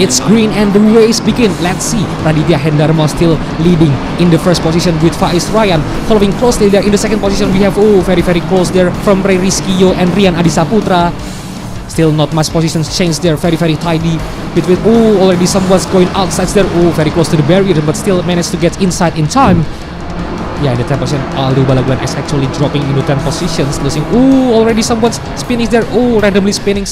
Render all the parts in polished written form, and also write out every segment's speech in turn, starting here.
It's green and the race begin. Let's see. Raditya Hendarmo still leading in the first position with Faiz Ryan. Following closely there in the second position, we have very close there from Ray Rizkyo and Rian Adisaputra. Still not much positions changed there. Very tidy between. Already someone's going outside there. Very close to the barrier, but still managed to get inside in time. Yeah, in the 10 position, Aldo Balaguan is actually dropping into 10 positions, losing. Already someone's spinning there. Randomly spinning.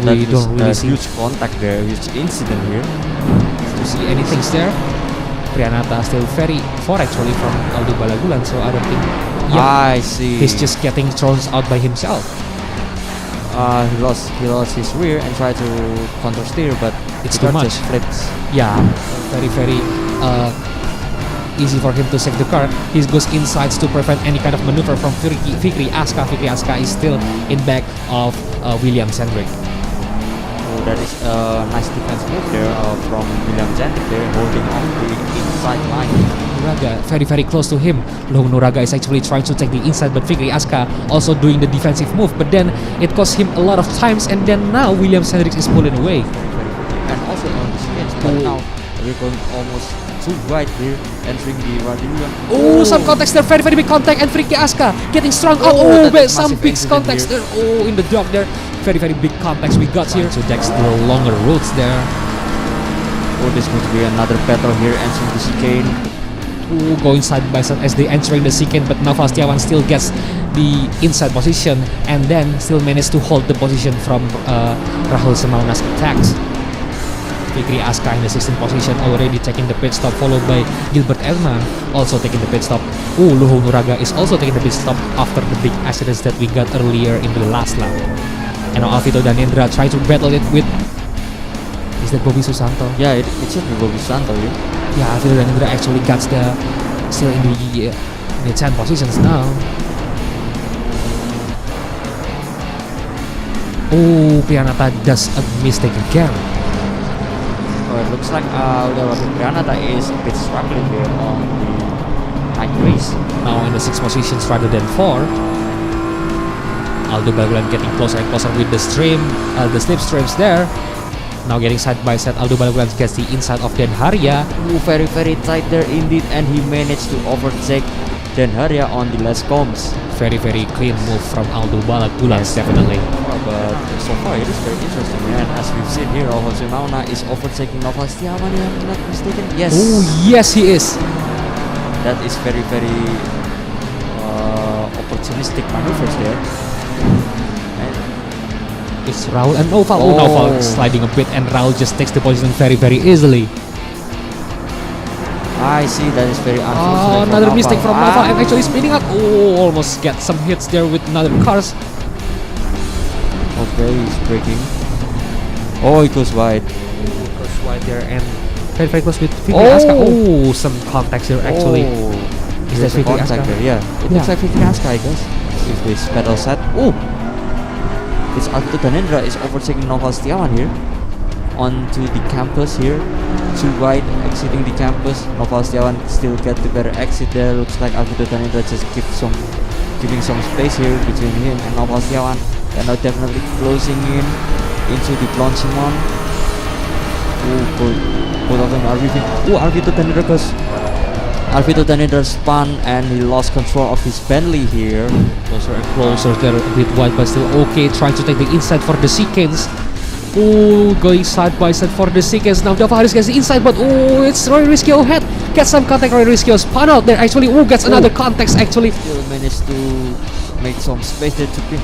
That We don't really see huge contact there, huge incident here. to see anything there. Priyanata still very far actually from Aldo Balaguan, so I don't think. I see. He's just getting thrown out by himself. He lost his rear and tried to counter steer, but It's the too car much. just flips. Yeah, very easy for him to save the car. He goes inside to prevent any kind of maneuver from Fikri Aska. Fikri Aska is still in back of William Sendrick. That is a nice defense move there from William Sendrick there, holding on the inside line. Nuraga very close to him. Nuraga is actually trying to take the inside, but Fikri Aska also doing the defensive move, but then it cost him a lot of times, and then now William Sendrick is pulling away. And also on the skins, but now we're going almost too right here, entering the Radian. Some contacts there, very big contact, and Fikri Aska getting strong out. That is Some massive big incident contacts here. there. In the dog there, very big contacts we got here. So that's the longer roads there. This going to be another battle here, entering the chicane. Going side by side as they entering the chicane, but Naval Setiawan still gets the inside position and then still managed to hold the position from Rahul Semauna's attacks. Fikri Aska in the 16th position, already taking the pit stop, followed by Gilbert Elma also taking the pit stop. Luhung Nuraga is also taking the pit stop after the big accidents that we got earlier in the last lap. And now Alvito Danendra try to battle it with. Is that Bobby Susanto? Yeah, it should be Bobby Santo here. Yeah, Alvito Danendra actually got still in the 10 positions now. Priyanata does a mistake again. It looks like Granada is a bit struggling here on the night race. Now in the 6th positions rather than 4. Aldo Balaguan getting closer and closer with the slipstreams there. Now getting side by side, Aldo Balaguan gets the inside of Den Harya. Very tight there indeed, and he managed to overtake Den Harya on the last comms. Very clean move from Aldo Balaguan, definitely. But so far it is very interesting, and as we've seen here, Rahul Semauна is overtaking Naval Setiawan, if I'm not mistaken. Yes. Yes, he is. That is very opportunistic maneuvers there. It's Rahul and Noval. Noval sliding a bit, and Rahul just takes the position very easily. I see, that is very unfortunate. Another mistake from Noval, and actually spinning up. Almost get some hits there with another cars. Okay, he's braking. It goes wide. Goes wide there, and very close with Fikri Aska. Some contacts here actually. Is that There's a Fikri contact Aska? there, yeah. It looks like Fikri Aska, I guess. If this pedal set. It's Alvito Danendra is overtaking Naval Setiawan here. Onto the campus here. Too wide, exiting the campus. Naval Setiawan still get the better exit there. Looks like Alvito Danendra just giving some space here between him and Naval Setiawan. They're now definitely closing in into the Blanchimon. Both of them are leaving. Alvito Danendra spun and he lost control of his Bentley here. Closer and closer there, a bit wide, but still okay. Trying to take the inside for the sequence. Going side by side for the sequence. Now Dava Haris gets the inside, but it's Roy Rizkyo ahead. Gets some contact. Roy Rizkyo spun out there. Actually, gets another contact. Actually, still managed to make some space there to pin.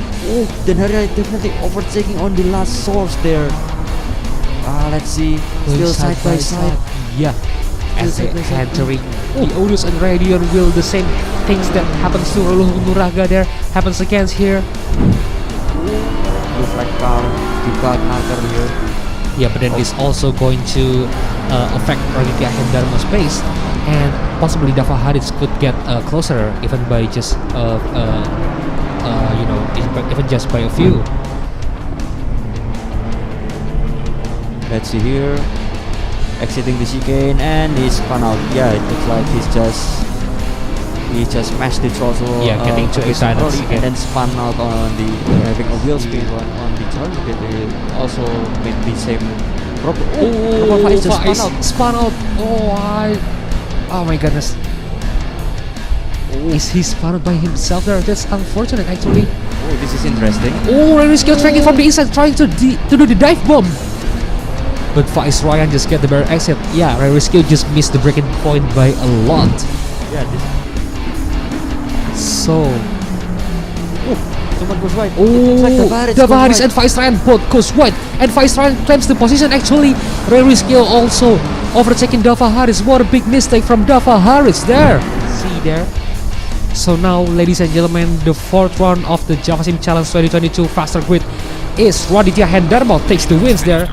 Den Harya definitely overtaking on the last source there. Let's see. Still side by side. Yeah. As they entering the Odus and Radion will the same things that happens to Nuraga there happens again here. Looks like car here. Yeah, but then it's also going to affect Raditya Hendarmo's pace, and possibly Dava Haris could get closer even by just even just by a few. Let's see here. Exiting the chicane and he's spun out. Yeah, it looks like he just smashed the throttle. Yeah, getting too excited and then spun out on the having a wheel spin on the turn. They also made the same Faiz just spun out. Spun out. Oh my goodness. Is he spun out by himself there? That's unfortunate actually. Oh, this is interesting. Ray Risky tracking from the inside, trying to do the dive bomb. But Faiz Ryan just get the bare exit. Yeah, Ray Risky just missed the breaking point by a lot. Yeah, So someone goes wide. Oh, It looks like Davaris and Faiz Ryan both goes wide, and Faiz Ryan claims the position. Actually, Ray Risky also overtaking Davaris. What a big mistake from Davaris there. See there. So now, ladies and gentlemen, the fourth round of the Java Sim Challenge 2022 Faster Grid is Raditya Hendarmo takes the wins there.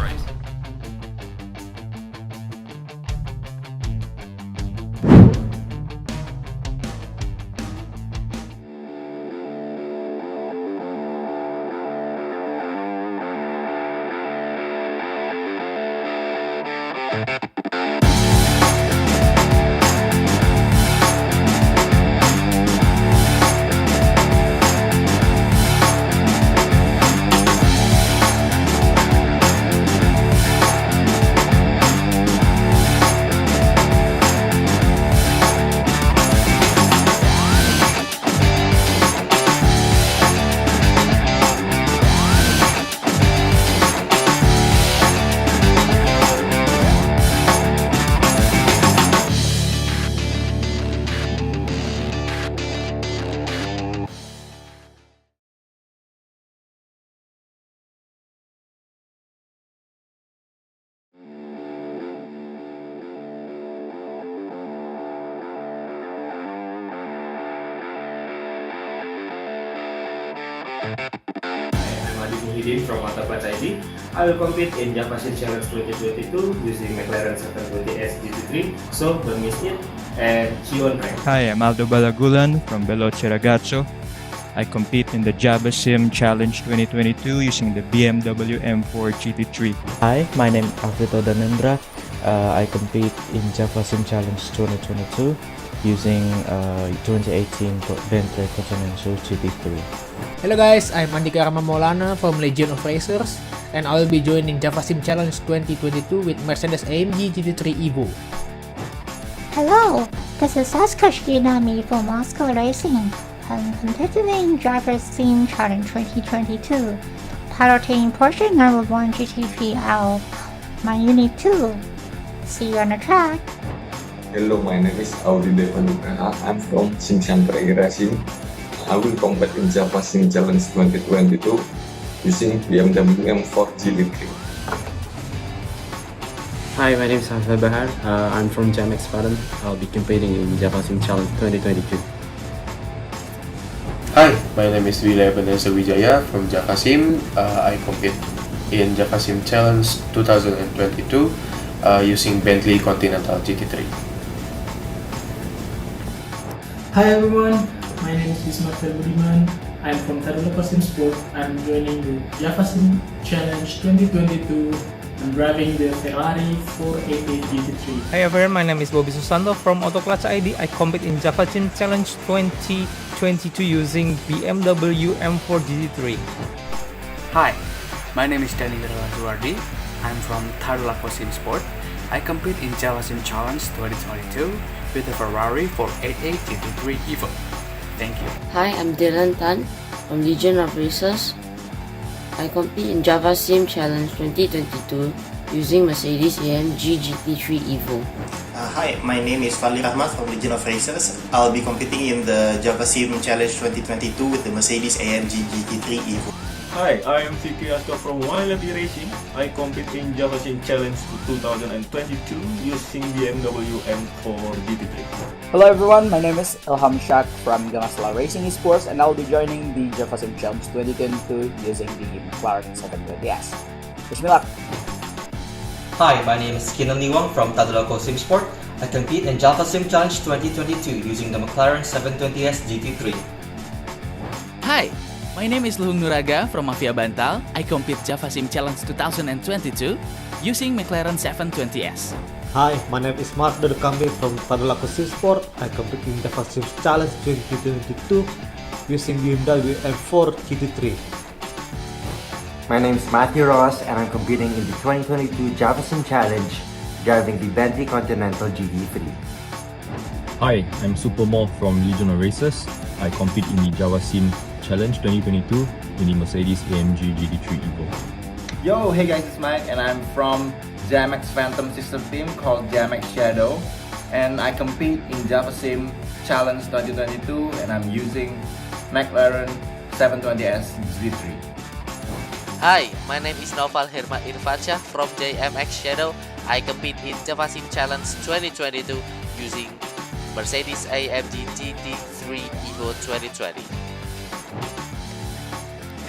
From Autoclass ID. I will compete in Java Sim Challenge 2022 using McLaren 720S GT3, so don't miss it, and see you on track. Hi, I'm Aldo Balagulan from Veloce Ragazzo. I compete in the Java Sim Challenge 2022 using the BMW M4 GT3. Hi, my name is Alvito Danendra. I compete in Java Sim Challenge 2022 using 2018 Bentley Continental GT3. Hello guys, I'm Andika Rama Maulana from Legion of Racers, and I will be joining Java Sim Challenge 2022 with Mercedes-AMG GT3 Evo. Hello, this is Oscar Shinami from Moscow Racing. I'm competing in Java Sim Challenge 2022, piloting Porsche 911 GT3L, my Unit 2. See you on the track. Hello, my name is Audi Devanugraha. I'm from Simshantra Racing. I will compete in Java Sim Challenge 2022 using BMW M4 GT3. Hi, my name is Hafizah Bahar. I'm from Jamex Faran. I'll be competing in Java Sim Challenge 2022. Hi, my name is Wilaya Vanessa Wijaya from Java Sim. I compete in Java Sim Challenge 2022 using Bentley Continental GT3. Hi everyone, my name is Ismail Budiman. I'm from Tadulako Sim Sport. I'm joining the Java Sim Challenge 2022. I'm driving the Ferrari 488 GT3. Hi everyone, my name is Bobby Susanto from Autoclass ID. I compete in Java Sim Challenge 2022 using BMW M4 GT3. Hi, my name is Danny Rawardi. I'm from Tadulako Sim Sport. I compete in Java Sim Challenge 2022 with the Ferrari 488 GT3 Evo. Thank you. Hi, I'm Dylan Tan from Legion of Racers. I compete in Java Sim Challenge 2022 using Mercedes-AMG GT3 Evo. Hi, my name is Fadli Rahmat from Legion of Racers. I'll be competing in the Java Sim Challenge 2022 with the Mercedes-AMG GT3 Evo. Hi, I am Siki Asko from YLB Racing. I compete in Java Sim Challenge 2022 using BMW M4 GT3. Hello everyone, my name is Ilham Shak from Gangasla Racing Esports, and I'll be joining the Java Sim Challenge 2022 using the McLaren 720S. Wish me luck! Hi, my name is Kinan Liwang from Tadulako Sim Sport. I compete in Java Sim Challenge 2022 using the McLaren 720S GT3. Hi, my name is Luhung Nuraga from Mafia Bantal. I compete Java Sim Challenge 2022 using McLaren 720S. Hi, my name is Mark Dodekambi from Tadulako Sim Sport. I compete in Java Sim Challenge 2022 using BMW M4 GT3. My name is Matthew Ross and I'm competing in the 2022 Java Sim Challenge, driving the Bentley Continental GT3. Hi, I'm Supermo from Legion of Racers. I compete in the Java Sim Challenge 2022 in the Mercedes-AMG GT3 Evo. Yo, hey guys, it's Mike and I'm from JMX Phantom sister team called JMX Shadow, and I compete in Java Sim Challenge 2022 and I'm using McLaren 720S Z3. Hi, my name is Noval Herma Irfansyah from JMX Shadow. I compete in Java Sim Challenge 2022 using Mercedes-AMG GT3 Evo 2020.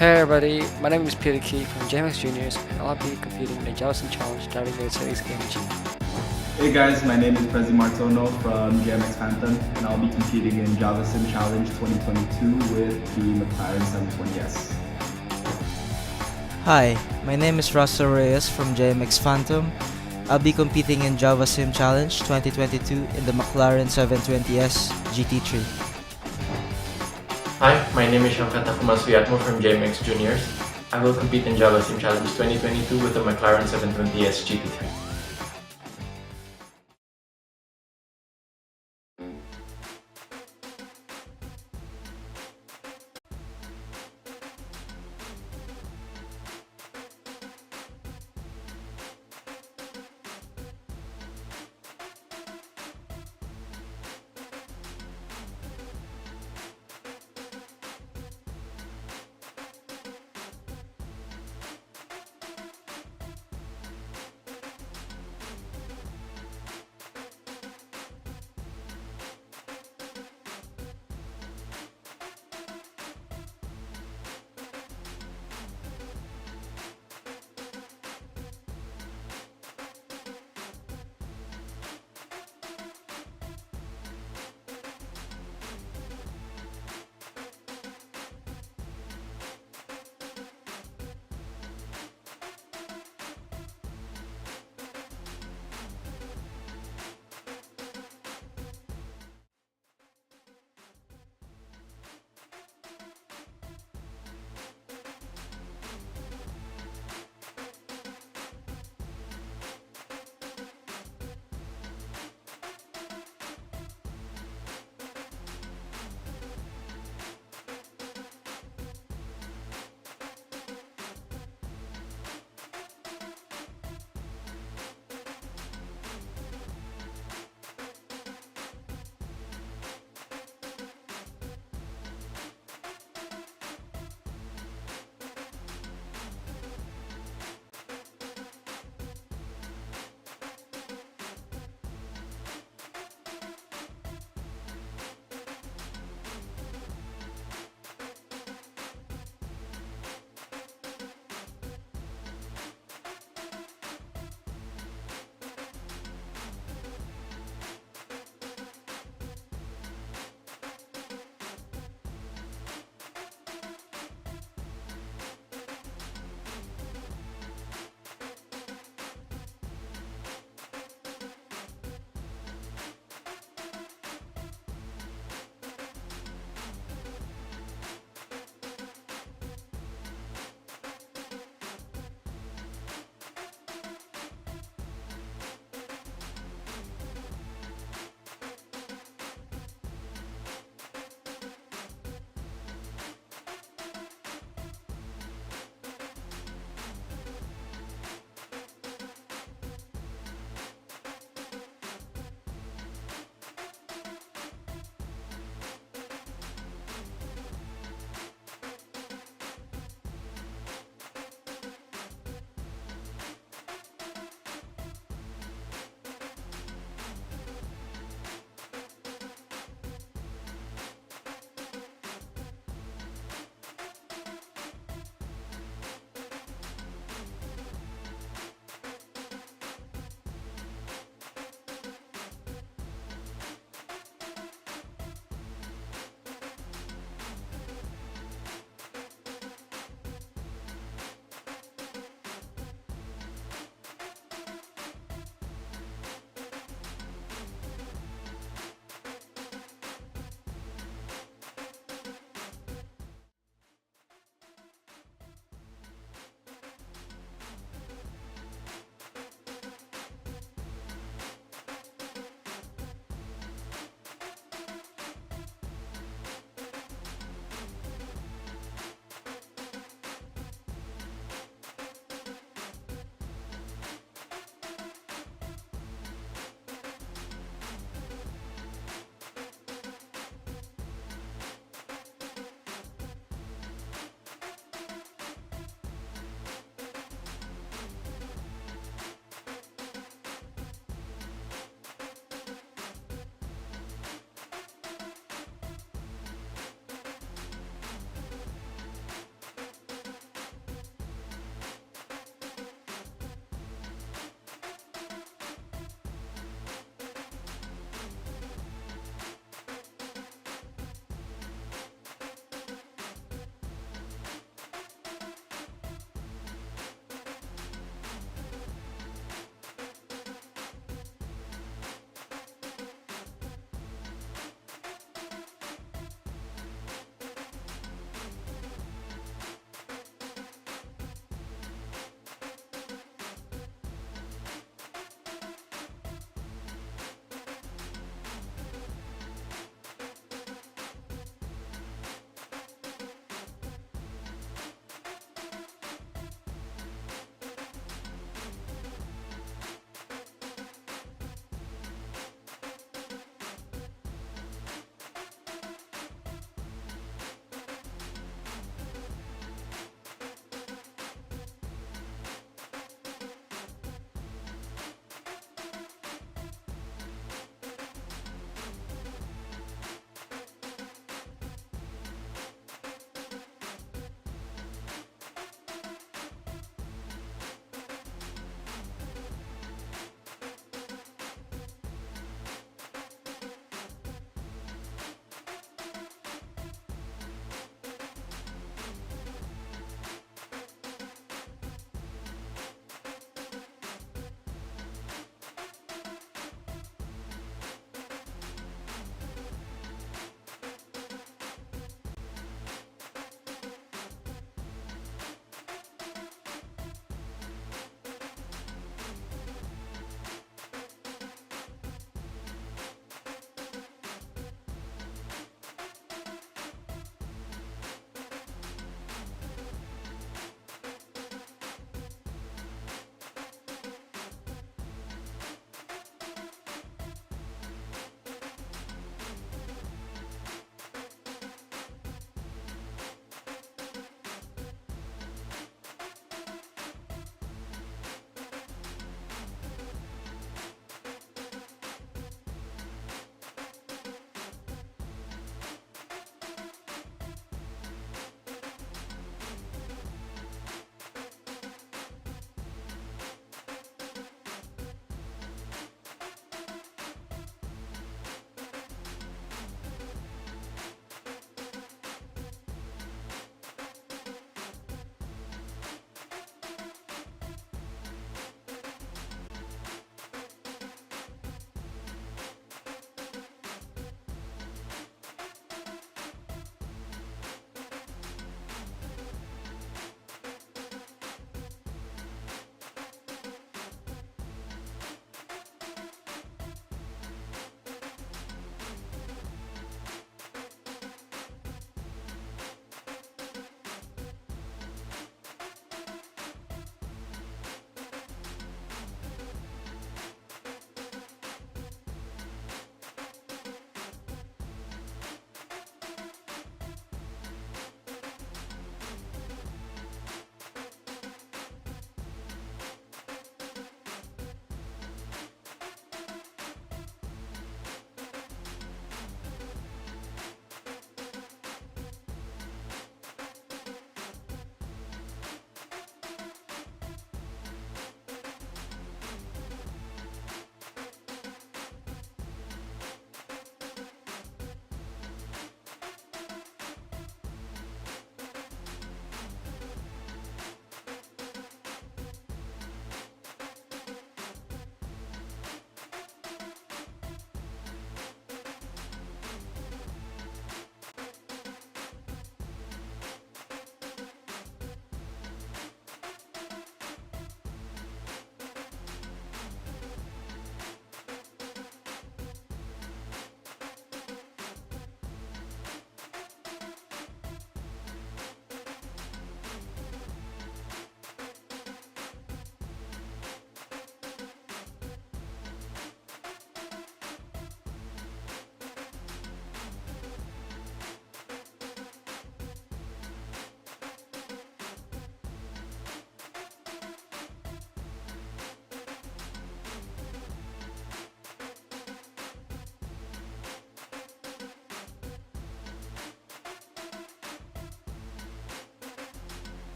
Hey everybody, my name is Peter Key from JMX Juniors and I'll be competing in the Java Sim Challenge driving the Mercedes-AMG. Hey guys, my name is Prezi Martono from JMX Phantom and I'll be competing in Java Sim Challenge 2022 with the McLaren 720S. Hi, my name is Russell Reyes from JMX Phantom. I'll be competing in Java Sim Challenge 2022 in the McLaren 720S GT3. Hi, my name is Shamkat Takuma Suyatmo from JMX Juniors. I will compete in Java Sim Challenge 2022 with the McLaren 720S GT3.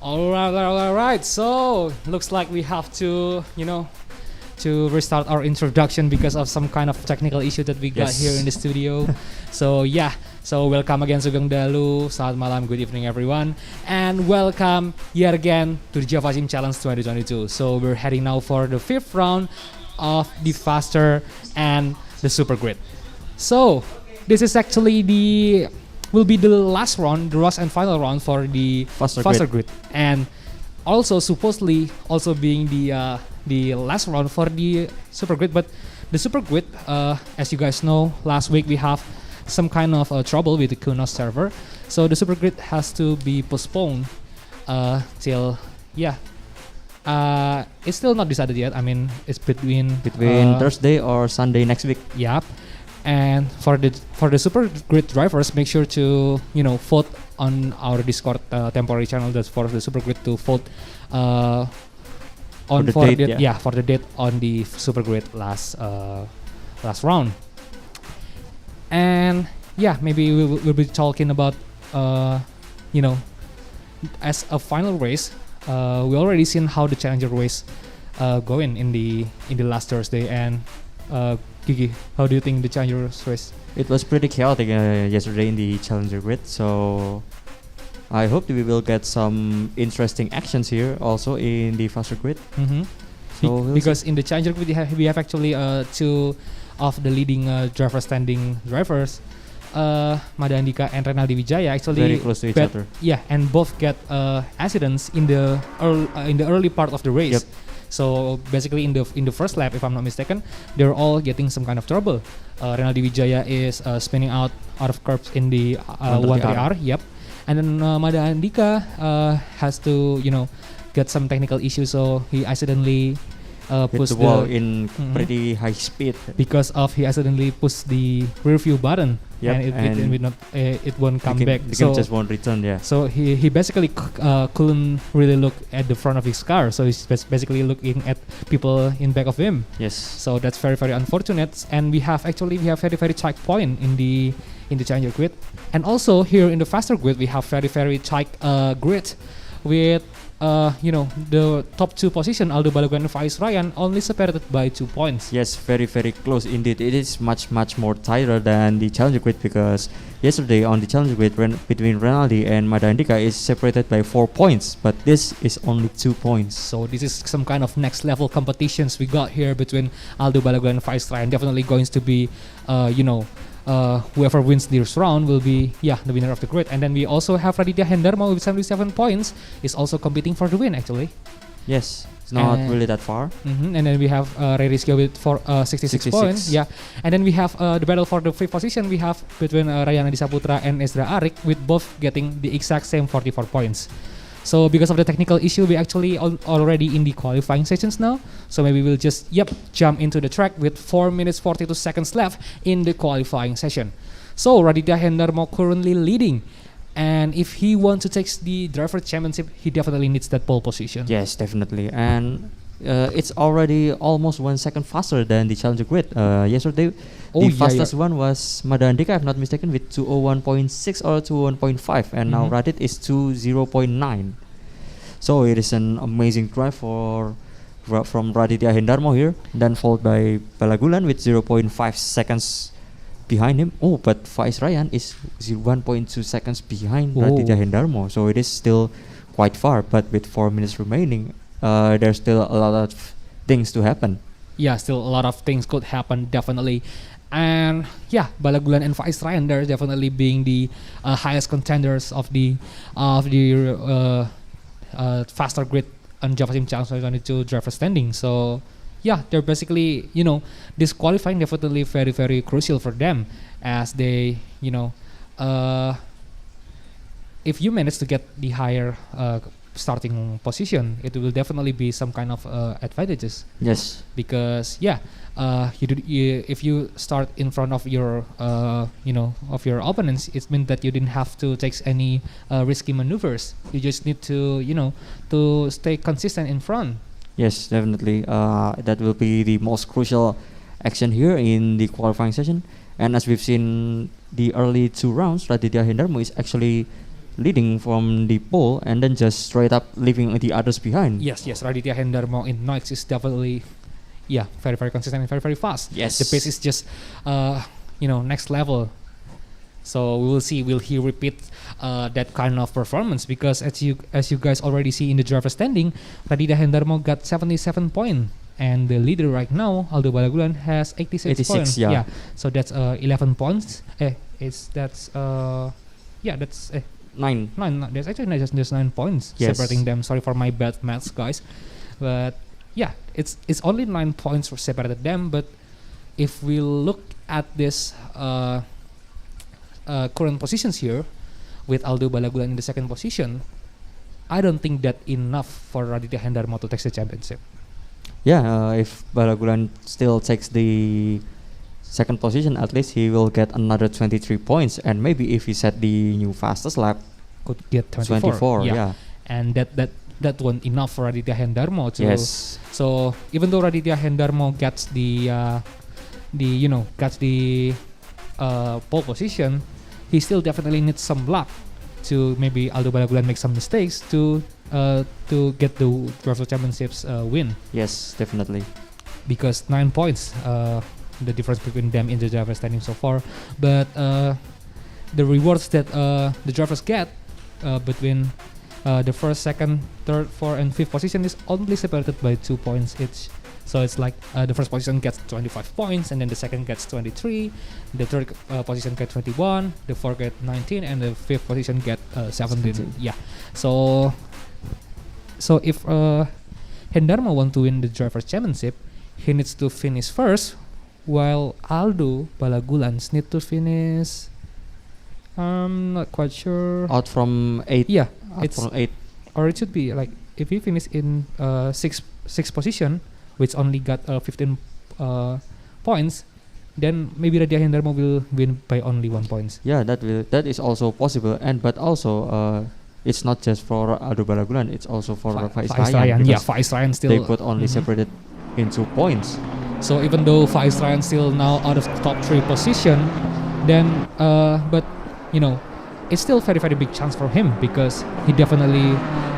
Alright. So looks like we have to, to restart our introduction because of some kind of technical issue that we got here in the studio. So welcome again Sugeng Dalu. Selamat malam, good evening everyone, and welcome yet again to the Java Sim Challenge 2022. So we're heading now for the 5th round of the Faster and the Super Grid. So this is actually will be the last round, the last and final round for the Faster Grid, and also supposedly also being the last round for the Super Grid. But the Super Grid, as you guys know, last week we have some kind of trouble with the Kunos server, so the Super Grid has to be postponed till it's still not decided yet. I mean, it's between Thursday or Sunday next week. Yep. And for the Super Grid drivers, make sure to vote on our Discord temporary channel. That's for the Super Grid to vote for the date on the Super Grid last round. And maybe we'll be talking about as a final race. We already seen how the Challenger race going in the last Thursday. And Gigi, how do you think the Challenger race? It was pretty chaotic yesterday in the Challenger Grid, so I hope that we will get some interesting actions here also in the Faster Grid. Mm-hmm. So because in the Challenger Grid we have actually two of the leading standing drivers, Mada Andika and Renaldi Wijaya, actually very close to each other. Yeah, and both get accidents in the early part of the race. Yep. So basically in the first lap, if I'm not mistaken, they're all getting some kind of trouble. Renaldi Wijaya is spinning out of curbs in the 1-3R. Yep. And then Mada Andika has to get some technical issues, so he accidentally pushed the wall in pretty high speed because of he accidentally pushed the rear view button. Yep. And it won't come back. The game just won't return. Yeah. So he basically couldn't really look at the front of his car. So he's basically looking at people in back of him. Yes. So that's very, very unfortunate. And we have very, very tight point in the Challenger Grid. And also here in the Faster Grid we have very, very tight grid with the top two position, Aldo Balogun and Faiz Ryan, only separated by 2 points. Yes, very, very close indeed. It is much more tighter than the Challenger Grid, because yesterday on the Challenger Grid between Renaldi and Mada Andika is separated by 4 points, but this is only 2 points. So this is some kind of next level competitions we got here between Aldo Balogun and Faiz Ryan. Definitely going to be whoever wins this round will be the winner of the grid. And then we also have Raditya Hendarma with 77 points, is also competing for the win actually. Yes, it's not really that far. And then we have Ray Rizky with 66 points. Yeah, and then we have the battle for the 5th position. We have between Rayana Disaputra and Ezra Arik, with both getting the exact same 44 points. So because of the technical issue, we actually already in the qualifying sessions now. So maybe we'll just jump into the track with 4 minutes 42 seconds left in the qualifying session. So Raditya Hendarmo currently leading, and if he wants to take the driver championship, he definitely needs that pole position. Yes, definitely. And it's already almost 1 second faster than the Challenger Grid. Yesterday, the fastest one was Mada Andika, if I'm not mistaken, with 201.6 or 201.5, and now Radit is 20.9. So it is an amazing drive from Raditya Hendarmo here, then followed by Balagulan with 0.5 seconds behind him. Oh, but Faiz Ryan is 1.2 seconds behind Raditya Hendarmo, so it is still quite far. But with 4 minutes remaining, there's still a lot of things to happen. Yeah, still a lot of things could happen, definitely. And Balagulan and Faiz Ryan, they're definitely being the highest contenders of the Faster Grid on Java Sim Challenge 2022 driver standing. So they're basically this qualifying definitely very, very crucial for them, as they if you manage to get the higher starting position, it will definitely be some kind of advantages. Yes, because if you start in front of your of your opponents, it means that you didn't have to take any risky maneuvers. You just need to to stay consistent in front. Yes, definitely. That will be the most crucial action here in the qualifying session. And as we've seen the early 2 rounds, Raditya Hendarmo is actually leading from the pole and then just straight up leaving the others behind. Yes, Raditya Hendarmo in Noix is definitely, very, very consistent and very, very fast. Yes. The pace is just, next level. So we will see, will he repeat that kind of performance? Because as you guys already see in the driver standing, Raditya Hendarmo got 77 points. And the leader right now, Aldo Balagulan, has 86 points. Yeah. So that's 11 points. That's 9. No, there's actually just 9 points separating them. Sorry for my bad maths, guys. But it's only 9 points for separated them. But if we look at this current positions here, with Aldo Balagulan in the second position, I don't think that enough for Raditya Hendarmo to take the championship. If Balagulan still takes the second position, at least he will get another 23 points, and maybe if he set the new fastest lap, could get 24. And that wasn't enough for Raditya Hendarmo to. Yes. So even though Raditya Hendarmo gets the pole position, he still definitely needs some luck to maybe Aldo Balagulan make some mistakes to get the Driver Championships win. Yes, definitely. Because 9 points, the difference between them in the driver standing so far. But the rewards that the drivers get between the first, second, third, fourth, and fifth position is only separated by 2 points each. So it's like the first position gets 25 points, and then the second gets 23, the third position gets 21, the fourth gets 19, and the fifth position gets 17. Yeah. So if Hendarmo want to win the Drivers' Championship, he needs to finish first, while Aldo Balagulan need to finish. I'm not quite sure. Out from 8. Yeah, it's from 8. Or it should be like if he finish in sixth position, which only got 15 points, then maybe Raditya Hendarmo will win by only 1 point. Yeah, that is also possible, but also it's not just for Aldo Balagulan, it's also for Faiz Ryan. Yeah, Faiz Ryan still. They could only separate it in 2 points. So even though Faiz Ryan still now out of the top 3 position, then but it's still very, very big chance for him, because he definitely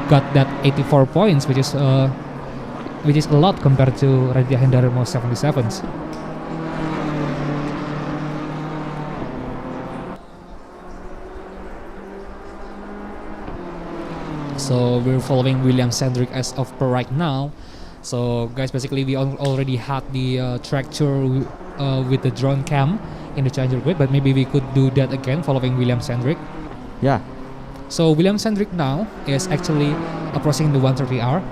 got that 84 points, which is a lot compared to Raditya Hendarmo's 77s. So we're following William Sandrick as of per right now. So guys, basically we already had the track tour with the drone cam in the Challenger grid, but maybe we could do that again following William Sandrick. Yeah. So William Sandrick now is actually approaching the 130 hour.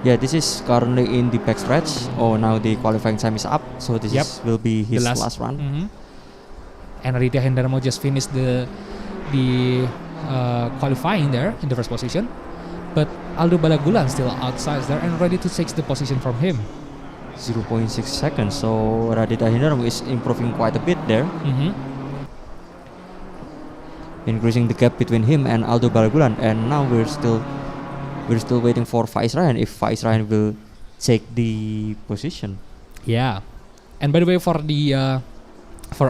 Yeah, this is currently in the backstretch. Now the qualifying time is up, so this will be his last run. Mm-hmm. And Raditya Hendarmo just finished the qualifying there in the first position, but Aldo Balagulan still outside there and ready to take the position from him. 0.6 seconds, so Raditya Hendarmo is improving quite a bit there. Increasing the gap between him and Aldo Balagulan, and now we're still waiting for Faiz Ryan, if Faiz Ryan will take the position. Yeah. And by the way, for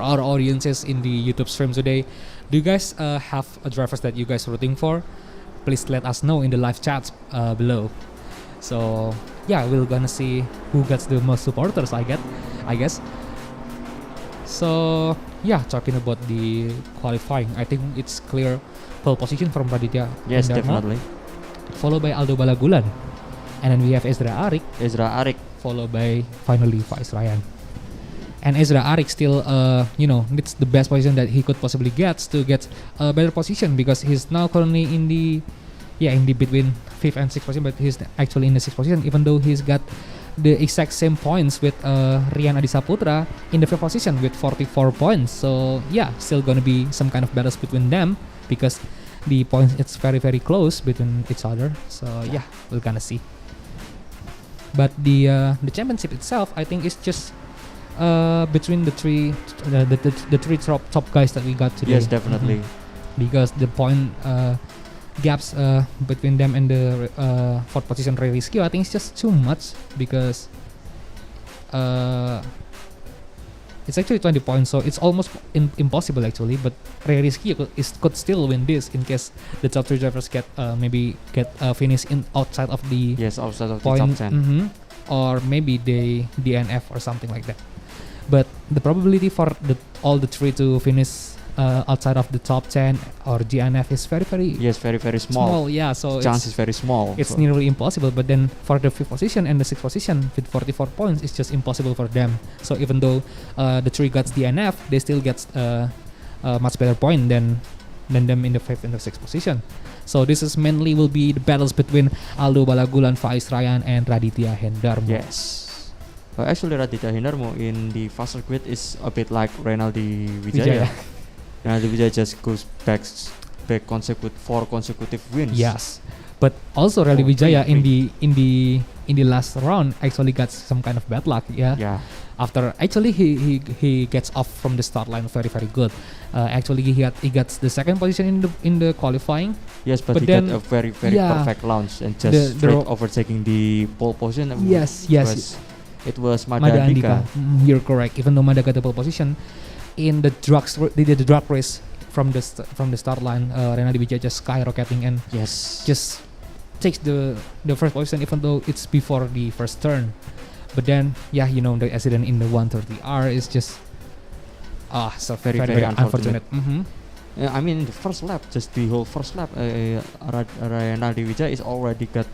our audiences in the YouTube stream today, do you guys have drivers that you guys are rooting for? Please let us know in the live chat below. So we're gonna see who gets the most supporters, I guess. So talking about the qualifying, I think it's clear pole position from Raditya. Yes, Hendarmo, definitely. followed by Aldo Balagulan, and then we have Ezra Arik, followed by finally Faiz Ryan. And Ezra Arik still needs the best position that he could possibly get to get a better position, because he's now currently in the between 5th and 6th position, but he's actually in the 6th position, even though he's got the exact same points with Rian Adisaputra in the 5th position with 44 points. So still gonna be some kind of battles between them, because the points, it's very, very close between each other. So we're gonna see. But the championship itself, I think, is just between the three top guys that we got today. Yes, definitely. Because the point gaps between them and the 4th position Ray Rizky, I think it's just too much, because It's actually 20 points, so it's almost impossible actually. But very risky. Could still win this in case the top 3 drivers get finish in outside of the outside of point, the top 10. Or maybe they DNF or something like that. But the probability for all the 3 to finish outside of the top 10 or DNF is very very small. Yeah, so chance is very small. It's nearly impossible. But then for the 5th position and the 6th position with 44 points, it's just impossible for them. So even though the 3 got DNF, they still get a much better point than them in the 5th and the 6th position. So this is mainly will be the battles between Aldo Balagulan, Faiz Ryan, and Raditya Hendarmo. Yes. Actually, Raditya Hendarmo in the faster grid is a bit like Renaldi Wijaya. Renaldi Wijaya just goes back 4 consecutive wins. Yes, but also Renaldi Wijaya in the last round actually got some kind of bad luck. Yeah. After actually he gets off from the start line very good. Actually he got the 2nd position in the qualifying. Yes, but he then got a very perfect launch and just straight overtaking the pole position. Yes. It was Madandika. You're correct. Even though Mada got the pole position in the drag race from the start line, Renaldi Wijaya just skyrocketing and just takes the first position even though it's before the first turn. But then, the accident in the 130R is just so very unfortunate. I mean, the first lap, just the whole first lap, Renaldi Wijaya is already got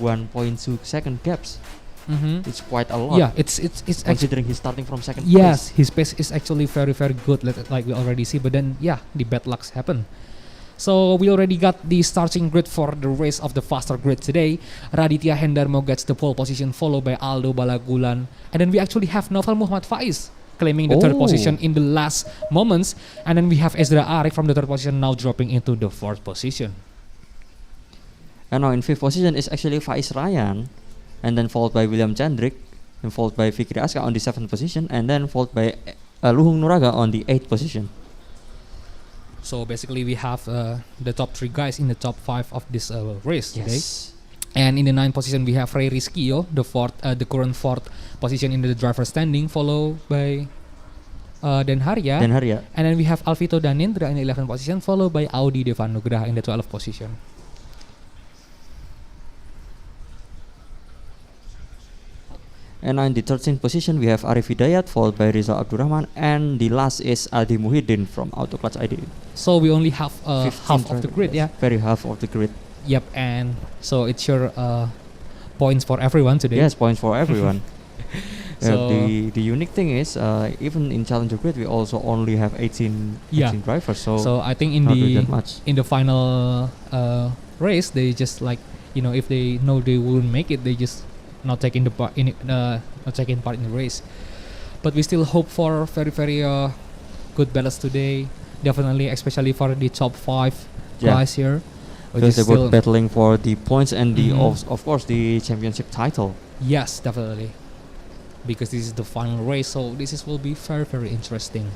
1.2 second gaps. It's quite a lot. Yeah, it's considering he's starting from second. Yes, his pace is actually very good, like we already see. But then, the bad lucks happen. So we already got the starting grid for the race of the faster grid today. Raditya Hendarmo gets the pole position, followed by Aldo Balagulan, and then we actually have Novel Muhammad Faiz claiming the 3rd position in the last moments, and then we have Ezra Arif from the 3rd position now dropping into the 4th position. And now in 5th position is actually Faiz Ryan, and then followed by William Chandrik, and followed by Fikri Aska on the 7th position, and then followed by Luhung Nuraga on the 8th position. So basically we have the top 3 guys in the top 5 of this race today. And in the 9th position we have Ray Rizkio, the current 4th position in the driver standing, followed by Den Harya. And then we have Alvito Danindra in the 11th position, followed by Audi Devan Nugraha in the 12th position. And in the 13th position we have Arif Hidayat, followed by Rizal Abdurrahman, and the last is Aldi Muhyiddin from Auto Clutch ID. So we only have half of the grid, Very half of the grid. Yep, and so it's your points for everyone today. Yes, points for everyone. So the unique thing is, even in Challenger grid, we also only have 18 drivers. So I think in the final race, they just if they know they wouldn't make it, they just not taking part in the race. But we still hope for very good battles today. Definitely, especially for the top 5 guys here. Because they were battling for the points and the of course the championship title. Yes, definitely. Because this is the final race, so this will be very interesting.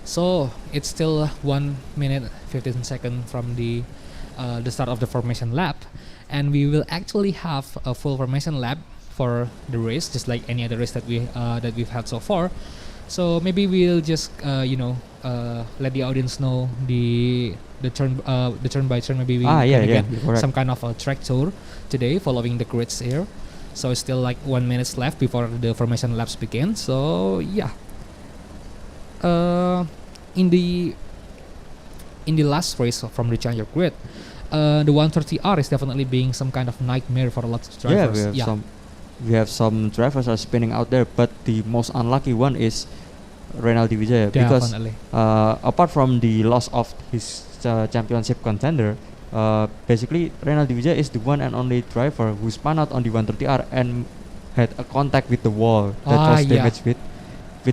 So it's still 1 minute 15 seconds from the start of the formation lap, and we will actually have a full formation lap for the race, just like any other race that we've had so far. So maybe we'll just let the audience know the turn by turn. Maybe we get some kind of a track tour today following the grids here. So it's still like 1 minute left before the formation laps begin. So in the last race from the Challenger grid, the 130R is definitely being some kind of nightmare for a lot of drivers. We have some drivers are spinning out there, but the most unlucky one is Renaldi Wijaya, because apart from the loss of his championship contender, basically Renaldi Wijaya is the one and only driver who spun out on the 130R and had a contact with the wall that was damaged with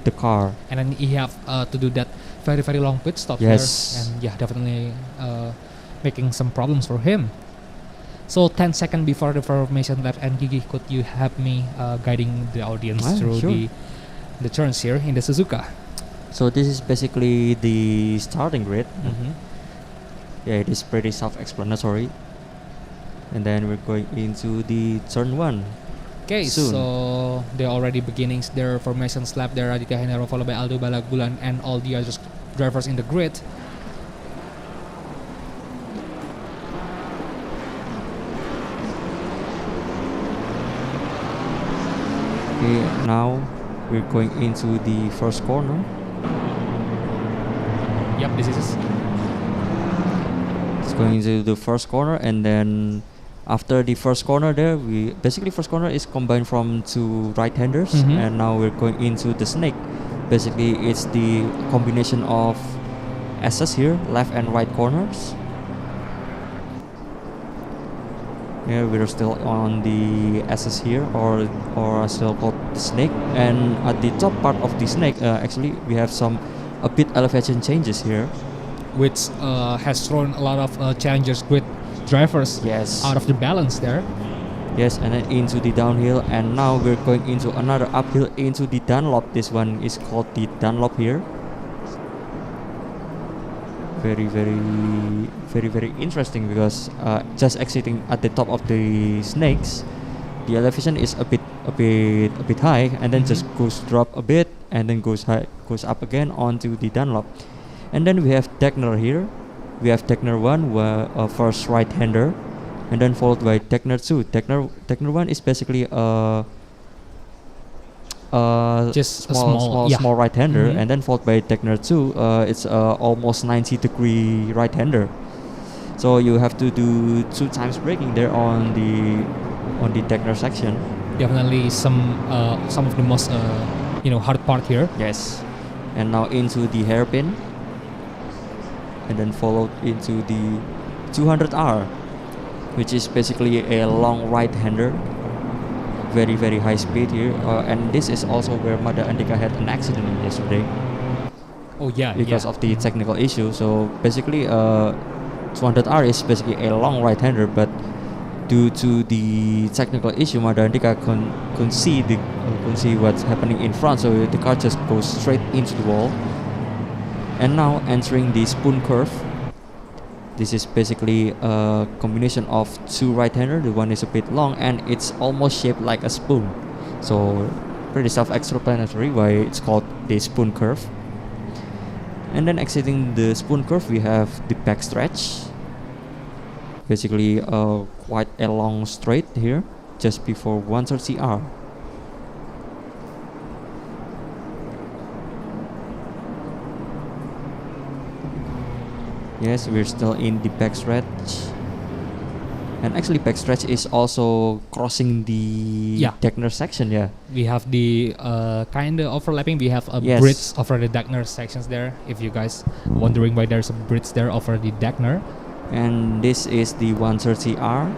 the car. And then he have to do that very long pit stop there, and definitely making some problems for him. So 10 seconds before the formation lap, and Gigi, could you help me guiding the audience through the turns here in the Suzuka? So this is basically the starting grid. It is pretty self-explanatory. And then we're going into the turn 1. Okay, soon. so they're already beginning their formation lap there. Raditya Hendarmo followed by Aldo Balagulan and all the other drivers in the grid. Okay, now we're going into the first corner. Yep, this is. It's going into the first corner, and then after the first corner there, first corner is combined from two right-handers, and now we're going into the snake. Basically, it's the combination of S's here, left and right corners. Yeah, we're still on the S's here, or still called the snake. And at the top part of the snake, actually, we have a bit elevation changes here, which has thrown a lot of challengers grid drivers out of the balance there. Yes, and then into the downhill, and now we're going into another uphill into the Dunlop. This one is called the Dunlop here. Very, very interesting, because just exiting at the top of the snakes, the elevation is a bit high, and then just drop a bit, and then goes up again onto the Dunlop. And then we have Degner here. We have Degner 1, first right-hander, and then followed by Degner 2. Degner 1 is basically just small right-hander, and then followed by Degner 2. It's almost 90-degree right-hander. So you have to do 2 times braking there on the Degner section. Definitely some of the most hard part here. Yes, and now into the hairpin, and then followed into the 200R, which is basically a long right-hander. Very high speed here, and this is also where Mada Andika had an accident yesterday. Oh yeah, because of the technical issue. So basically, 200R is basically a long right-hander, but due to the technical issue, Mada Andika couldn't see what's happening in front, so the car just goes straight into the wall. And now entering the spoon curve. This is basically a combination of 2 right-hander. The one is a bit long, and it's almost shaped like a spoon. So pretty self-explanatory why it's called the spoon curve. And then exiting the spoon curve, we have the backstretch. Basically quite a long straight here, just before 130R. Yes, we're still in the backstretch, and actually backstretch is also crossing the Degner section. Yeah, we have the kind of overlapping. We have a bridge over the Degner sections there. If you guys wondering why there's a bridge there over the Degner, and this is the 130R,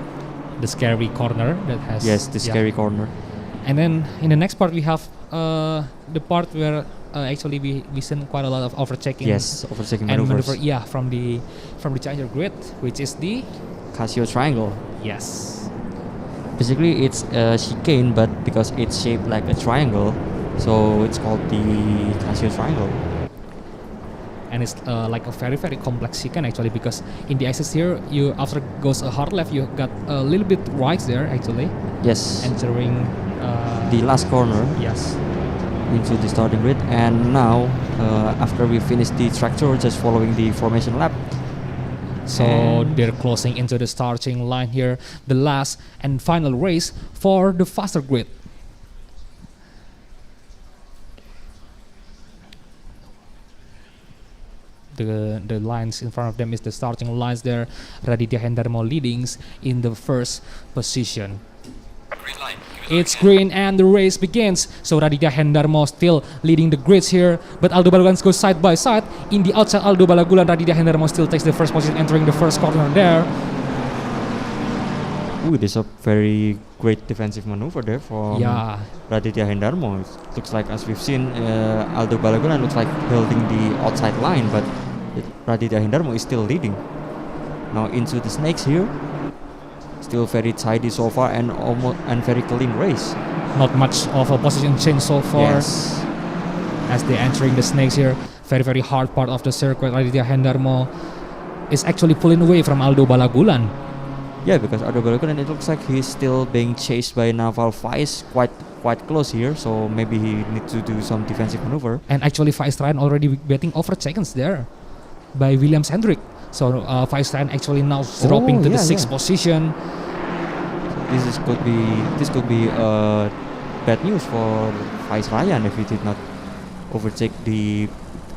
the scary corner that has the scary corner. And then in the next part we have the part where actually we seen quite a lot of overtaking. Yes, overtaking maneuvers. From the challenger grid, which is the Casio triangle. Yes. Basically, it's a chicane, but because it's shaped like a triangle, so it's called the Casio triangle. And it's like a very complex chicane actually, because in the axis here, you after goes a hard left, you got a little bit right there actually. Yes. Entering the last corner. Yes. Into the starting grid, and now after we finish the track tour, just following the formation lap. So they're closing into the starting line here, the last and final race for the faster grid. The lines in front of them is the starting lines there. Raditya Hendarmo leadings in the first position. It's green and the race begins. So Raditya Hendarmo still leading the grids here, but Aldo Balagulan goes side by side. In the outside Aldo Balagulan, Raditya Hendarmo still takes the first position, entering the first corner there. Ooh, this is a very great defensive maneuver there from Raditya Hendarmo. It looks like, as we've seen, Aldo Balagulan looks like holding the outside line, but Raditya Hendarmo is still leading. Now into the snakes here. Still very tidy so far, and very clean race. Not much of a position change so far. Yes. As they're entering the snakes here, very hard part of the circuit. Raditya Hendarmo is actually pulling away from Aldo Balagulan. Yeah, because Aldo Balogun, and it looks like he's still being chased by Naval Faiz quite close here, so maybe he needs to do some defensive maneuver. And actually Faiz Ryan already getting overtaken there by Williams Hendrick. So Faiz Ryan actually now dropping to the 6th position. This could be bad news for Faiz Ryan if he did not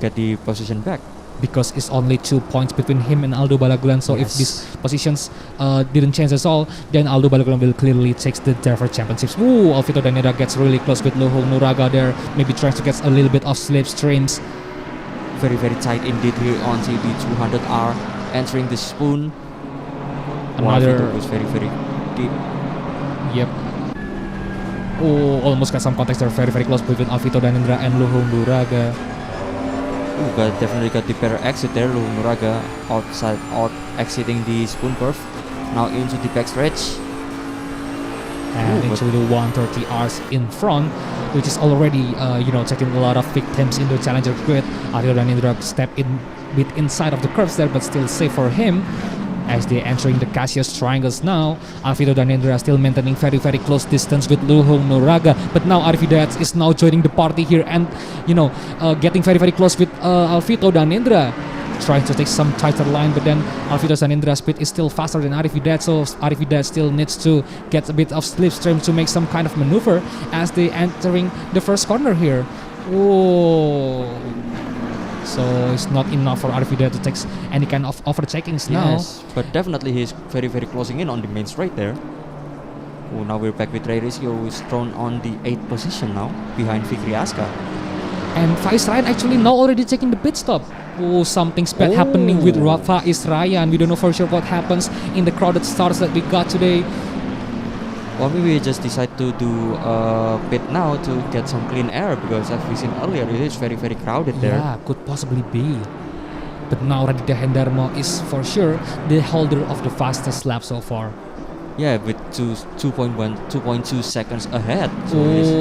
get the position back. Because it's only 2 points between him and Aldo Balagulan. So if these positions didn't change at all, then Aldo Balagulan will clearly take the driver championships. Ooh, Alvito Danendra gets really close with Luhung Nuraga there, maybe trying to get a little bit of slipstreams. Very, very tight indeed here onto the 200R, entering the spoon. Another was very, very deep. Yep. Oh, almost got some context there. Very, very close between Alvito Danendra and Luhung Nuraga. Definitely got the better exit there. Luhung Nuraga out exiting the spoon curve. Now into the backstretch. And actually the 130Rs in front, which is already taking a lot of victims in the challenger grid. Alvito Danendra step in bit inside of the curves there, but still safe for him. As they're entering the Cassius triangles now, Alvito Danendra still maintaining very, very close distance with Luhung Nuraga. But now Arvidats is now joining the party here and, getting very, very close with Alvito Danendra. Trying to take some tighter line, but then Alvito Danendra's speed is still faster than Arvidats, so Arvidats still needs to get a bit of slipstream to make some kind of maneuver as they entering the first corner here. Oh. So it's not enough for Arvida to take any kind of overtakings now. Yes, but definitely he's very, very closing in on the main straight there. Oh, now we're back with Ray Rizio, who is thrown on the 8th position now, behind Fikri Aska. And Faiz Ryan actually now already taking the pit stop. Oh, something's bad happening with Faiz Ryan. We don't know for sure what happens in the crowded starts that we got today. Or maybe we just decide to do a pit now to get some clean air, because as we seen earlier, it is very, very crowded there. Yeah, could possibly be. But now Raditya Hendarmo is for sure the holder of the fastest lap so far. Yeah, with 2.2 seconds ahead. So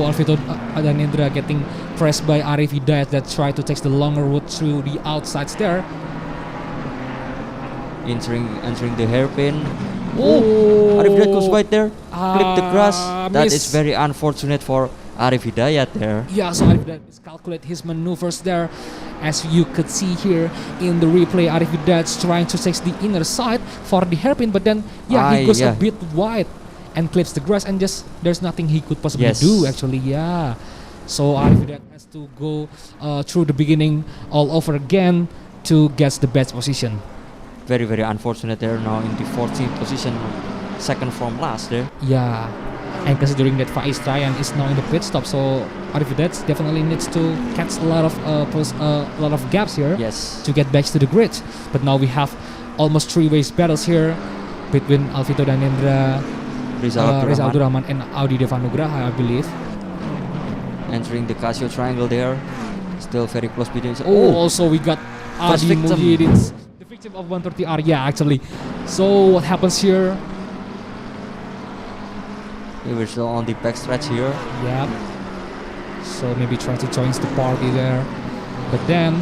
Alvito Danendra getting pressed by Arif Hidayat that tried to take the longer route through the outsides there. Entering the hairpin. Oh, Arif Hidayat goes right there. Clip the grass. That is very unfortunate for Arif Hidayat there. Yeah, so Arif Hidayat miscalculate his maneuvers there. As you could see here in the replay, Arif Hidayat trying to take the inner side for the hairpin, but then he goes a bit wide and clips the grass, and just there's nothing he could possibly do actually. Yeah, so Arif Hidayat has to go through the beginning all over again to get the best position. Very, very unfortunate there, now in the 14th position, second from last there. Yeah, and considering that Faiz Ryan is now in the pit stop, so Arif Hidayat definitely needs to catch a lot of gaps here to get back to the grid. But now we have almost three-way battles here between Alvito Danendra, Reza Abdurrahman and Audi Devanugraha, I believe. Entering the Casio triangle there, still very close between. Also we got Adi Muhyiddin, the victim of 130R. Yeah, actually. So what happens here? We're still on the backstretch here. Yeah. So maybe try to join the party there. But then,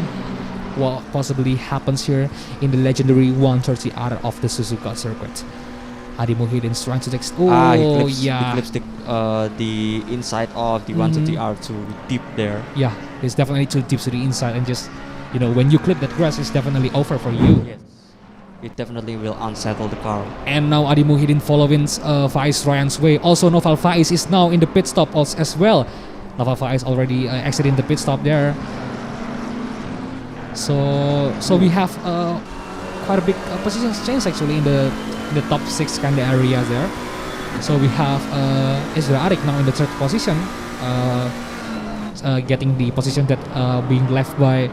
what possibly happens here in the legendary 130R of the Suzuka circuit? Adi Muhyiddin trying to take. He clips the inside of the 130R too deep there. Yeah, it's definitely too deep to the inside, and just when you clip that grass, it's definitely over for you. Yes. It definitely will unsettle the car. And now Adi Muhyiddin following Faiz Ryan's way. Also, Noval Faiz is now in the pit stop as well. Noval Faiz already exiting the pit stop there. So we have quite a big position change actually in the top 6 kind of areas there. So we have Ezra Arik now in the 3rd position, getting the position that being left by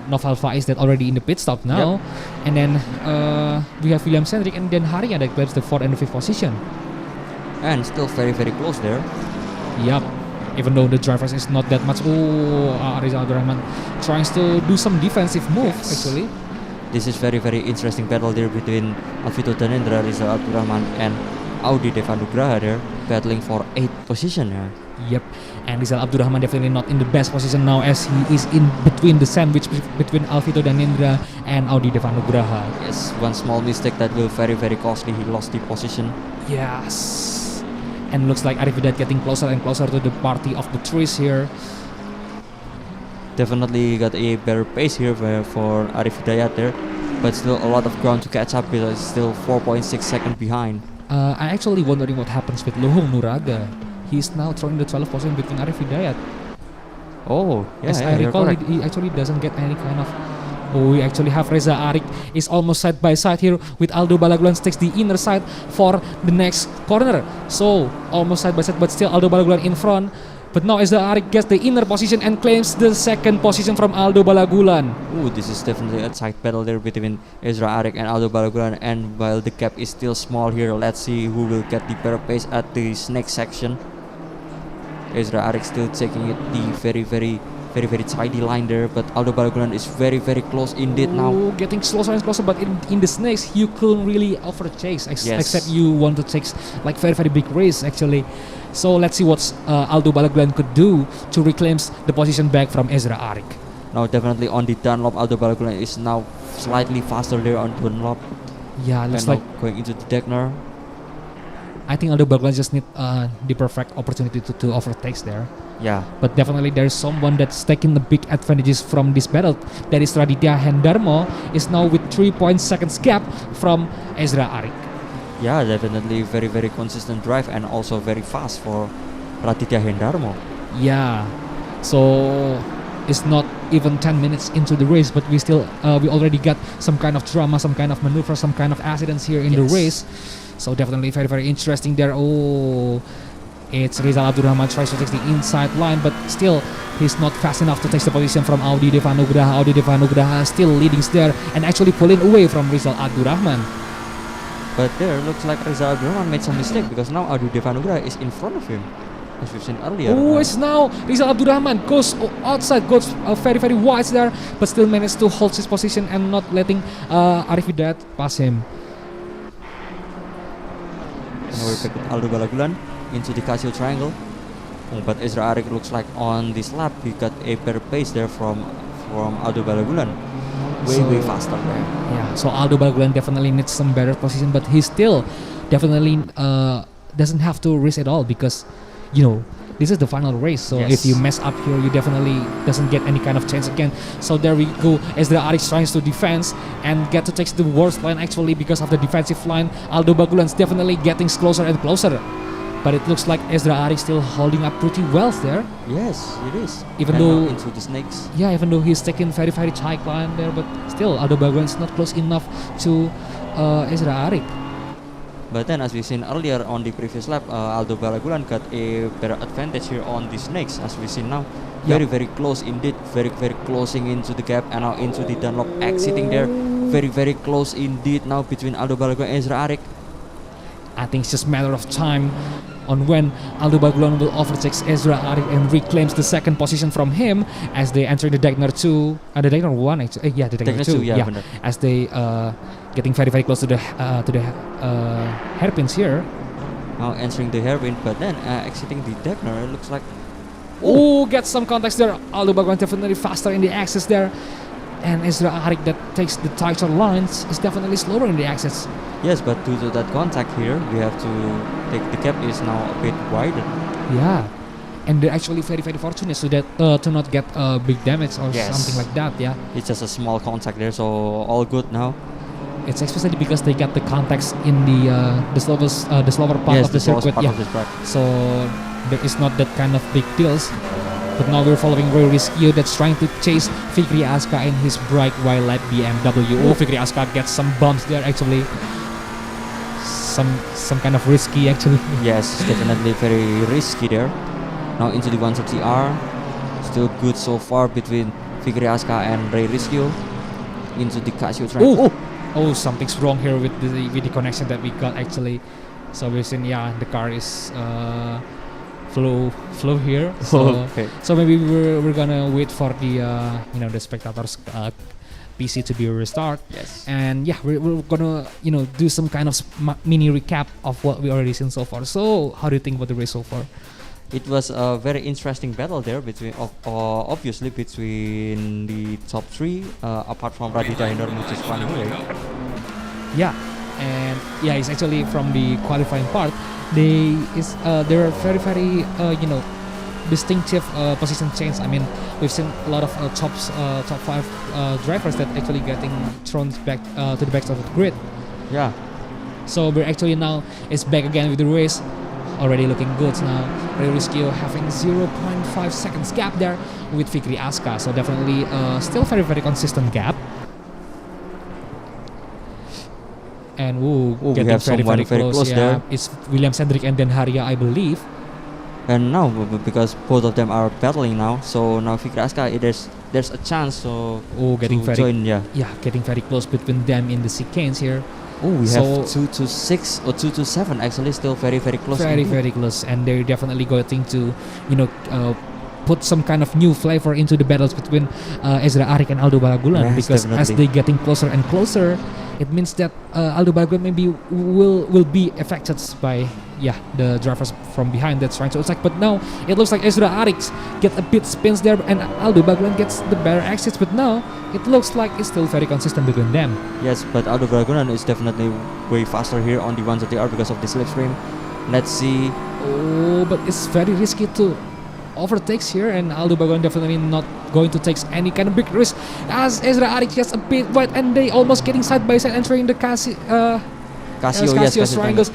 Noval Faiz that already in the pit stop now. Yep. And then we have William Cendric and then Haria that grabs the 4th and the 5th position. And still very, very close there. Yep. Even though the drivers is not that much. Reza Abdurrahman trying to do some defensive moves actually. This is very, very interesting battle there between Alvito Danendra, Reza Abdurrahman and Audi Devanugraha there, battling for 8th position. Yep, and Rizal Abdurrahman definitely not in the best position now as he is in between the sandwich between Alvito Danendra and Audi Devanugraha. Yes, one small mistake that will very costly. He lost the position. Yes, and looks like Arif Hidayat getting closer and closer to the party of the trees here. Definitely got a better pace here for Arif Hidayat there, but still a lot of ground to catch up because it's still 4.6 seconds behind. I actually wondering what happens with Luhung Nuraga. He's now throwing the 12th position between Arif Hidayat. Oh, yeah, As I recall, he actually doesn't get any kind of. Oh, we actually have Reza Arik is almost side by side here with Aldo Balagulan takes the inner side for the next corner. So almost side by side, but still Aldo Balagulan in front. But now Reza Arik gets the inner position and claims the second position from Aldo Balagulan. Ooh, this is definitely a tight battle there between Ezra Arik and Aldo Balagulan. And while the gap is still small here, let's see who will get the better pace at the snake section. Ezra Arik still taking it the very tidy line there, but Aldo Balagulan is very close indeed now. Getting closer and closer, but in the snakes you couldn't really overchase except you want to take like very big race actually. So let's see what Aldo Balagulan could do to reclaim the position back from Ezra Arik. Now definitely on the Dunlop, Aldo Balagulan is now slightly faster there on Dunlop. Yeah, looks like going into the Degner. I think Aldo Balagulan just need the perfect opportunity to overtake there. Yeah. But definitely there's someone that's taking the big advantages from this battle. That is Raditya Hendarmo is now with 3 seconds gap from Ezra Arik. Yeah, definitely very consistent drive and also very fast for Raditya Hendarmo. Yeah. So it's not even 10 minutes into the race, but we already got some kind of drama, some kind of maneuver, some kind of accidents here in the race. So definitely very interesting there. Oh, it's Rizal Abdurrahman tries to take the inside line, but still he's not fast enough to take the position from Audi Devanugraha. Audi Devanugraha still leading there and actually pulling away from Rizal Abdurrahman. But there looks like Rizal Abdurrahman made some mistake because now Audi Devanugraha is in front of him, as we've seen earlier. Oh, it's now Rizal Abdurrahman goes outside, goes very wide there, but still managed to hold his position and not letting Arif Hidayat pass him. Now we're back with Aldo Balagulan into the Casio triangle. But Ezra Arik looks like on this lap he got a better pace there from Aldo Balagulan. Way faster there. Yeah, so Aldo Balagulan definitely needs some better position, but he still definitely doesn't have to risk at all because this is the final race. So if you mess up here, you definitely doesn't get any kind of chance again. So there we go. Ezra Arik tries to defense and get to take the worst line actually because of the defensive line. Aldo Balagulan's definitely getting closer and closer. But it looks like Ezra Arik still holding up pretty well there. Yes, it is. Even though into the snakes. Yeah, even though he's taking very tight line there, but still Aldo Balagulan's not close enough to Ezra Arik. But then, as we've seen earlier on the previous lap, Aldo Balagulan got a better advantage here on the snakes, as we've seen now. Very close indeed, very closing into the gap, and now into the Dunlop, exiting there. Very close indeed now between Aldo Balagulan and Ezra Arik. I think it's just a matter of time on when Aldo Balagulan will overtake Ezra Arik and reclaims the second position from him as they enter the Degner 2, the Degner 1 actually, the Degner 2, as they getting very close to the hairpins here. Now entering the hairpin, but then exiting the Degner, it looks like. Oh, get some context there. Aldo Balagulan definitely faster in the access there. And Ezra Arik that takes the tighter lines is definitely slower in the access. Yes, but due to that contact here, we have to take the gap is now a bit wider. Yeah, and they're actually very fortunate so that to not get big damage or something like that. Yeah, it's just a small contact there, so all good now. It's especially because they got the contacts in the slower part of the circuit. So there is not that kind of big deals. But now we're following Roy Riskio that's trying to chase Fikri Aska in his bright white light BMW. Oh, Fikri Aska gets some bumps there actually. Some kind of risky actually. Yes, definitely very risky there. Now into the 160R. Still good so far between Fikri Aska and Ray Riskio. Into the Casio triangle. Oh, something's wrong here with the connection that we got actually. So we're seeing the car is flow here. So maybe we're gonna wait for the the spectators PC to be restart. Yes. And we're gonna do some kind of mini recap of what we already seen so far. So how do you think about the race so far? it was a very interesting battle there between, obviously between the top three, apart from Raditya Hendarma, which is funny here. Yeah, and yeah, it's actually from the qualifying part. There are very distinctive position change. I mean, we've seen a lot of top five drivers that actually getting thrown back to the back of the grid. Yeah. So we're actually now is back again with the race. Already looking good now. Ray Rizkio having 0.5 seconds gap there with Fikri Aska. So definitely still very consistent gap. And we have someone very close there. It's William Cendric and then Haria, I believe. And now, because both of them are battling now, so now Fikri Aska, there's a chance to join. Getting very close between them in the sequence here. Oh, we have 2-6 or 2-7 actually, still very close. Very close, and they're definitely going to, put some kind of new flavor into the battles between Ezra Arik and Aldo Balagulan, because definitely. as they getting closer and closer, it means that Aldo Balagulan maybe will be affected by the drivers from behind that's trying to attack. But now it looks like Ezra Arik get a bit spins there, and Aldo Balagulan gets the better exits. But now it looks like it's still very consistent between them. Yes, but Aldo Balagulan is definitely way faster here on the 130R because of the slipstream. Let's see. Oh, but it's very risky to overtakes here, and Aldo Balagulan definitely not going to take any kind of big risk as Ezra Arik gets a bit wide, and they almost getting side by side entering the Casio triangles.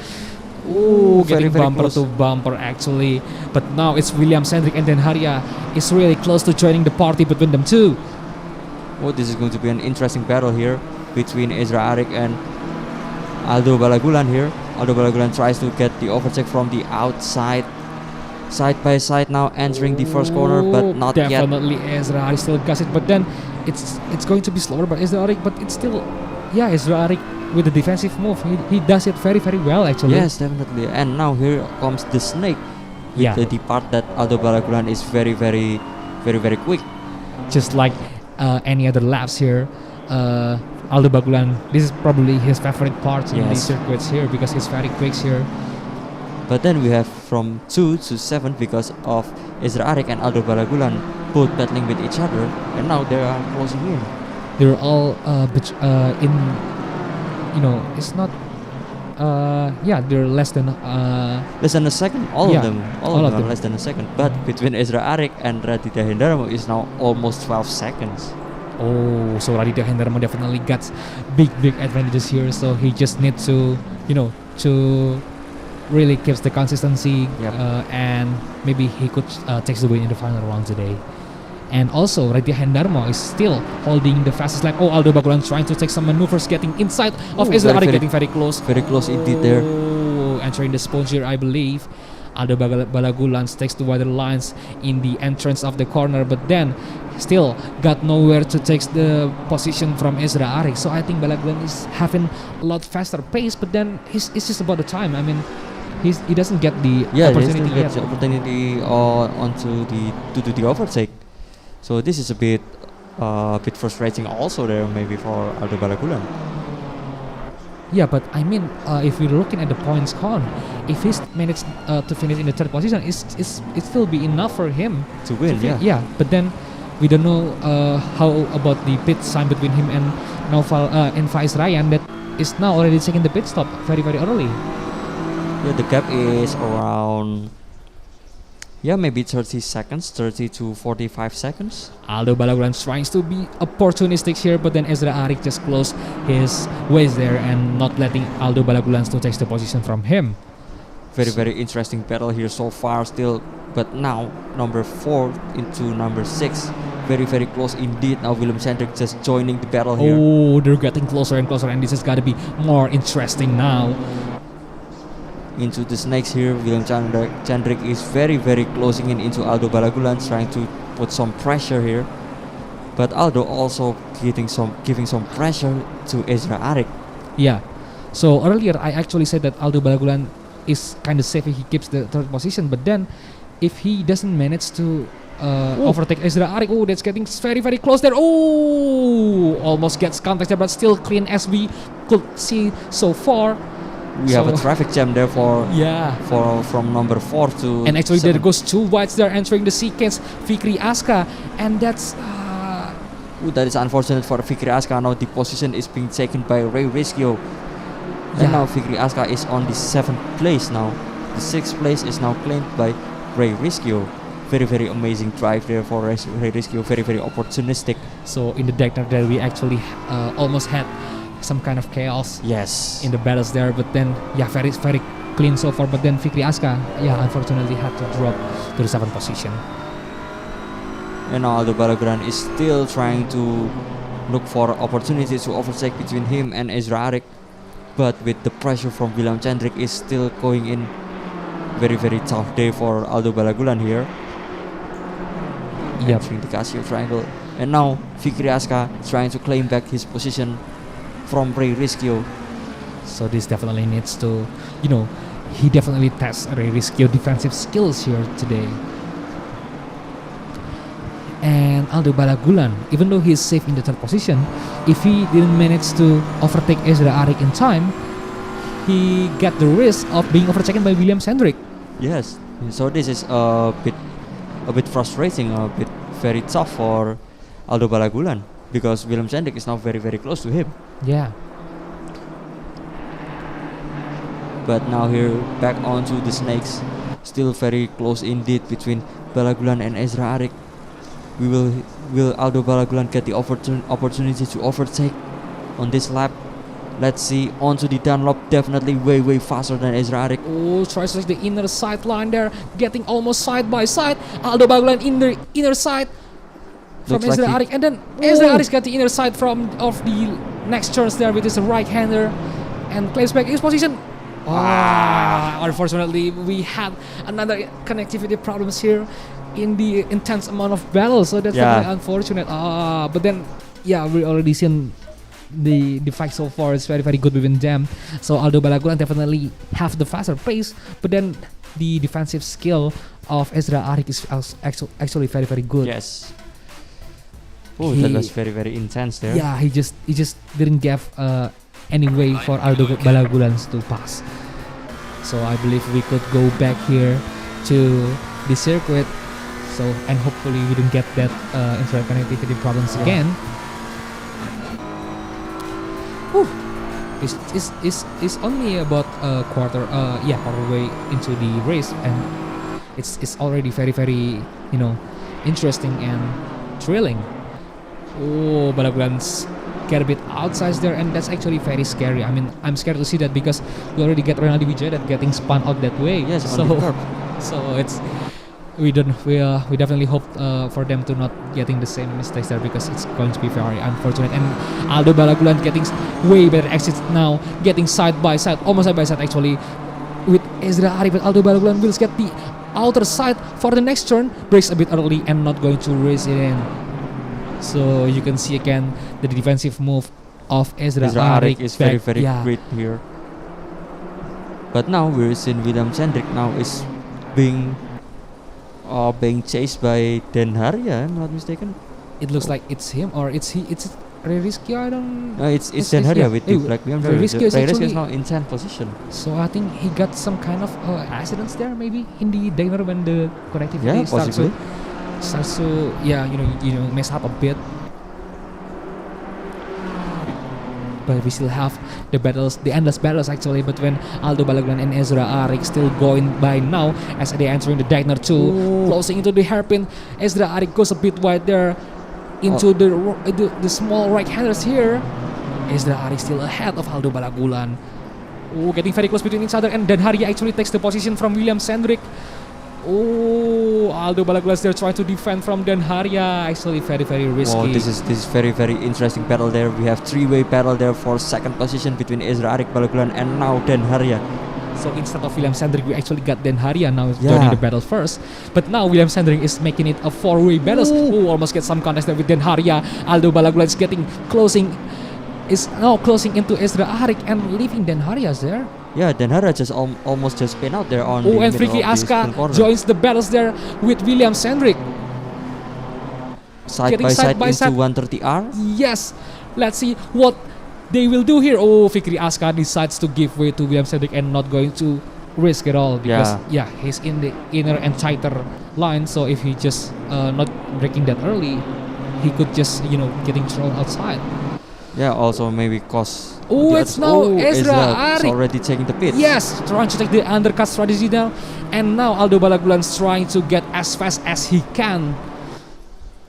Oh, getting very bumper close to bumper actually. But now it's William Cendric and then Haria is really close to joining the party between them two. Oh, this is going to be an interesting battle here between Ezra Arik and Aldo Balagulan here. Aldo Balagulan tries to get the overtake from the outside. Side by side now entering the first corner, but not yet. Definitely Ezra Arik still got it, but then it's going to be slower by Ezra Arik, but it's still Ezra Arik with the defensive move. He does it very well actually. Yes, definitely. And now here comes the snake with the part that Aldo Balagulan is very quick. Just like any other laps here, Aldo Balagulan, this is probably his favorite part in these circuits here because he's very quick here. But then we have from 2 to 7 because of Ezra Arik and Aldo Balagulan both battling with each other, and now they are closing in. They're all in, it's not. They're less than a second. All of them are less than a second. But between Ezra Arik and Raditya Hendarma is now almost 12 seconds. Oh, so Raditya Hendarma definitely got big advantages here. So he just needs to, to really keeps the consistency, and maybe he could take the win in the final round today. And also Raditya Hendarma is still holding the fastest lap. Oh, Aldo Balagulan trying to take some maneuvers, getting inside of Ezra Arik, getting very close. Very close indeed there. Entering the sponge here, I believe. Aldo Balagulan takes the wider lines in the entrance of the corner, but then still got nowhere to take the position from Ezra Arik. So I think Balagulan is having a lot faster pace, but then it's just about the time. I mean, he doesn't get the opportunity yet. The opportunity onto the overtake. So this is a bit frustrating also there maybe for Aldo Balagulan. Yeah, but I mean, if we're looking at the points count, if he's managed to finish in the third position, it still be enough for him to win. But then we don't know how about the pit sign between him and Naufal and Faiz Ryan that is now already taking the pit stop very early. Yeah, the gap is around maybe 30 to 45 seconds. Aldo Balagulan trying to be opportunistic here, but then Ezra Arik just closed his waist there and not letting Aldo Balagulan to take the position from him. Very interesting battle here so far still, but now number 4 into number 6 very close indeed. Now William Cendric just joining the battle here. Oh, they're getting closer and closer, and this has got to be more interesting now. Into the snakes here, William Cendric is very closing in into Aldo Balagulan, trying to put some pressure here. But Aldo also giving some pressure to Ezra Arik. Yeah. So earlier I actually said that Aldo Balagulan is kind of safe if he keeps the third position, but then if he doesn't manage to overtake Ezra Arik, that's getting very close there. Oh, almost gets contact there, but still clean as we could see so far. we have a traffic jam there for from number 4 to and actually 7. there goes 2 whites there entering the sequence, Fikri Aska, and that's that is unfortunate for Fikri Aska. Now the position is being taken by Ray Rischio, and now Fikri Aska is on the 7th place now. The 6th place is now claimed by Ray Rischio. Very amazing drive there for Ray Rischio, very opportunistic. So in the deck there we actually almost had some kind of chaos in the battles there, but then very clean so far, but then Fikri Aska unfortunately had to drop to the 7th position. And now Aldo Balagulan is still trying to look for opportunities to overtake between him and Ezra Arik, but with the pressure from William Chandrik is still going in. Very tough day for Aldo Balagulan here. Entering the Casio triangle, and now Fikri Aska trying to claim back his position from Ray Rischio. So this definitely needs to, he definitely tests Ray Rischio defensive skills here today. And Aldo Balagulan, even though he is safe in the 3rd position, if he didn't manage to overtake Ezra Arik in time, he got the risk of being overtaken by William Chandrik. Yes, so this is a bit frustrating, a bit very tough for Aldo Balagulan, because William Chandrik is now very close to him. Yeah. But now here back onto the snakes, still very close indeed between Balagulan and Ezra Arik. Will Aldo Balagulan get the opportunity to overtake on this lap? Let's see. Onto the Dunlop, definitely way faster than Ezra Arik. Oh, tries to take the inner side line there, getting almost side by side. Aldo Balagulan in the inner side from Looks Ezra like Arik, and then Ezra Arik's got the inner side of the next turns there with his right-hander and claims back his position. Unfortunately, we had another connectivity problems here in the intense amount of battles, so that's definitely unfortunate. But then, we already seen the fight so far is very good within them. So Aldo Balagulan definitely have the faster pace, but then the defensive skill of Ezra Arik is actually very good. Yes. Oh, that was very intense there. Yeah, he just didn't give any way for Aldo Balagulan to pass. So I believe we could go back here to the circuit. So, and hopefully we don't get that internet connectivity problems again. It's only about a quarter way into the race, and it's already very interesting and thrilling. Oh, Balagulan's get a bit outsized there, and that's actually very scary. I mean, I'm scared to see that because we already get Ronaldo Wijaya that getting spun out that way. Yes, so it's we definitely hope for them to not getting the same mistakes there, because it's going to be very unfortunate. And Aldo Balagulan getting way better exits now, getting side by side, almost side by side actually, with Ezra Arik. But Aldo Balagulan will get the outer side for the next turn, breaks a bit early and not going to race it in. So you can see again the defensive move of Ezra Arik is very great here. But now we're seeing William Chandrik now is being chased by Den Harya, I'm not mistaken. It looks like it's him, or it's Ray Rischio. I don't. It's Den Harya with the black beam. Ray Rischio is now in 10th position. So I think he got some kind of accidents there, maybe in the diver when the connectivity starts to mess up a bit. But we still have the endless battles actually between Aldo Balagulan and Ezra Arik still going by now as they entering the Dagner 2, closing into the hairpin. Ezra Arik goes a bit wide there into the small right-handers here. Ezra Arik still ahead of Aldo Balagulan. Oh, getting very close between each other, and Dan Harya actually takes the position from William Chandrik. Oh, Aldo Balagulan there trying to defend from Dan Harya. Actually very risky. Oh, this is very interesting battle there. We have three-way battle there for second position between Ezra Arik, Balagulan, and now Dan Harya. So instead of William Chandrik, we actually got Dan Harya now joining the battle first. But now William Chandrik is making it a four-way battle. Oh, almost get some contest there with Dan Harya. Aldo Balagulan is now closing into Ezra Arik and leaving Dan Harya there. Yeah, Dan Harya just almost just spin out there on the and middle Fikri of the Aska corner. joins the battles there with William Chandrik. Side by side into 130R. Yes. Let's see what they will do here? Oh, Fikri Aska decides to give way to William Cedric and not going to risk at all because he's in the inner and tighter line. So if he just not breaking that early, he could just getting thrown outside. Yeah, also maybe cause. It's now Ezra Arik already taking the pit. Yes, trying to take the undercut strategy now, and now Aldo Balagulan's trying to get as fast as he can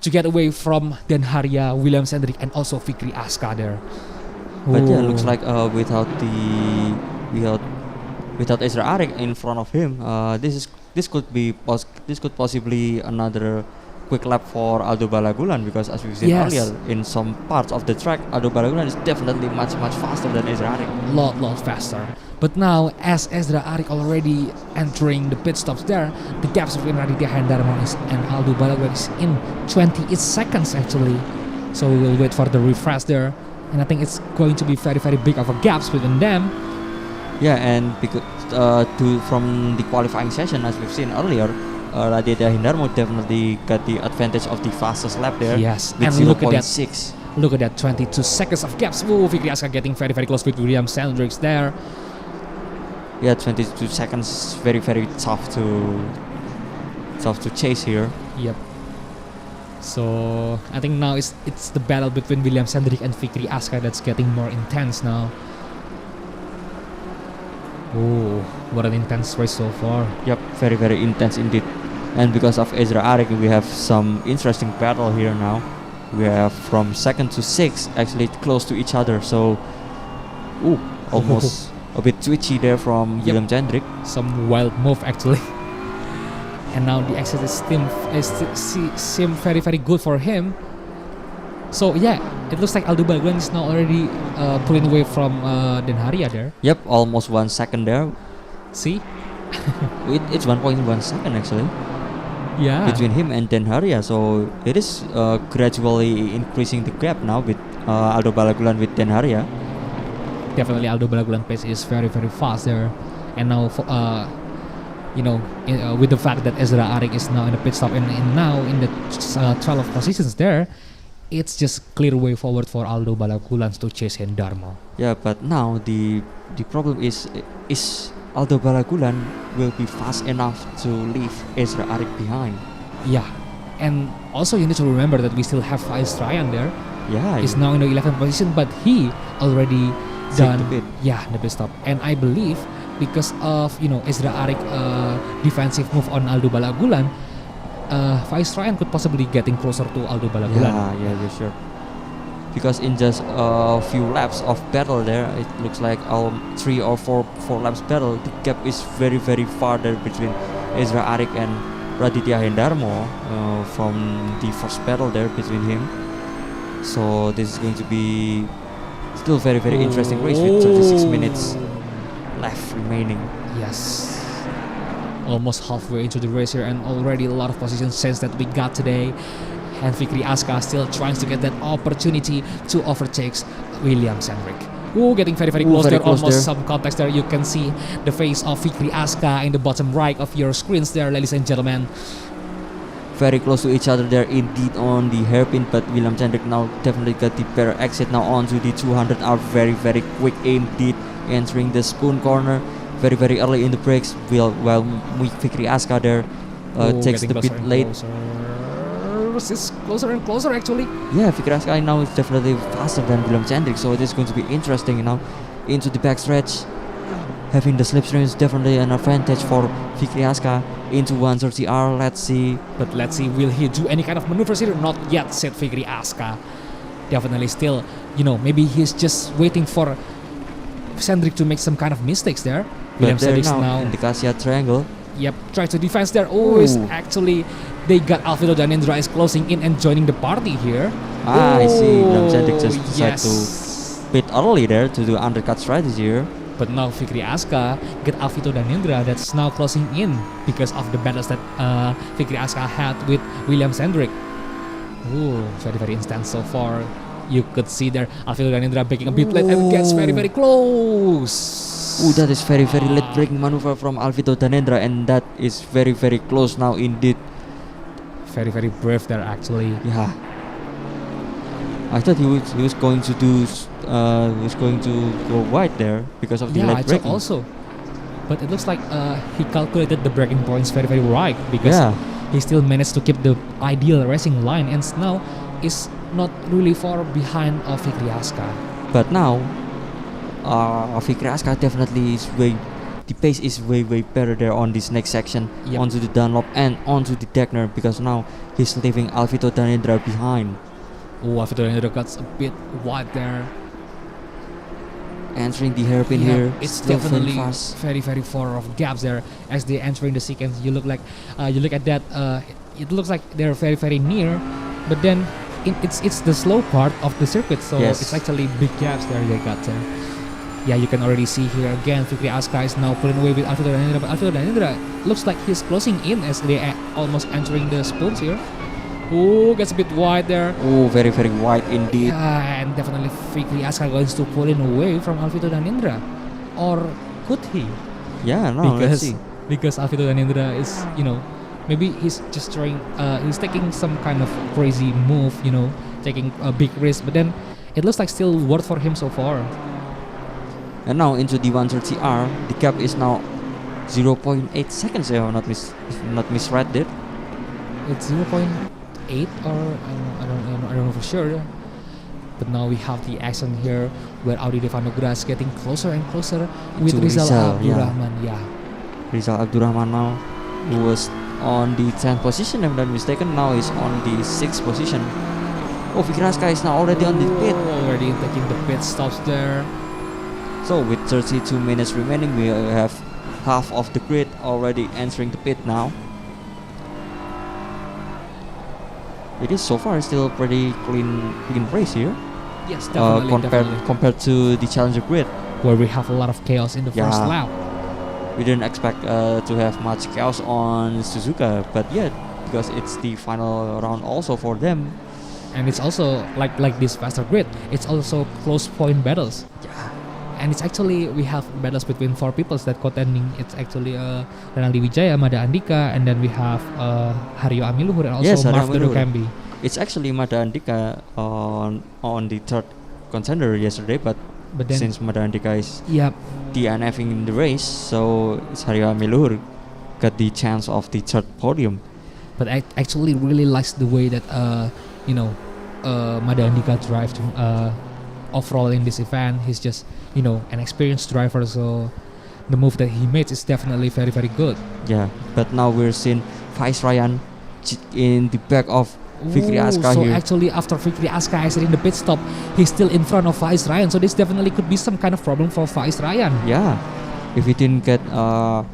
to get away from Den Haria, William Cedric, and also Fikri Aska there. But yeah, looks like without Ezra Arik in front of him, this could possibly another quick lap for Aldo Balagulan, because as we've seen earlier in some parts of the track, Aldo Balagulan is definitely much faster than Ezra Arik. Lot faster. But now, as Ezra Arik already entering the pit stops there, the gaps between Raditya Hendarmo and Aldo Balagulan is in 28 seconds actually. So we will wait for the refresh there, and I think it's going to be very big of a gaps between them. Yeah, and because from the qualifying session, as we've seen earlier, Raditya Hendarmo definitely got the advantage of the fastest lap there. Yes, with and look 0.6. Look at that, 22 seconds of gaps. Fikri Aska getting very close with William Cedric there. Yeah, 22 seconds, very tough to chase here. Yep. So I think now it's the battle between William Cedric and Fikri Aska that's getting more intense now. Oh, what an intense race so far. Yep, very intense indeed. And because of Ezra Arik, we have some interesting battle here now. We have from 2nd to 6th actually close to each other. So, almost a bit twitchy there from Willem Cedric. Some wild move actually. And now the exit seem very good for him. So yeah, it looks like Aldo Balagulan is now already pulling away from Den Haria there. Yep, almost 1 second there. See? It's 1.1 second actually. Yeah. Between him and Den Haria, so it is gradually increasing the gap now with Aldo Balagulan with Den Haria. Definitely Aldo Balagulan pace is very fast there, and now with the fact that Ezra Arik is now in the pit stop and now in the 12 positions there, it's just clear way forward for Aldo Balagulan to chase Hendarmo. Yeah, but now the problem is Aldo Balagulan will be fast enough to leave Ezra Arik behind. Yeah, and also you need to remember that we still have Faiz Ryan there. Yeah, he's now in the 11th position, but he already done the pit stop, and I believe because of Ezra Arik defensive move on Aldo Balagulan, Faiz Ryan could possibly getting closer to Aldo Balagulan. Yeah, sure. Because in just a few laps of battle there, it looks like 3 or 4 laps battle, the gap is very far there between Ezra Arik and Raditya Hendarmo from the first battle there between him. So this is going to be still very interesting race with 36 minutes left remaining. Yes. Almost halfway into the race here, and already a lot of position change that we got today. And Fikri Aska still trying to get that opportunity to overtake William Cedric. Getting very close there. Almost some context there. You can see the face of Fikri Aska in the bottom right of your screens there, ladies and gentlemen. Very close to each other there indeed on the hairpin, but William Cedric now definitely got the better exit now onto the 200 are very quick indeed, entering the spoon corner very early in the brakes, while Fikri Aska there takes the bit late. It's closer and closer actually. Yeah, Fikri Aska now is definitely faster than William Cedric, so it is going to be interesting now into the backstretch. Having the slipstream is definitely an advantage for Fikri Aska into 130R. Let's see. But let's see, will he do any kind of maneuvers here? Not yet, said Fikri Aska. Definitely still, maybe he's just waiting for Cedric to make some kind of mistakes there. William Cedric now in the Cassia triangle. Yep, try to defense there. Is actually they got Alfredo Danendra is closing in and joining the party here. I see. William Cedric just decided to pit early there to do undercut strategy here. But now Fikri Aska get Alfredo Danendra that's now closing in because of the battles that Fikri Aska had with William Cedric. Very intense so far. You could see there Alfredo Danendra breaking a bit late and gets very close. That is very late braking maneuver from Alfredo Danendra, and that is very close now indeed. Very brave there actually. Yeah. I thought he was going to go wide there because of the Yeah, I late thought braking. also. But it looks like he calculated the braking points very, very right because he still managed to keep the ideal racing line and now is not really far behind Fikri Aska. But now, Fikri Aska definitely is the pace is way better there on this next section, onto the Dunlop and onto the Degner, because now he's leaving Alvito Danindra behind. Oh, Alvito Danindra got a bit wide there. Entering the hairpin here, it's still definitely fast. very far of gaps there as they entering the sequence. You look at that. It looks like they're very near, but then it's the slow part of the circuit, so it's actually big gaps there they got there. Yeah, you can already see here again. Fikri Aska is now pulling away with Alvito Danindra, but Alvito Danindra looks like he's closing in as they are almost entering the spoons here. Oh, gets a bit wide there. Oh, very wide indeed. Yeah, and definitely Fikri Aska going to pull in away from Alvito Danindra, or could he? Yeah, no, let's see. Because Alvito Danindra is, maybe he's just trying. He's taking some kind of crazy move, taking a big risk, but then it looks like still worth for him so far. And now into the 130R, the gap is now 0.8 seconds. If I'm not misread it. It's 0.8 or I don't know for sure. But now we have the action here where Audi Devanugra is getting closer and closer with Rizal Abdurrahman. Yeah. Rizal Abdurrahman now, who was on the 10th position, if I'm not mistaken, now is on the 6th position. Oh, Fikri Aska is now already on the pit. Already taking the pit stops there. So with 32 minutes remaining, we have half of the grid already entering the pit now. It is so far still pretty clean race here. Yes, definitely. Compared to the Challenger grid, where we have a lot of chaos in the first lap. We didn't expect to have much chaos on Suzuka, but yet because it's the final round also for them. And it's also like this faster grid. It's also close point battles. Yeah. And it's actually we have battles between 4 people that contending. It's actually Renaldi Wijaya, Mada Andika, and then we have Haryo Amiluhur and also Marv Dudukambi. It's actually Mada Andika on the 3rd contender yesterday, but then, since Mada Andika is DNFing in the race, so it's Haryo Amiluhur got the chance of the 3rd podium. But I actually really likes the way that Mada Andika drive to overall in this event. He's just an experienced driver, so the move that he made is definitely very good. Yeah, but now we're seeing Faiz Ryan in the back of Fikri Aska so here. Actually after Fikri Aska is in the pit stop, he's still in front of Faiz Ryan, so this definitely could be some kind of problem for Faiz Ryan. Yeah, if he didn't get a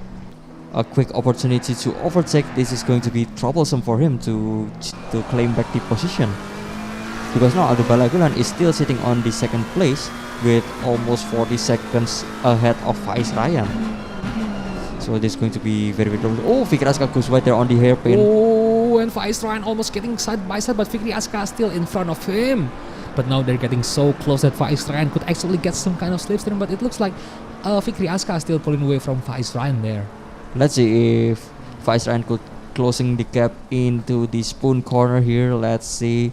quick opportunity to overtake, this is going to be troublesome for him to claim back the position. Because now Aldo Balagulan is still sitting on the 2nd place with almost 40 seconds ahead of Faiz Ryan. So this is going to be very troublesome. Oh, Fikri Aska goes right there on the hairpin. Oh, and Faiz Ryan almost getting side by side, but Fikri Aska is still in front of him. But now they're getting so close that Faiz Ryan could actually get some kind of slipstream, but it looks like Fikri Aska is still pulling away from Faiz Ryan there. Let's see if Faiz Ryan could closing the gap into the spoon corner here. Let's see.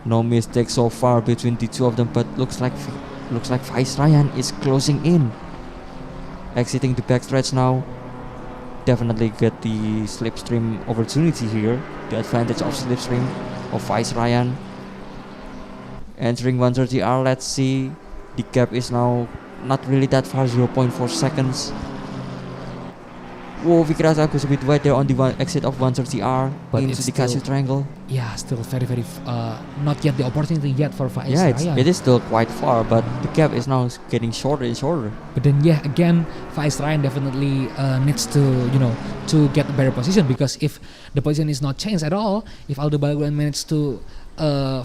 No mistake so far between the two of them, but looks like Faiz Ryan is closing in. Exiting the backstretch now. Definitely get the slipstream opportunity here. The advantage of slipstream of Faiz Ryan. Entering 130R, let's see. The gap is now not really that far, 0.4 seconds. Whoa, Fikri Aska goes a bit wide there on the exit of 130R, but into the Casio triangle. Yeah, still very not yet the opportunity yet for Faiz Ryan. It is still quite far, but the gap is now getting shorter and shorter. But then again, Faiz Ryan definitely needs to get a better position, because if the position is not changed at all, if Aldo Balagulan manages to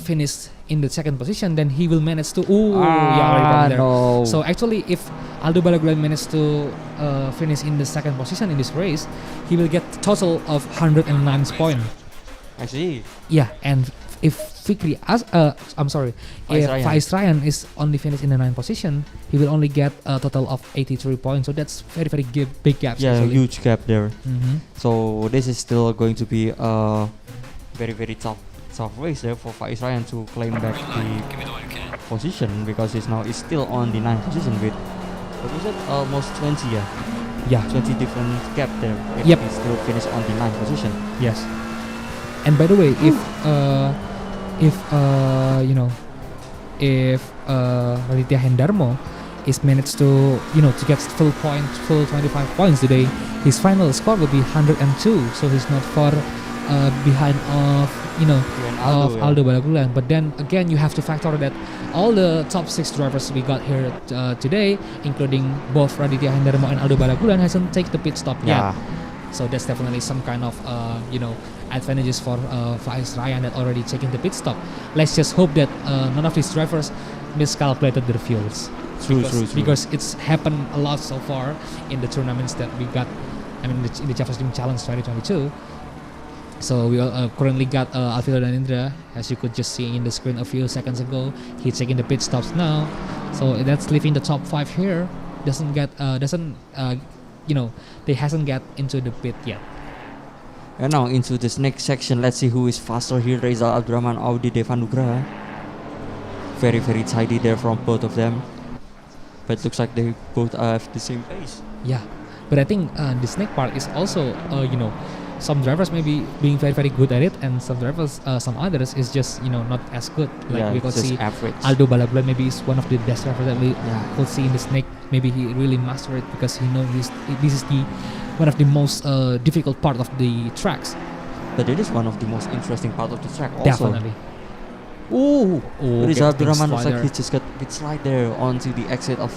finish in the 2nd position, then he will manage to no. So actually, if Aldo Balagulan manages to finish in the 2nd position in this race, he will get a total of 109 points. I see. Yeah, and if Faiz Ryan is only finished in the 9th position, he will only get a total of 83 points. So that's very big gap. Yeah, actually. huge gap there. Mm-hmm. So this is still going to be very tough tough race there for Faiz Ryan to claim back the position, because he's still on the 9th position with, what was it, almost 20 Yeah. 20 different gap there. If Yep. he still finish on the 9th position. Yes. And by the way, if Raditya Hendarmo is managed to to get full 25 points today, his final score will be 102. So he's not far behind of Aldo Balagulan. But then again, you have to factor that all the top 6 drivers we got here today, including both Raditya Hendarmo and Aldo Balagulan, hasn't taken the pit stop yet. So that's definitely some kind of advantages for Faiz Ryan that already taking the pit stop. Let's just hope that none of these drivers miscalculated their fuels. True. Because it's happened a lot so far in the tournaments that we got. I mean, in the Java Steam Challenge 2022. So we currently got Alvito Danindra, as you could just see in the screen a few seconds ago. He's taking the pit stops now. So that's leaving the top 5 here. They hasn't get into the pit yet. And now into this next section, let's see who is faster here. Reza Abdurrahman, Audi Devanugraha. Very, very tidy there from both of them. But it looks like they both have the same pace. Yeah, but I think the snake part is also, some drivers may be being very, very good at it, and some drivers, some others is just, not as good. Like we could see average. Aldo Balagulan maybe is one of the best drivers that we could see in the snake. Maybe he really mastered it because he knows this is one of the most difficult part of the tracks. But it is one of the most interesting part of the track also. Definitely. Reza Abdurrahman looks like he just got a bit slide there onto the exit of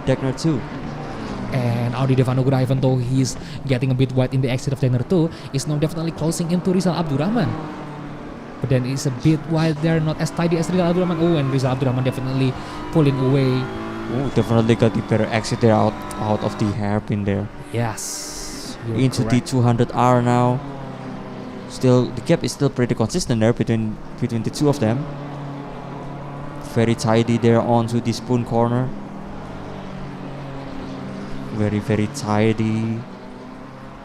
Degner 2. And Audi Devanugraha, even though he's getting a bit wide in the exit of Degner 2, is now definitely closing into Rizal Abdurrahman. But then it's a bit wide there, not as tidy as Rizal Abdurrahman. And Rizal Abdurrahman definitely pulling away. Definitely got the better exit there out of the hairpin there. Yes. Into the 200R now. Still, the gap is still pretty consistent there between the two of them. Very tidy there onto the spoon corner. Very, very tidy.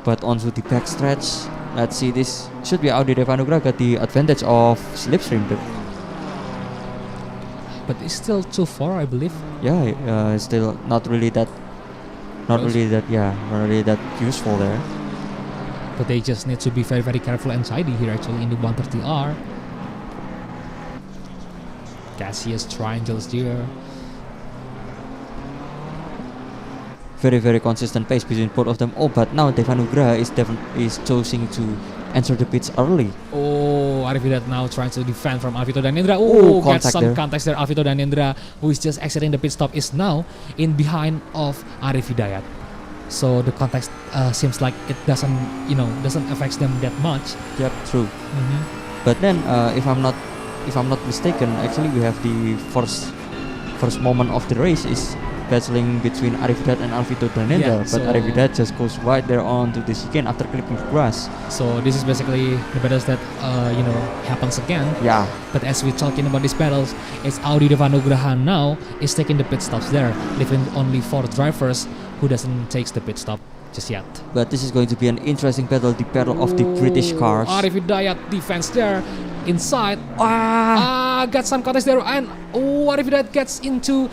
But onto the backstretch. Let's see, this should be Audi Devanugraha got the advantage of slipstream. But it's still too far, I believe. Yeah, still not really that useful there. But they just need to be very, very careful and tidy here actually in the 130R. Cassius triangles there. Very, very consistent pace between both of them. But now Devanugraha is choosing to enter the pits early. Arif Hidayat now trying to defend from Alvito Danindra. Gets some context there. Alvito Danindra, who is just exiting the pit stop, is now in behind of Arif Hidayat. So the context seems like it doesn't affect them that much. Yep, true. But then, if I'm not mistaken, actually we have the first moment of the race is battling between Arif Hidayat and Alvito Danindra, but Arif Hidayat just goes wide there onto the chicane after clipping the grass. So this is basically the battles that happens again. Yeah. But as we're talking about these battles, it's Audi Devanugraha now is taking the pit stops there, leaving only 4 drivers who doesn't take the pit stop just yet. But this is going to be an interesting battle, the battle of the British cars. Arif Hidayat defense there inside. Got some contest there, and Arif Hidayat gets into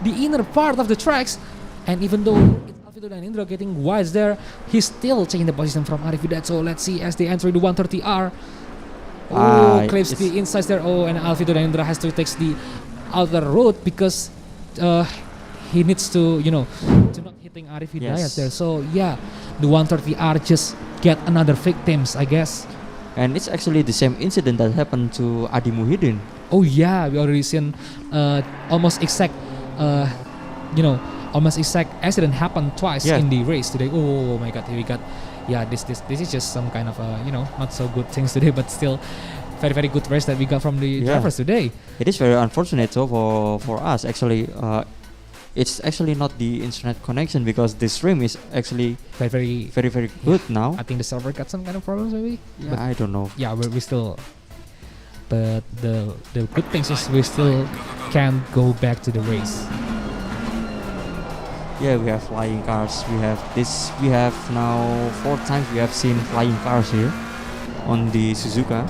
the inner part of the tracks, and even though it's Alvito Danindra getting wide there, he's still taking the position from Arif Hidayat. So let's see as they enter the 130R. Clips the insides there. And Alvito Danindra has to take the outer road because he needs to not hitting Arif Hidayat there. So yeah, the 130R just get another victims, I guess. And it's actually the same incident that happened to Adi Muhyiddin. Oh yeah, we already seen almost exact accident happened twice in the race today. Oh my god, here we got this is just some kind of not so good things today, but still very, very good race that we got from the drivers today. It is very unfortunate for us actually. It's actually not the internet connection because the stream is actually very, very good now. I think the server got some kind of problems maybe. Yeah, I don't know. Yeah, we still. But the good thing is we still can go back to the race. Yeah, we have flying cars. We have now 4 times we have seen flying cars here on the Suzuka.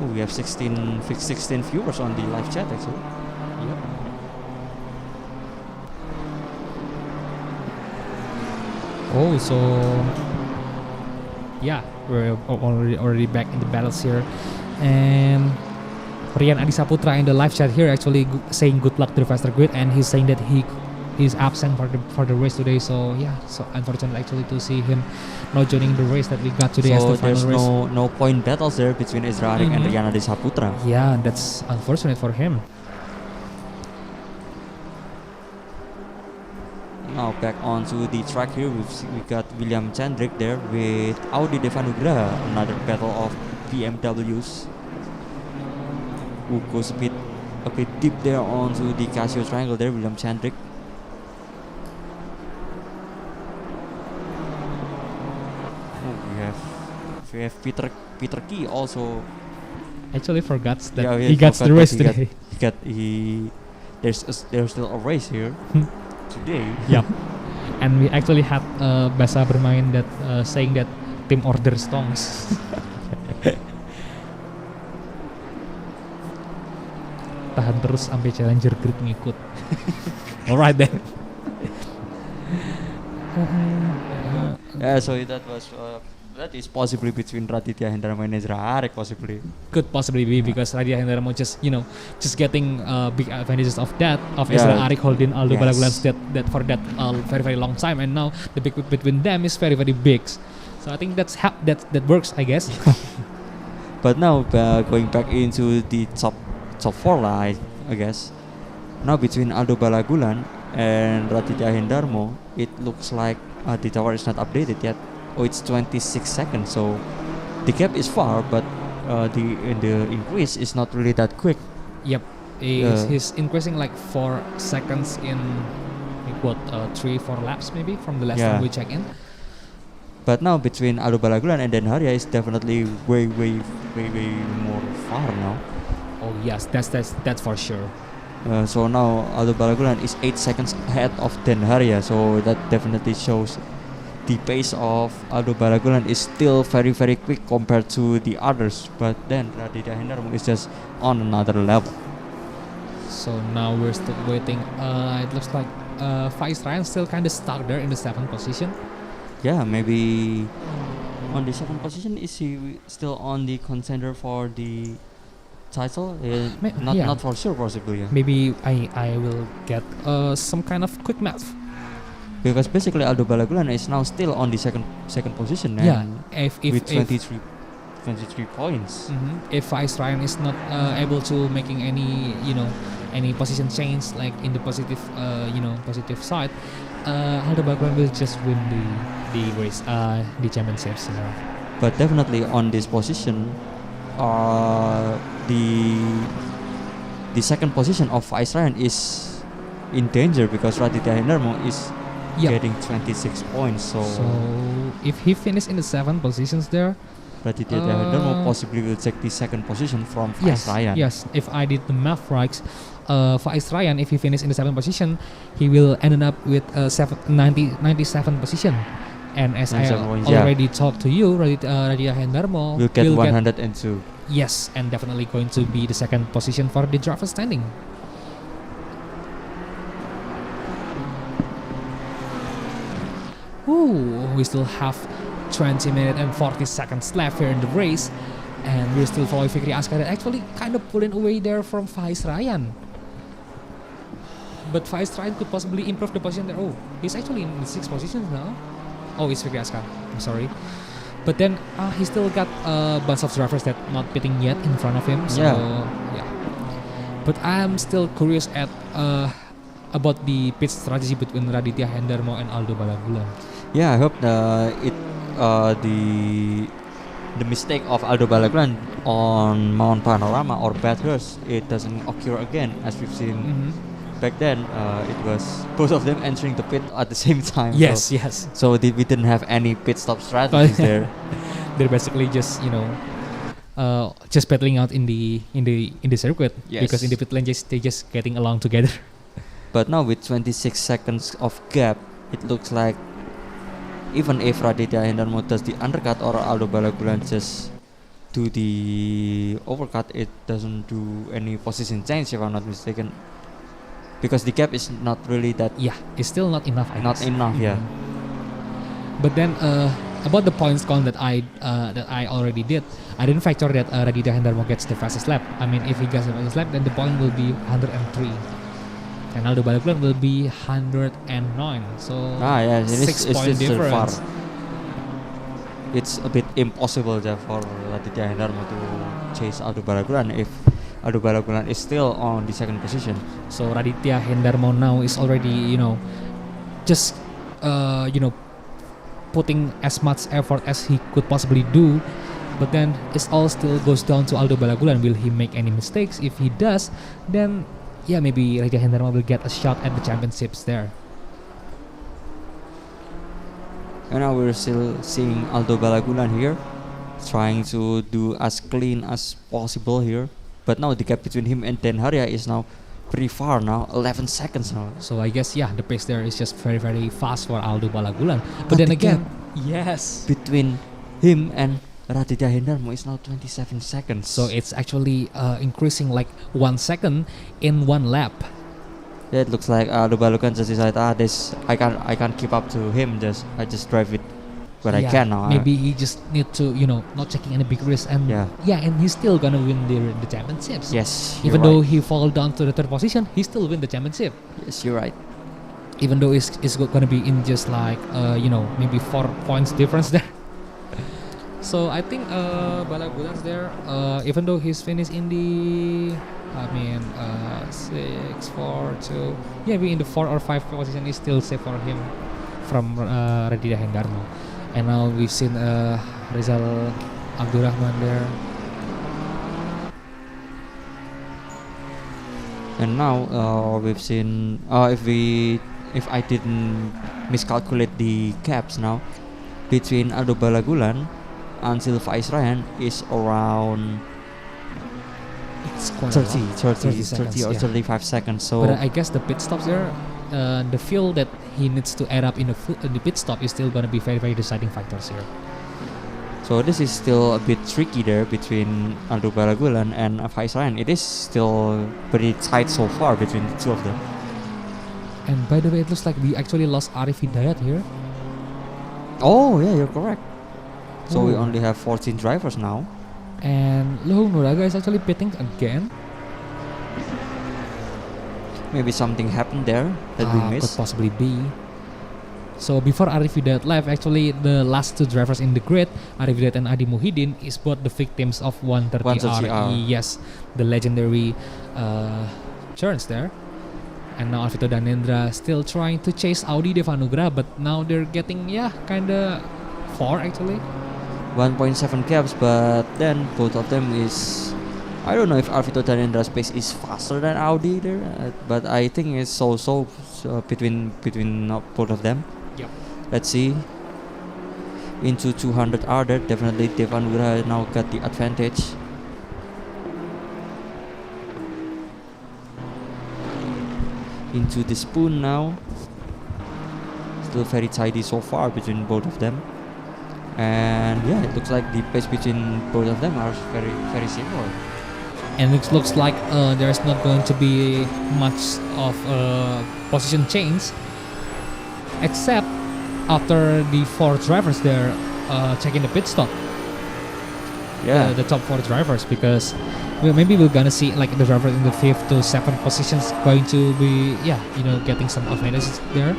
Oh, we have 16 viewers on the live chat actually. Yep. Oh, so yeah, we're already back in the battles here, and Rian Adi Saputra in the live chat here actually saying good luck to the faster grid, and he's saying that he's absent for the race today. So yeah, so unfortunate actually to see him not joining the race that we got today as the final there's race. no point battles there between Ezra Arik and Rian Adi Saputra. Yeah, that's unfortunate for him. Now back onto the track here, we got William Chandrick there with Audi Devanugraha, another battle of BMWs. Who goes a bit deep there onto the Casio triangle there, William Chandrick. Oh, we have Peter Key also. Actually forgot that Yeah, he got the race today. There's still a race here today. Yep. And we actually had Basa bermain that saying that team order stongs. Tahan terus sampai Challenger Grid ngikut. Alright then. Yeah, so that is possibly between Raditya Hendarmo and Ezra Arik possibly. Could possibly be because Raditya Hendarmo just getting big advantages of that Ezra Arik holding Aldo Balagulan that for that very very long time, and now the big between them is very very big. So I think that works, I guess. But now going back into the top four I guess. Now between Aldo Balagulan and Raditya Hendarmo, it looks like the tower is not updated yet. Oh, it's 26 seconds, so the gap is far, but the increase is not really that quick. Yep, he's increasing like 4 seconds in 3-4 laps maybe from the last time we check in. But now between Aldo Balagulan and Dan Haria is definitely way more far now. Oh yes, that's for sure. So now Aldo Balagulan is 8 seconds ahead of Dan Haria, so that definitely shows the pace of Aldo Balagulan is still very very quick compared to the others, but then Raditya Hendarmo is just on another level. So now we're still waiting. It looks like Faiz Ryan still kind of stuck there in the 7th position. Yeah, maybe on the 2nd position. Is he still on the contender for the title? Not for sure, possibly. Yeah. Maybe I will get some kind of quick math. Because basically Aldo Balagulan is now still on the second position. Yeah, with 23 points. If Faiz Ryan is not able to making any position change like in the positive side, Aldo Balagulan will just win the race, the championships. But definitely on this position, the second position of Faiz Ryan is in danger because Raditya Hendarmo is getting 26 points. So if he finishes in the 7 positions there, Raditya Hendarmo possibly will take the 2nd position from Faiz Ryan. Yes, if I did the math right, Faiz Ryan, if he finishes in the 7th position, he will end up with 97 position. And as I already talked to you, Raditya Hendarmo will get 102. Yes, and definitely going to be the 2nd position for the driver standing. Ooh, we still have 20 minutes and 40 seconds left here in the race, and we're still following Fikri Askar that actually kind of pulling away there from Faiz Ryan. But Faiz Ryan could possibly improve the position there. Oh, he's actually in the 6th position now. Oh, it's Fikri Askar. I'm sorry. But then he still got a bunch of drivers that not pitting yet in front of him. So yeah. But I'm still curious about the pit strategy between Raditya Hendarmo and Aldo Balagulan. Yeah, I hope the mistake of Aldo Balagulan on Mount Panorama or Bathurst, it doesn't occur again, as we've seen back then. It was both of them entering the pit at the same time. Yes. So we didn't have any pit stop strategies there. They're basically just just battling out in the circuit, because in the pit lane they just getting along together. But now with 26 seconds of gap, it looks like even if Raditya Hendarmo does the undercut or Aldo Balagulan just to the overcut, it doesn't do any position change if I'm not mistaken, because the gap is not really that. Yeah, it's still not enough. Not enough, yeah. But then about the points count that I already did, I didn't factor that Raditya Hendarmo gets the fastest lap. I mean, if he gets the fastest lap, then the point will be 103, and Aldo Balagulan will be 109. So yeah, 6 point it's still far. difference. It's a bit impossible for Raditya Hendarmo to chase Aldo Balagulan if Aldo Balagulan is still on the second position. So Raditya Hendarmo now is already, just putting as much effort as he could possibly do, but then it all still goes down to Aldo Balagulan. Will he make any mistakes? If he does, then yeah, maybe Raditya Hendarmo will get a shot at the championships there. And now we're still seeing Aldo Balagulan here, trying to do as clean as possible here. But now the gap between him and Dan Harya is now pretty far now, 11 seconds now. So I guess, yeah, the pace there is just very, very fast for Aldo Balagulan. But then the again, gap yes, between him and Raditya Hendarmo is now 27 seconds. So it's actually increasing like 1 second in one lap. Yeah, it looks like Aldo Balagulan just decided, I can't keep up to him. I just drive it where I can now. Maybe he just need to, not taking any big risk, and and he's still gonna win the championships. Yes, even though he fall down to the third position, he still win the championship. Yes, you're right. Even though it's gonna be in just like maybe 4 points difference there. So I think Balagulan's there. Even though he's finished in the 6, 4, 2, maybe in the 4 or 5 position is still safe for him from Raditya Hendarmo. And now we've seen Rizal Abdurrahman there. And now we've seen if I didn't miscalculate the gaps now between Aldo Balagulan until Faiz Ryan is around It's quite 30 seconds, or 35 seconds. So but I guess the pit stops there, the fuel that he needs to add up in the pit stop is still going to be very, very deciding factors here. So this is still a bit tricky there between Aldo Balagulan and Faiz Ryan. It is still pretty tight so far between the two of them. And by the way, it looks like we actually lost Arif Hidayat here. Oh yeah, you're correct. So we only have 14 drivers now. And Luhung Nuraga is actually pitting again. Maybe something happened there that we missed. Could possibly be. So before Arif Hidayat left, actually the last 2 drivers in the grid, Arif Hidayat and Adi Muhyiddin, is both the victims of 130 RE. Yes, the legendary turns there. And now Alvito Danendra still trying to chase Audi Devanugra, but now they're getting kinda far actually. 1.7 caps, but then both of them is, I don't know if Alvito Danendra's pace is faster than Audi there, but I think it's so between both of them. Yep. Let's see. Into 200 R there, definitely Devanugra now got the advantage. Into the spoon now. Still very tidy so far between both of them. And yeah, it looks like the pace between both of them are very, very similar. And it looks like there's not going to be much of position change, except after the 4 drivers there checking the pit stop. Yeah, the top 4 drivers, because maybe we're gonna see like the driver in the 5th to 7th positions going to be getting some advantages there.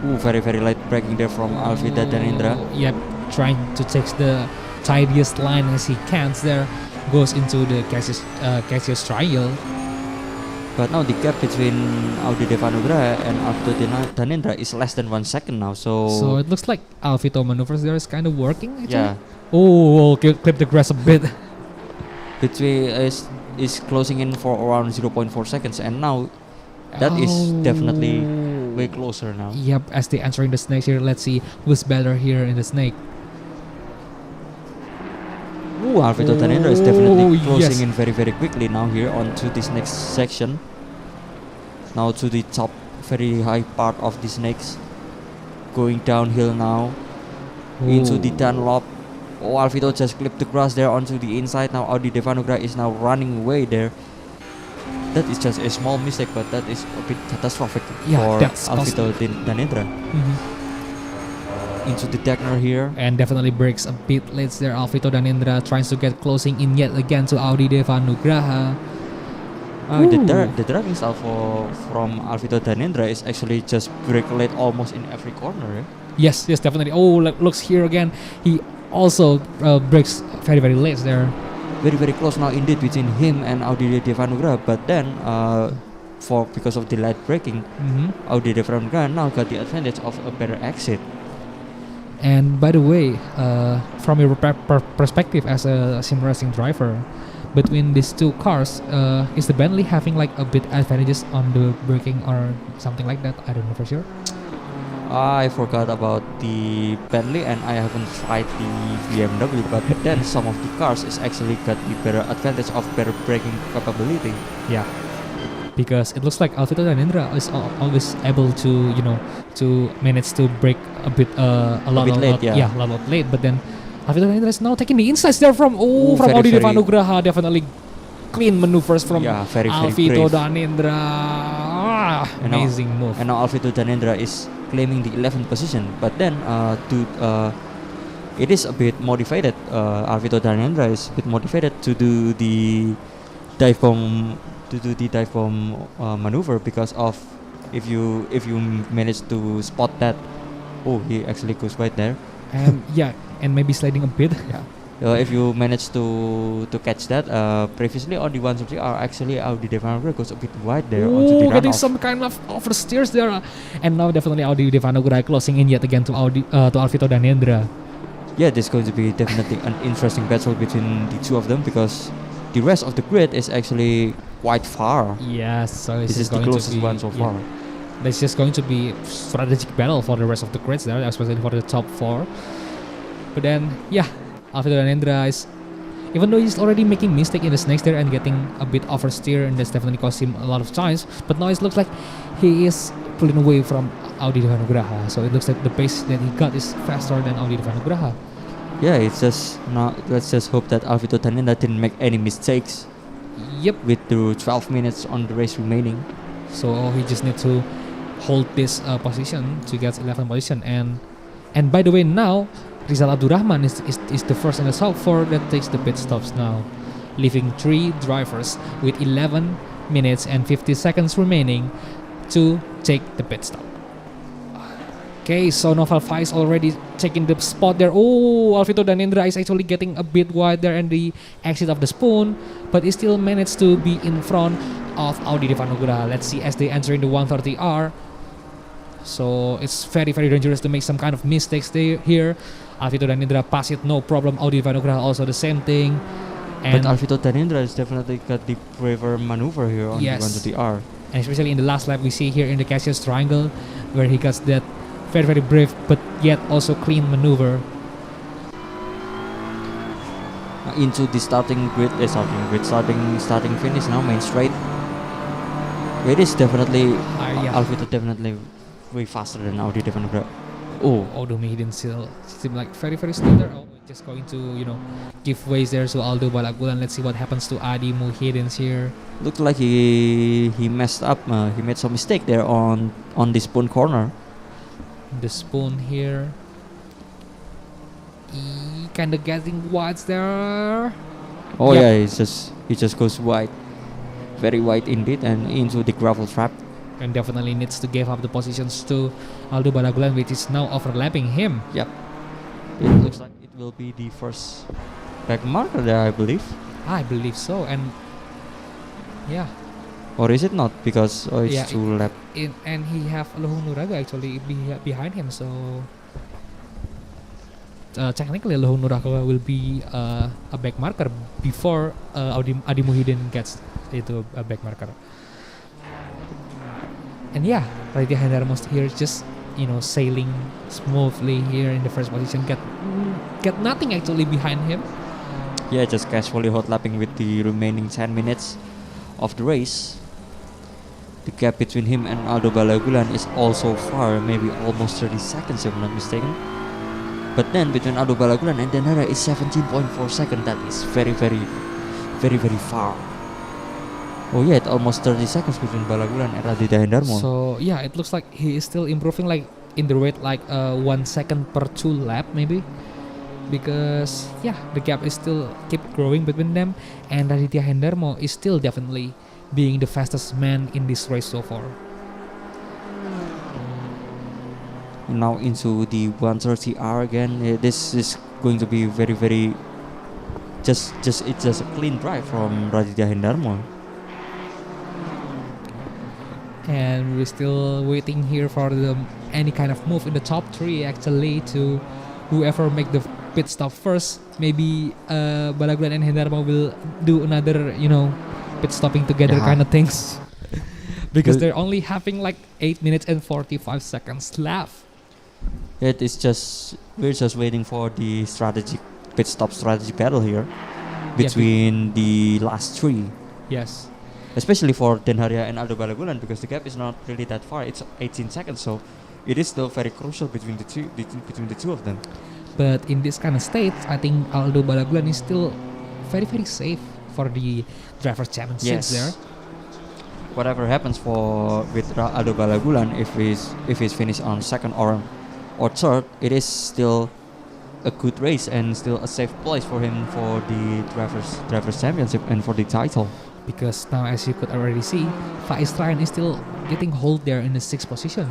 Ooh, very, very light braking there from Alvito Danendra. Yep, trying to take the tidiest line as he can there. Goes into the Cassius trial. But now the gap between Audi Devanugra and Alvito Danendra is less than 1 second now. So it looks like Alvito maneuvers there is kind of working actually. Yeah. Oh, clip the grass a bit. Between is closing in for around 0.4 seconds, and now that is definitely way closer now. Yep, as they entering the snake here, let's see who's better here in the snake. Ooh, Alvito Danendra is definitely closing in very, very quickly now here onto this next section. Now to the top, very high part of the snakes. Going downhill now into the Dunlop. Oh, Alvito just clipped the grass there onto the inside. Now Audi Devanugra is now running away there. That is just a small mistake, but that is a bit catastrophic for Alvito Danendra. Into the Degner here. And definitely breaks a bit late there. Alvito Danendra tries to get closing in yet again to Audi Devanugraha. The driving style from Alvito Danendra is actually just break late almost in every corner. Eh? Yes, definitely. Oh, looks here again. He also breaks very, very late there. Very, very close now indeed between him and Audi Devanugra. But then, because of the late braking, Audi Devanugra now got the advantage of a better exit. And by the way, from your perspective as a sim racing driver, between these two cars, is the Bentley having like a bit advantages on the braking or something like that? I don't know for sure. I forgot about the Bentley and I haven't tried the BMW, but then some of the cars is actually got the better advantage of better braking capability. Yeah, because it looks like Alvito Danendra is always able to to manage to brake a bit a lot late. A lot late, but then Alvito Danendra is now taking the insights there from Audi Devanugraha. Definitely clean maneuvers from Alvito Danendra. Amazing move. And now Alvito Danendra is claiming the 11th position, but then it is a bit motivated. Alvito Danendra is a bit motivated to do the dive bomb maneuver, because of if you manage to spot that, he actually goes right there. And and maybe sliding a bit. If you manage to catch that, previously on the 173R, actually Audi Devanugra goes a bit wide there onto the runoff. Getting some kind of oversteers there, and now definitely Audi Devanugra closing in yet again to Alvito Danendra. Yeah, this is going to be definitely an interesting battle between the two of them, because the rest of the grid is actually quite far. Yes, so this is the closest one so far. This is going to be strategic battle for the rest of the grids there, especially for the top 4. But then, Alvito Danendra is, even though he's already making mistake in the snakes there and getting a bit oversteer, and that's definitely cost him a lot of times, but now it looks like he is pulling away from Audi Devanugraha. So it looks like the pace that he got is faster than Audi Devanugraha. Yeah, it's just now, let's just hope that Alvito Danendra didn't make any mistakes. Yep. With the 12 minutes on the race remaining. So he just need to hold this position to get 11th position. And by the way, now Rizal Abdurrahman is the first in the top 4 that takes the pit stops now, leaving 3 drivers with 11 minutes and 50 seconds remaining to take the pit stop. Okay, so Noval Faiz already taking the spot there. Alvito Danendra is actually getting a bit wide there and the exit of the spoon, but he still managed to be in front of Audi Devanugra. Let's see as they enter in the 130R. So it's very, very dangerous to make some kind of mistakes here. Alvito Danendra pass it, no problem. Audi Devanugra also the same thing. But Alvito Danendra has definitely got the braver maneuver here on the 130R. And especially in the last lap, we see here in the Cassius Triangle, where he gets that very, very brave but yet also clean maneuver. Into the starting finish now, main straight. It is definitely Alvito definitely way faster than Audi Devanugra. Aldo Muhyiddin still seem like very, very slow there. Just going to give ways there to Aldo Balagulan. Let's see what happens to Adi Muhyiddin here. Looks like he messed up. He made some mistake there on the spoon corner. The spoon here. He kind of getting wide there. He just goes wide, very wide indeed, and into the gravel trap. And definitely needs to give up the positions to Aldo Balagulan, which is now overlapping him. Yep. It looks like it will be the first back marker there, I believe. I believe so, and or is it not? Because it's 2 lap. And he have Lohung Nuraga actually behind him, so technically Lohung Nuraga will be a back marker before Adi Muhyiddin gets into a back marker. And Raditya Hendarmos here just sailing smoothly here in the first position, get nothing actually behind him. Yeah, just casually hot lapping with the remaining 10 minutes of the race. The gap between him and Aldo Balagulan is also far, maybe almost 30 seconds if I'm not mistaken. But then between Aldo Balagulan and Den Haria is 17.4 seconds. That is very far. Oh yeah, it's almost 30 seconds between Balagulan and Raditya Hendarmo. So yeah, it looks like he is still improving, like in the rate like 1 second per 2 lap maybe, because yeah, the gap is still keep growing between them, and Raditya Hendarmo is still definitely being the fastest man in this race so far. Now into the 130R again. This is going to be very it's just a clean drive from Raditya Hendarmo. And we're still waiting here for any kind of move in the top 3 actually, to whoever make the pit stop first. Maybe Balagulan and Hendarmo will do another, pit stopping together kind of things. Because they're only having like 8 minutes and 45 seconds left. We're just waiting for the pit stop strategy battle here between the last 3. Yes. Especially for Den Haria and Aldo Balagulan, because the gap is not really that far. It's 18 seconds, so it is still very crucial between the two of them. But in this kind of state, I think Aldo Balagulan is still very safe for the Drivers' Championships there. Whatever happens with Aldo Balagulan, if he's finished on second or third, it is still a good race and still a safe place for him for the Drivers' Championship and for the title. Because now, as you could already see, Faiz Ryan is still getting hold there in the 6th position.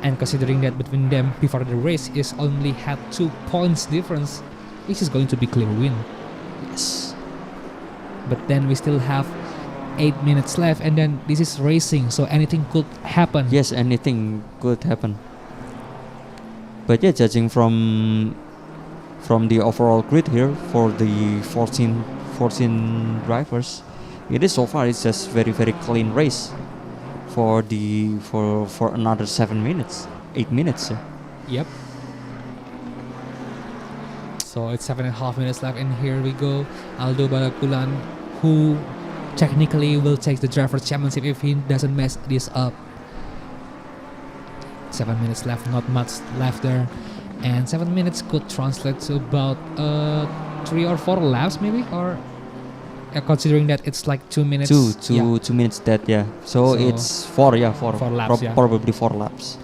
And considering that between them before the race is only had 2 points difference, this is going to be clear win. Yes. But then we still have 8 minutes left, and then this is racing, so anything could happen. Yes, anything could happen. But yeah, judging from the overall grid here for the 14 drivers, it is so far it's just very clean race for another 8 minutes. Yep. So it's 7.5 minutes left, and here we go. Aldo Balagulan, who technically will take the Drivers' Championship if he doesn't mess this up. 7 minutes left, not much left there, and 7 minutes could translate to about 3 or 4 laps maybe, or considering that it's like 2 minutes. 2 minutes dead, yeah. So it's 4 laps, probably 4 laps.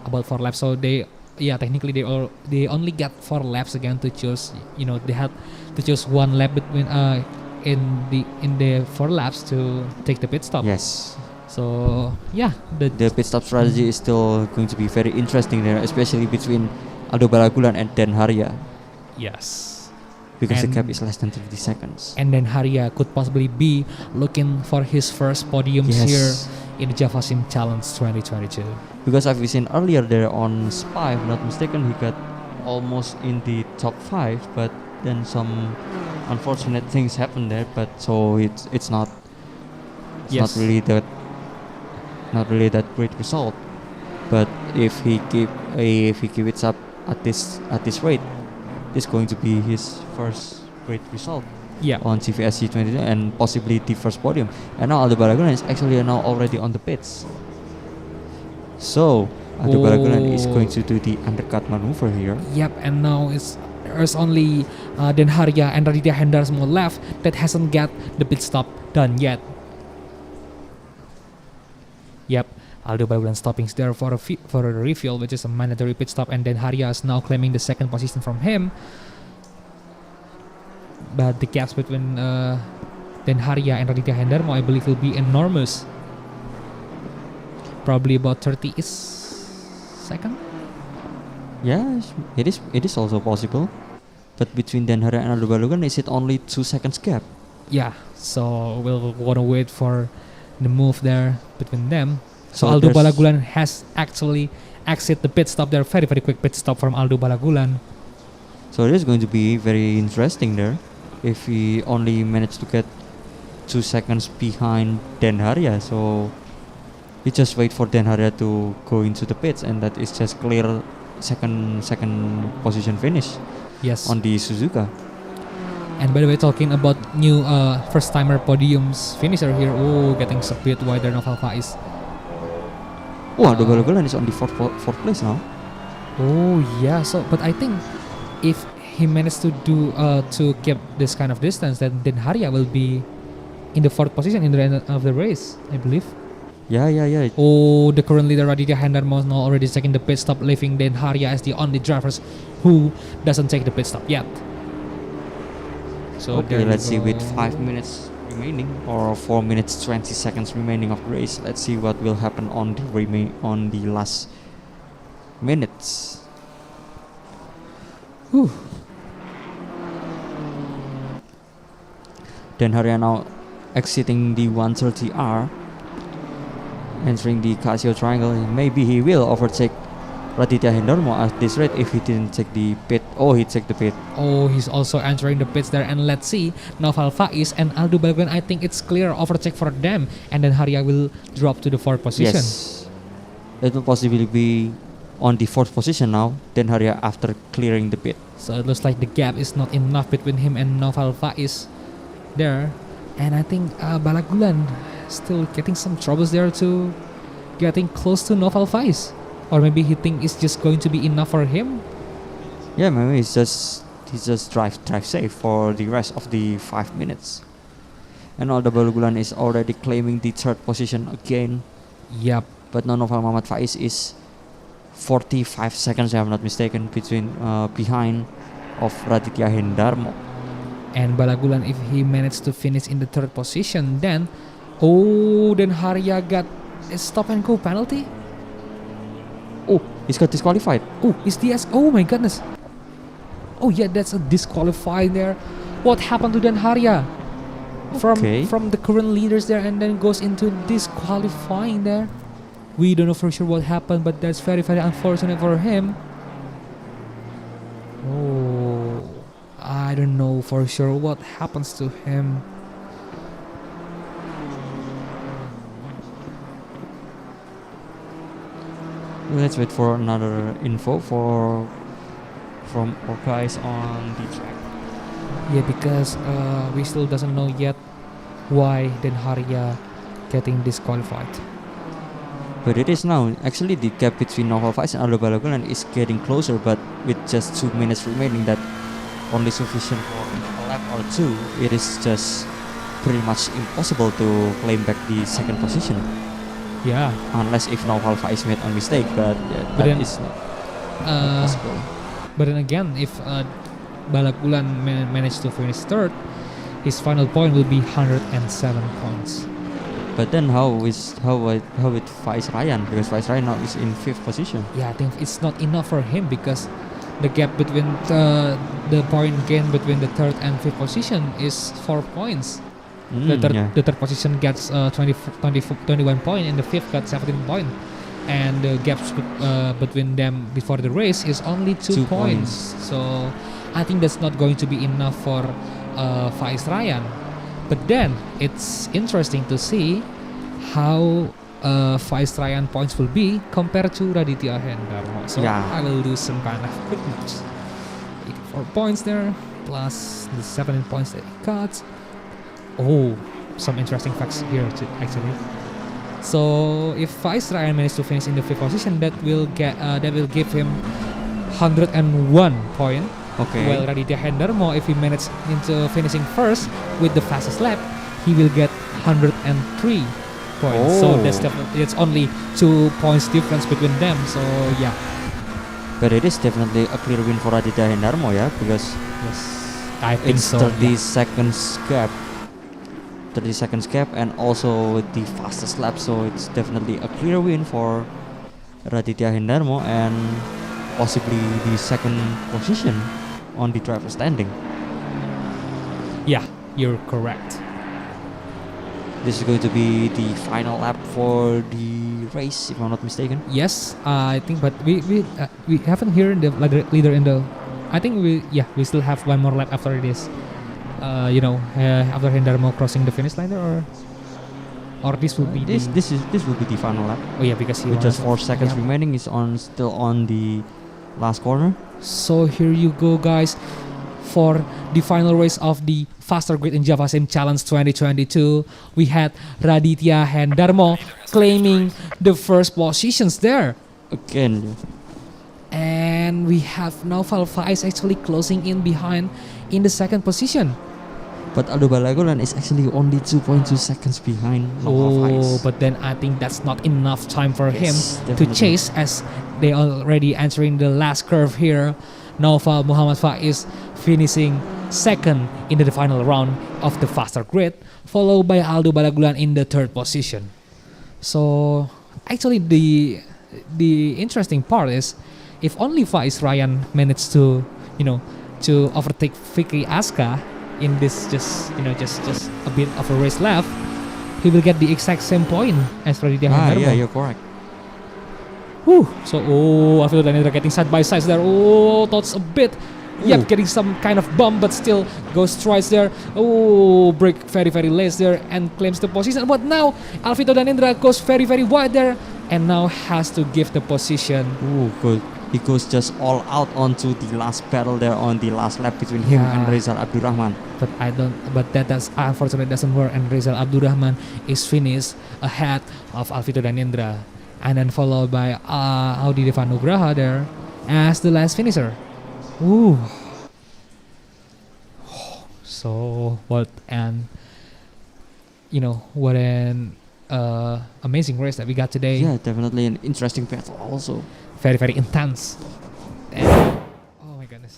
About 4 laps. So technically they only get 4 laps again to choose. They had to choose 1 lap between in the 4 laps to take the pit stop. Yes. So the pit stop strategy is still going to be very interesting there, especially between Aldo Balagulan and Den Haria. Yes. Because the gap is less than 30 seconds. And then Haria could possibly be looking for his first podiums here in the JVSC Challenge 2022. Because I've seen earlier there on Spa, if not mistaken, he got almost in the top 5, but then some unfortunate things happened there. But so it's not really that great result. But if he keep it up at this rate, it's going to be his first great result on JVSC22 and possibly the first podium. And now Aldo Balagulan is actually now already on the pits. So Aldo Balagulan is going to do the undercut maneuver here. Yep, and now there's only Den Haria and Raditya Hendarmo left that hasn't got the pit stop done yet. Yep, Aldo Balagulan stopping there for a refuel, which is a mandatory pit stop, and then Haria is now claiming the 2nd position from him. But the gaps between Den Haria and Raditya Hendarmo, I believe, will be enormous. Probably about 30 seconds. Yeah, it is also possible. But between Den Haria and Aldo Balagulan, is it only 2 seconds gap? Yeah, so we'll want to wait for the move there between them. So Aldo Balagulan has actually exit the pit stop there. Very quick pit stop from Aldo Balagulan. So it is going to be very interesting there if he only managed to get 2 seconds behind Den Haria. So we just wait for Den Haria to go into the pits, and that is just clear second position finish. Yes. On the Suzuka. And by the way, talking about new first timer podiums finisher here. Oh, getting a bit wider now Faiz. Oh, Aldo Balagulan is on the fourth place now. Oh yeah, but I think if he managed to do to keep this kind of distance, then Harya will be in the fourth position in the end of the race, I believe. Yeah. Oh, the current leader Raditya Hendarmo is now already taking the pit stop, leaving Den Harya as the only drivers who doesn't take the pit stop yet. So okay, let's see, with 5 minutes remaining or 4 minutes 20 seconds remaining of the race, let's see what will happen on the last minutes. Whew. Den Harya now exiting the 130R, entering the Casio triangle. Maybe he will overtake Raditya Hendarmo at this rate if he didn't take the pit. Oh, he took the pit. Oh, he's also entering the pits there, and let's see, Noval Faiz and Aldo Balagulan, I think it's clear overtake for them, and then Harya will drop to the fourth position. Yes, it will possibly be on the fourth position now, Den Harya, after clearing the pit. So it looks like the gap is not enough between him and Noval Faiz there, and I think Balagulan still getting some troubles there to getting close to Noval Faiz, or maybe he think it's just going to be enough for him. Yeah, maybe he's just drive safe for the rest of the 5 minutes. And Aldo Balagulan is already claiming the third position again. Yep. But Noval Muhammad Faiz is 45 seconds, if I'm not mistaken, behind of Raditya Hendarmo. And Balagulan, if he managed to finish in the third position, then Harya got a stop and go penalty. Oh, he's got disqualified. Oh, oh my goodness. Oh yeah, that's a disqualified there. What happened to Den Harya? From the current leaders there, and then goes into disqualifying there. We don't know for sure what happened, but that's very, very unfortunate for him. Oh, I don't know for sure what happens to him. Let's wait for another info from our guys on the track. Yeah, because we still doesn't know yet why Den Harya getting disqualified. But it is now. Actually, the gap between Noval Faiz and Aldo Balagulan is getting closer, but with just 2 minutes remaining, that only sufficient for a lap or two. It is just pretty much impossible to claim back the second position. Yeah. Unless if Noval Faiz made a mistake, but that is not possible. But then again, if Balagulan managed to finish third, his final point will be 107 points. But then how with Faiz Ryan? Because Faiz Ryan now is in 5th position. Yeah, I think it's not enough for him, because the gap between the point gain between the third and 5th position is 4 points. The third position gets 21 points, and the 5th got 17 points. And the gaps between them before the race is only 2 points. So I think that's not going to be enough for Faiz Ryan. But then it's interesting to see how Faiz Ryan points will be compared to Raditya Hendarmo. So I will do some kind of quick maths. 84 points there, plus the 17 points that he got. Oh, some interesting facts here too, actually. So if Faiz Ryan managed to finish in the 5th position, that will give him 101 point. Okay. While Raditya Hendarmo, if he managed into finishing first with the fastest lap, he will get 103 points. So it's only 2 points difference between them. So yeah. But it is definitely a clear win for Raditya Hendarmo, yeah, because I think it's so. 30 seconds gap. 30 seconds gap, and also the fastest lap, so it's definitely a clear win for Raditya Hendarmo and possibly the second position on the driver's standing. Yeah, you're correct. This is going to be the final lap for the race, if I'm not mistaken. Yes, I think, but we haven't heard the leader in the. I think we still have one more lap after this. After Hendarmo crossing the finish line there, or this will be this will be the final lap. Oh yeah, because he with just 4 seconds remaining, is still on the last corner. So here you go, guys, for the final race of the Faster Grid in Java Sim Challenge 2022. We had Raditya Hendarmo claiming the first positions there again. And and we have Noval Faiz actually closing in behind in the second position. But Aldo Balagulan is actually only 2.2 seconds behind Noval Faiz. But then I think that's not enough time for him definitely. to chase, as they already entering the last curve here. Noval Muhammad Faiz finishing second in the final round of the faster grid, followed by Aldo Balagulan in the third position. So actually the interesting part is, if only Faiz Ryan managed to to overtake Fikri Aska in this just a bit of a race left, he will get the exact same point as Raditya Hendarma. Yeah, you're correct. Whew. So Alfredo Danendra getting side by sides there. Thoughts a bit. Yep, getting some kind of bump, but still goes strides there. Break very, very late there and claims the position. But now Alfredo Danendra goes very, very wide there and now has to give the position. Good. He goes just all out onto the last battle there on the last lap between him and Rizal Abdurrahman. But that's unfortunately doesn't work, and Rizal Abdurrahman is finished ahead of Alfredo Danendra, and then followed by Audi Devanugraha there as the last finisher. So what an amazing race that we got today. Yeah, definitely an interesting battle also. Very, very intense. And oh my goodness,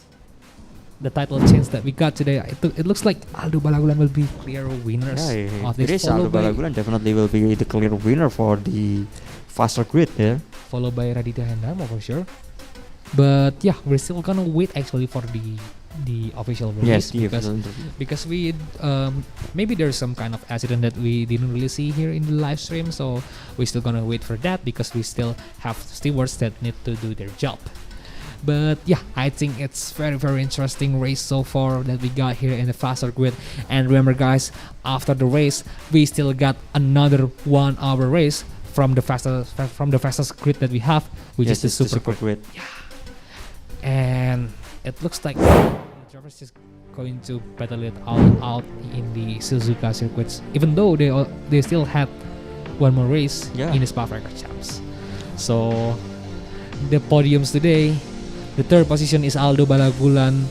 the title change that we got today, it looks like Aldo Balagulan will be clear winners of this. It is Aldo Balagulan definitely will be the clear winner for the faster grid there. Followed by Raditya Hendarma for sure. But yeah, we're still gonna wait actually for the official release. Yes, because we maybe there's some kind of accident that we didn't really see here in the live stream, so we're still gonna wait for that because we still have stewards that need to do their job. But yeah, I think it's very, very interesting race so far that we got here in the faster grid. And remember guys, after the race we still got another 1 hour race from the fastest grid that we have, which is the super grid. Yeah. And it looks like the drivers is going to battle it all out in the Suzuka circuits, even though they still had one more race in the Spa-Francorchamps. So the podiums today, the third position is Aldo Balagulan.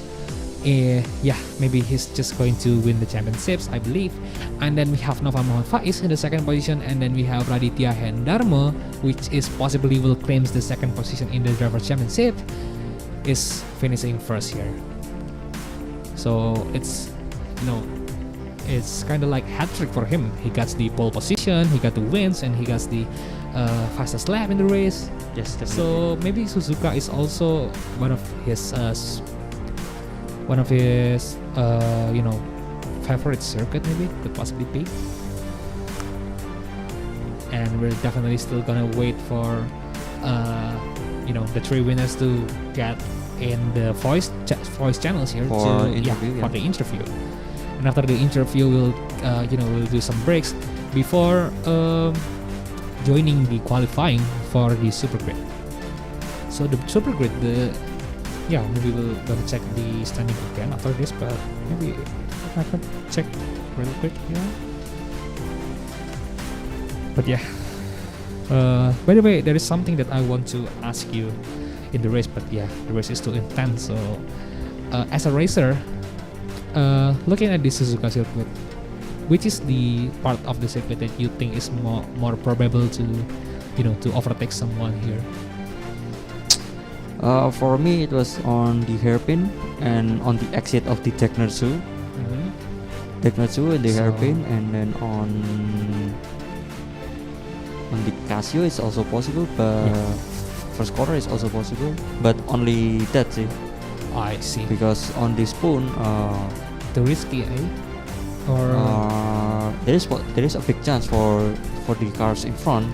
Maybe he's just going to win the championships, I believe. And then we have Noval Muhammad Faiz in the second position, and then we have Raditya Hendarma, which is possibly will claim the second position in the driver championship, is finishing first here. So it's it's kind of like hat trick for him. He got the pole position, he got the wins, and he got the fastest lap in the race. Yes, definitely. So maybe Suzuka is also one of his favorite circuit. Maybe could possibly be. And we're definitely still gonna wait for the 3 winners to get in the voice channels here for the interview. And after the interview, we'll do some breaks before joining the qualifying for the super grid. So the super grid, maybe we'll gonna check the standing again after this, but maybe I can check real quick here. But yeah. By the way, there is something that I want to ask you in the race, but the race is too intense. So, as a racer, looking at the Suzuka circuit, which is the part of the circuit that you think is more probable to overtake someone here? For me, it was on the hairpin and on the exit of the Degner 2. Degner 2 and the hairpin, and then on the Casio is also possible, but first corner is also possible, but only that. I see. Because on the spoon, too risky, or there is a big chance for the cars in front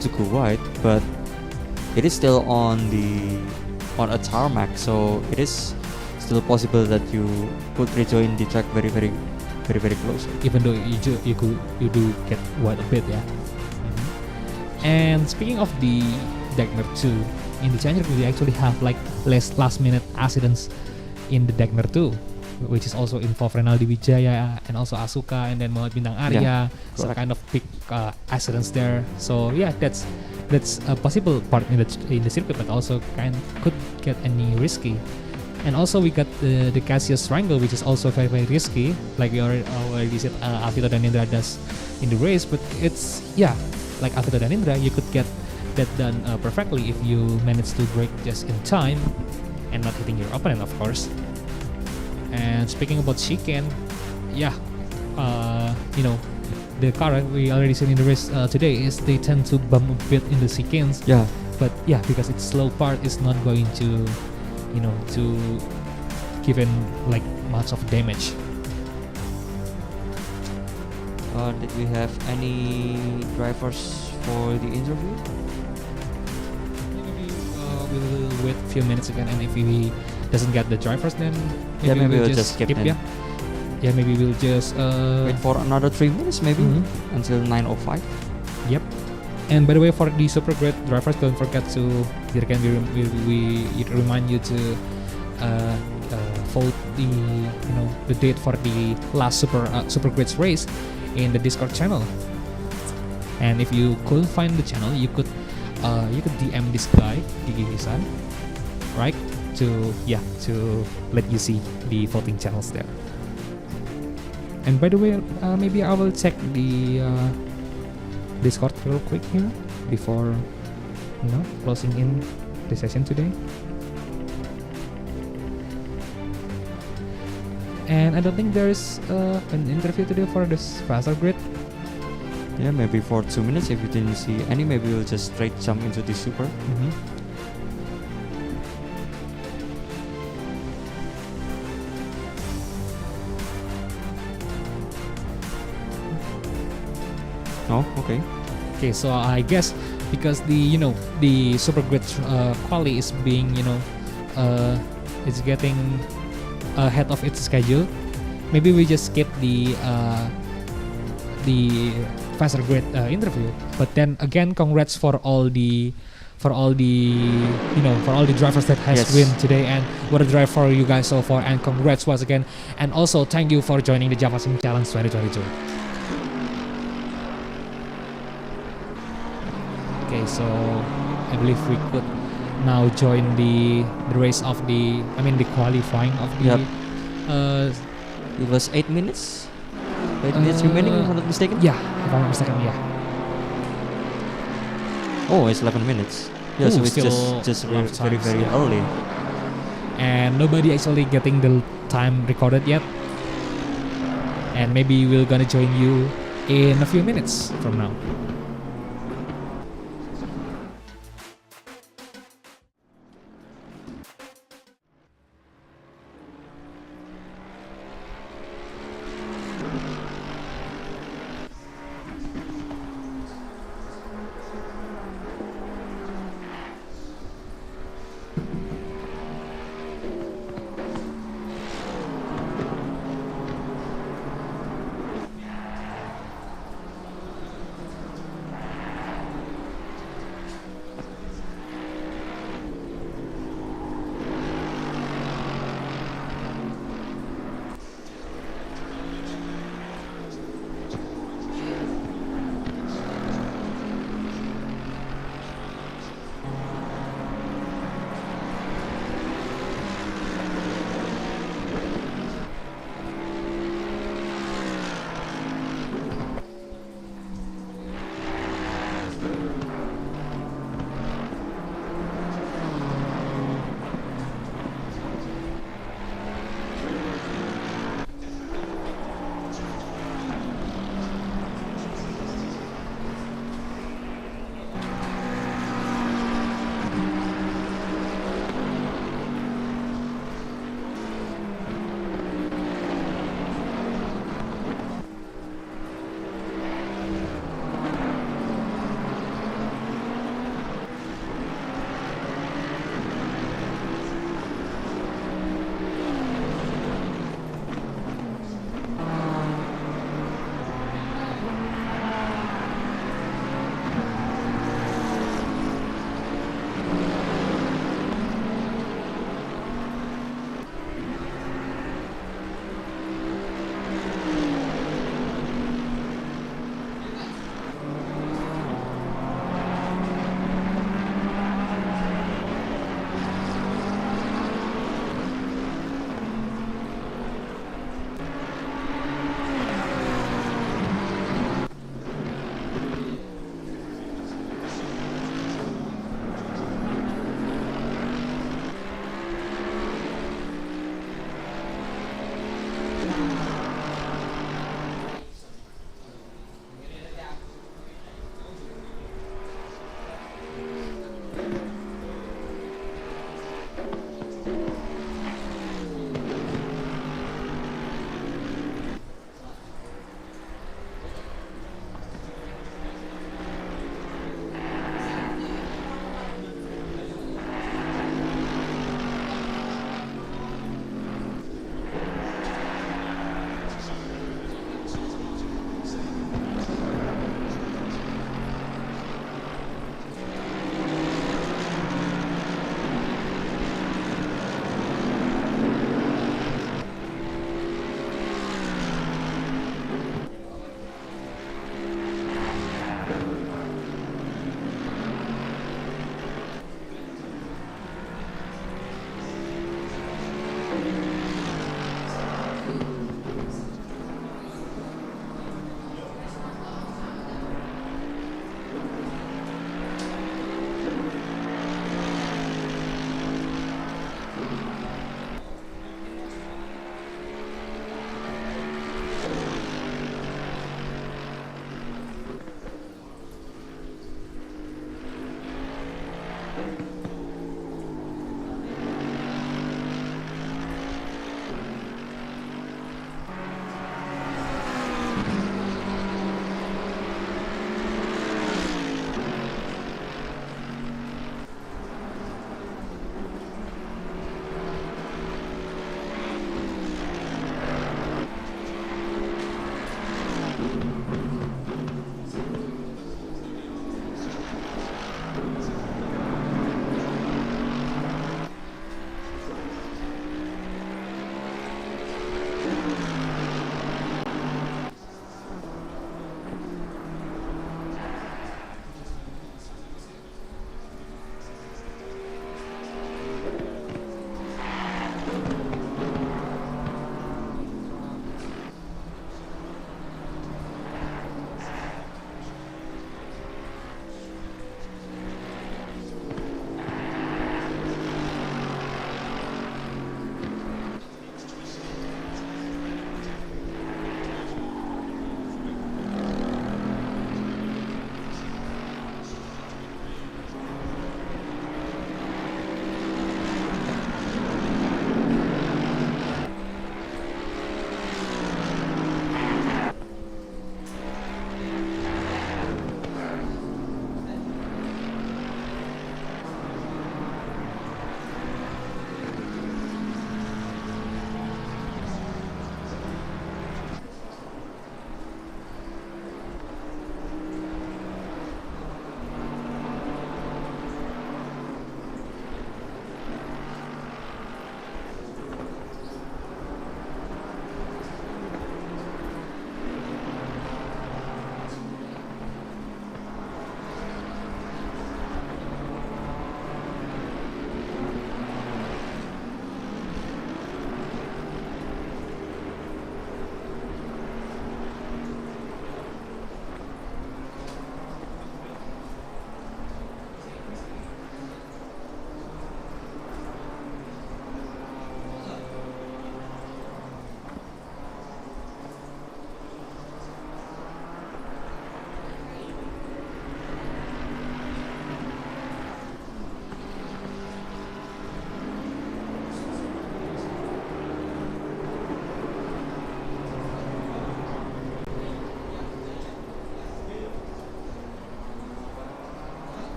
to go wide, but it is still on a tarmac, so it is still possible that you could rejoin the track very, very, very, very close. Even though you do get wide a bit, And speaking of the Degner 2, in the Challenger we actually have like last minute accidents in the Degner 2, which is also involve Renaldi Wijaya and also Asuka and then Muhammad Bintang Arya. Some kind of big accidents there. So that's that's a possible part in the circuit, but also could get any risky. And also we got the Cassius Triangle, which is also very, very risky, like we already said Alvito dan Indra does in the race. But it's like Alvito dan Indra, you could get that done perfectly if you manage to brake just in time and not hitting your opponent, of course. And speaking about chicane, the car we already seen in the race today is they tend to bump a bit in the chicanes. Yeah. But because it's slow part, it's not going to, to give in like much of damage. Did we have any drivers for the interview? Maybe we will wait a few minutes again, and if we doesn't get the drivers, then maybe we'll just skip them. Yeah, maybe we'll just wait for another 3 minutes, maybe until 9:05. Yep. And by the way, for the super great drivers, don't forget to we remind you to vote the date for the last super great race in the Discord channel. And if you couldn't find the channel, you could DM this guy Gigi Hisan, right? To let you see the voting channels there. And by the way, maybe I will check the Discord real quick here before closing in the session today. And I don't think there is an interview today for this faster grid. Yeah, maybe for 2 minutes. If you didn't see any, maybe we'll just straight jump into the super. Oh, okay. Okay, so I guess because the super grid quali is being it's getting ahead of its schedule, maybe we just skip the faster grid interview. But then again, congrats for all the drivers that has win today, and what a drive for you guys so far, and congrats once again, and also thank you for joining the Java Sim Challenge 2022. Okay, so I believe we could now join the race of the qualifying of the it was 8 minutes 8 minutes remaining, if I'm not mistaken. Yeah, if I'm not mistaken, yeah. Oh, it's 11 minutes. Yeah, so it's just very, very early. And nobody actually getting the time recorded yet. And maybe we're gonna join you in a few minutes from now.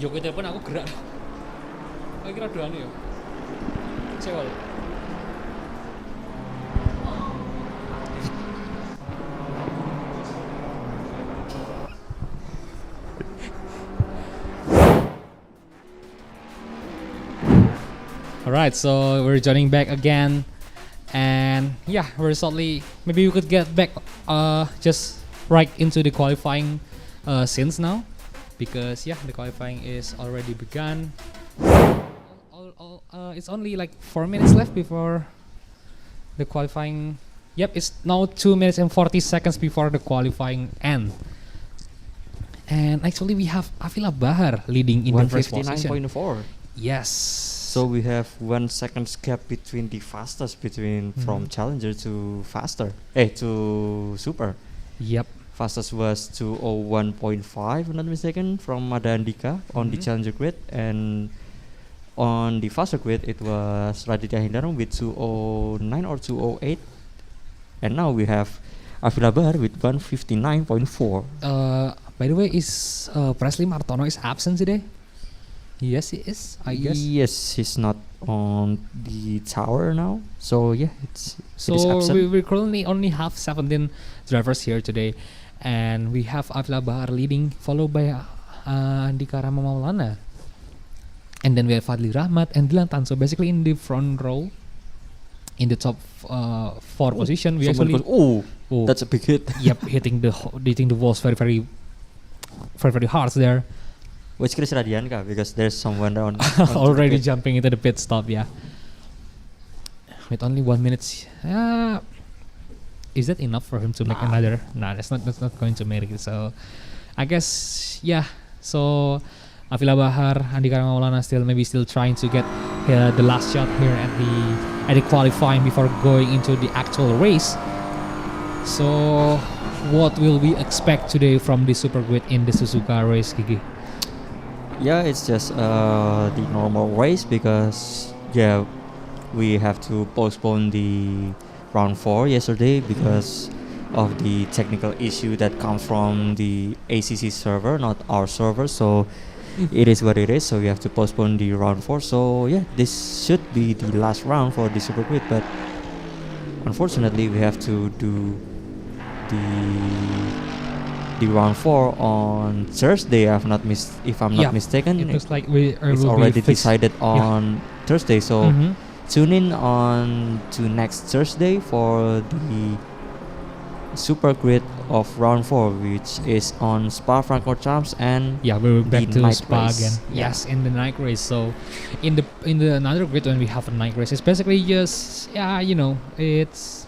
Joko telepon aku gerak. Aku kira doan ya. Cewek. Alright, so we're joining back again, and yeah, we're shortly. Maybe we could get back, just right into the qualifying scenes now, because yeah, the qualifying is already begun. It's only like 4 minutes left before the qualifying. Yep, it's now 2 minutes and 40 seconds before the qualifying end. And actually, we have Avila Bahar leading in the first position. 159.4. Yes. So we have 1 second gap between the fastest from Challenger to to Super. Yep. Fastest was 201.5, if I'm not mistaken, from Madandika on the Challenger grid, and on the faster grid it was Raditya Hindaram with 209 or 208, and now we have Avila Bahar with 159.4. By the way, is Presley Martono is absent today? Yes, he is, I guess. Yes, he's not on the tower now. So yeah, it is So absent. we currently only have 17 drivers here today, and we have Avila Bahar leading, followed by Andika Rama Maulana, and then we have Fadli Rahmat and Dilan Tan. So basically in the front row, in the top 4 position, we actually that's a big hit. Yep, hitting the walls very hard there. Which Chris Radianka, because there's someone on already jumping into the pit stop. Yeah, with only 1 minute. Is that enough for him to make another? Nah, that's not going to make it. So I guess so Avila Bahar, Andika Maulana still trying to get the last shot here at the qualifying before going into the actual race. So what will we expect today from the Super Grid in the Suzuka race, Gigi? Yeah, it's just the normal race, because we have to postpone the round 4 yesterday because of the technical issue that comes from the ACC server, not our server. So it is what it is. So we have to postpone the round 4. So yeah, this should be the last round for the Super Grid, but unfortunately we have to do the round 4 on Thursday, if I'm not mistaken. It looks like it's already decided on Thursday. So tune in on to next Thursday for the Super Grid of round 4, which is on Spa-Francorchamps, and we're back to Spa race. again. Yes, in the night race. So in the another grid, when we have a night race, it's basically just it's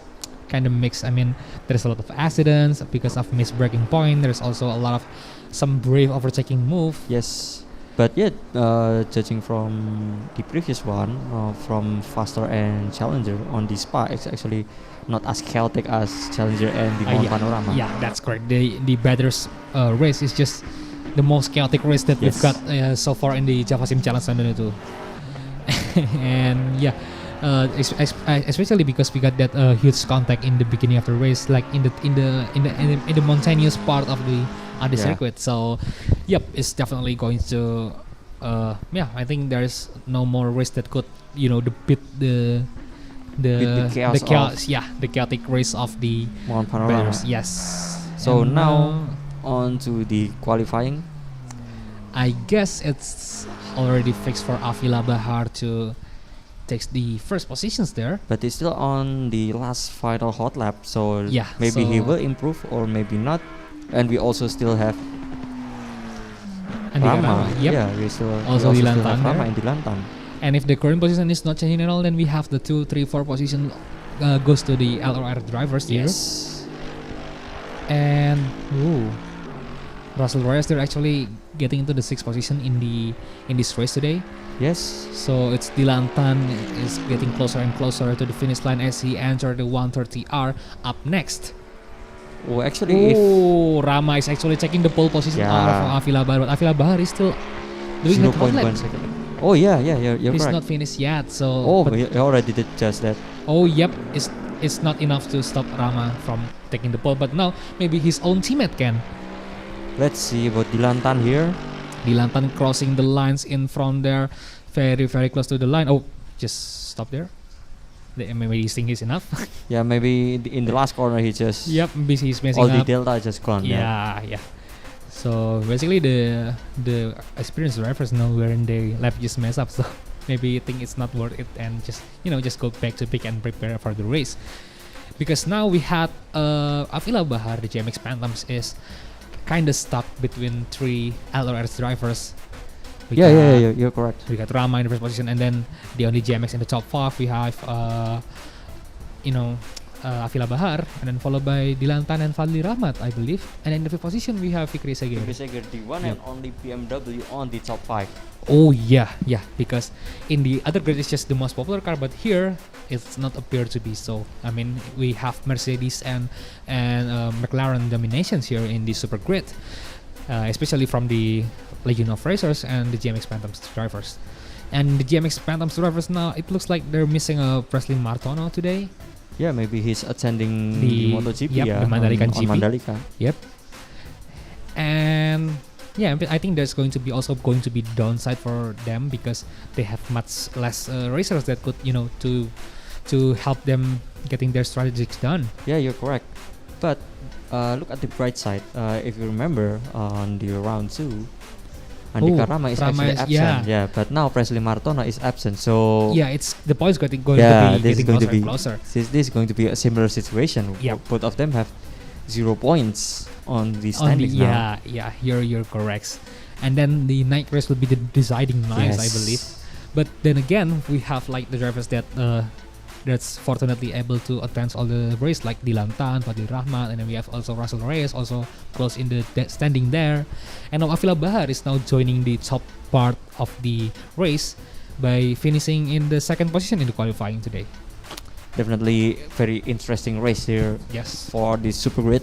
kind of mixed. I mean, there's a lot of accidents because of missed braking point. There's also a lot of some brave overtaking move. Yes, but judging from the previous one, from Faster and Challenger on the Spa, it's actually not as chaotic as Challenger and the Mount Panorama. Yeah, that's correct. The better race is just the most chaotic race that we've got so far in the JVSC Challenge 2022. And especially because we got that huge contact in the beginning of the race, like in the mountainous part of the circuit. So it's definitely going to I think there's no more race that could beat the chaos, the chaotic race of the Mount Panorama. Bears. Yes. So now on to the qualifying. I guess it's already fixed for Avila Bahar to takes the first positions there, but he's still on the last final hot lap, so maybe he will improve or maybe not. And we also still have Rama. We still also have Rama and Dilan Tan. And if the current position is not changing at all, then we have the 2, 3, 4 position goes to the LRR drivers here. And Russell Reyes, they're actually getting into the 6th position in this race today. Yes. So it's Dilan Tan is getting closer and closer to the finish line as he enters the 130R up next. Oh, actually, if Rama is actually taking the pole position out of Avila Bahar, but Avila Bahar is still doing the top lap. Oh you're He's correct. not finished yet, so he already did just that. It's not enough to stop Rama from taking the pole, but now maybe his own teammate can. Let's see about Dilan Tan here. Dilantan crossing the lines in front there, very very close to the line. Oh, just stop there. Maybe he's thinking is enough. Yeah, maybe in the last corner he just. Yep, he's messing all up. the delta just gone. Yeah. So basically, the experienced drivers know when they lap just mess up. So maybe think it's not worth it and just go back to pick and prepare for the race. Because now we had Avila Bahar, the JMX Phantoms, is kind of stuck between three LRS drivers. You're correct. We got Rama in the first position, and then the only JMX in the top 5. We have Avila Bahar, and then followed by Dilantan and Fadli Rahmat, I believe. And in the fifth position we have Fikri Seger. The one and only BMW on the top 5. Oh yeah, because in the other grid it's just the most popular car, but here it's not appear to be so. I mean, we have Mercedes and McLaren dominations here in the super grid, especially from the Legion of Racers and the GMX Phantoms drivers. And the GMX Phantoms drivers now, it looks like they're missing a Presley Martono today. Yeah, maybe he's attending the MotoGP. The Mandalika GP. On Mandalika. Yep. And yeah, but I think there's going to be downside for them because they have much less racers that could to help them getting their strategies done. Yeah, you're correct. But look at the bright side. If you remember on the round 2, Andika Rama is actually absent. Yeah, but now Presley Martono is absent. So yeah, it's the points going to be getting closer. This is going to be a similar situation. Yep. Both of them have 0 points on the standings now. Yeah, you're correct. And then the night race will be the deciding night, I believe. But then again, we have like the drivers that's fortunately able to advance all the race, like Dilantan, Fadil Rahmat, and then we have also Russell Reyes also close in the standing there. And now Avila Bahar is now joining the top part of the race by finishing in the second position in the qualifying today. Definitely very interesting race here. Yes. For the super grid.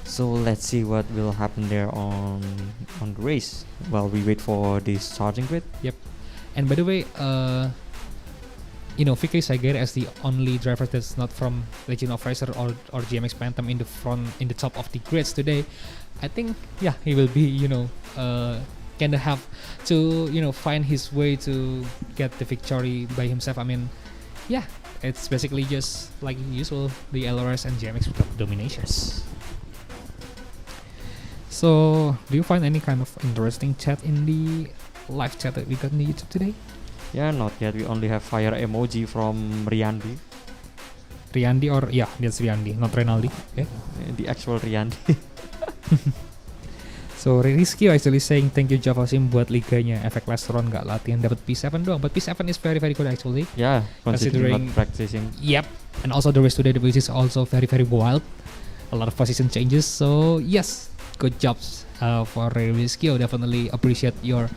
So let's see what will happen there on the race while we wait for the starting grid. Yep. And by the way, Fikri Seger as the only driver that's not from Legion of Racer or GMX Phantom in the top of the grids today. I think he will be kind of have to find his way to get the victory by himself. I mean, it's basically just like usual, the LRS and GMX dominations. So, do you find any kind of interesting chat in the live chat that we got on the YouTube today? Yeah, not yet. We only have fire emoji from Riyandi. That's Riyandi, not Renaldi. Okay. The actual Riyandi. So Rizky actually saying thank you JavaSim buat liganya. Efek Lesteron nggak latihan dapat P7 doang, but P7 is very very good actually. Yeah, considering not practicing. Yep, and also the race today, which is also very very wild. A lot of position changes. So yes, good jobs for Rizky. Definitely appreciate your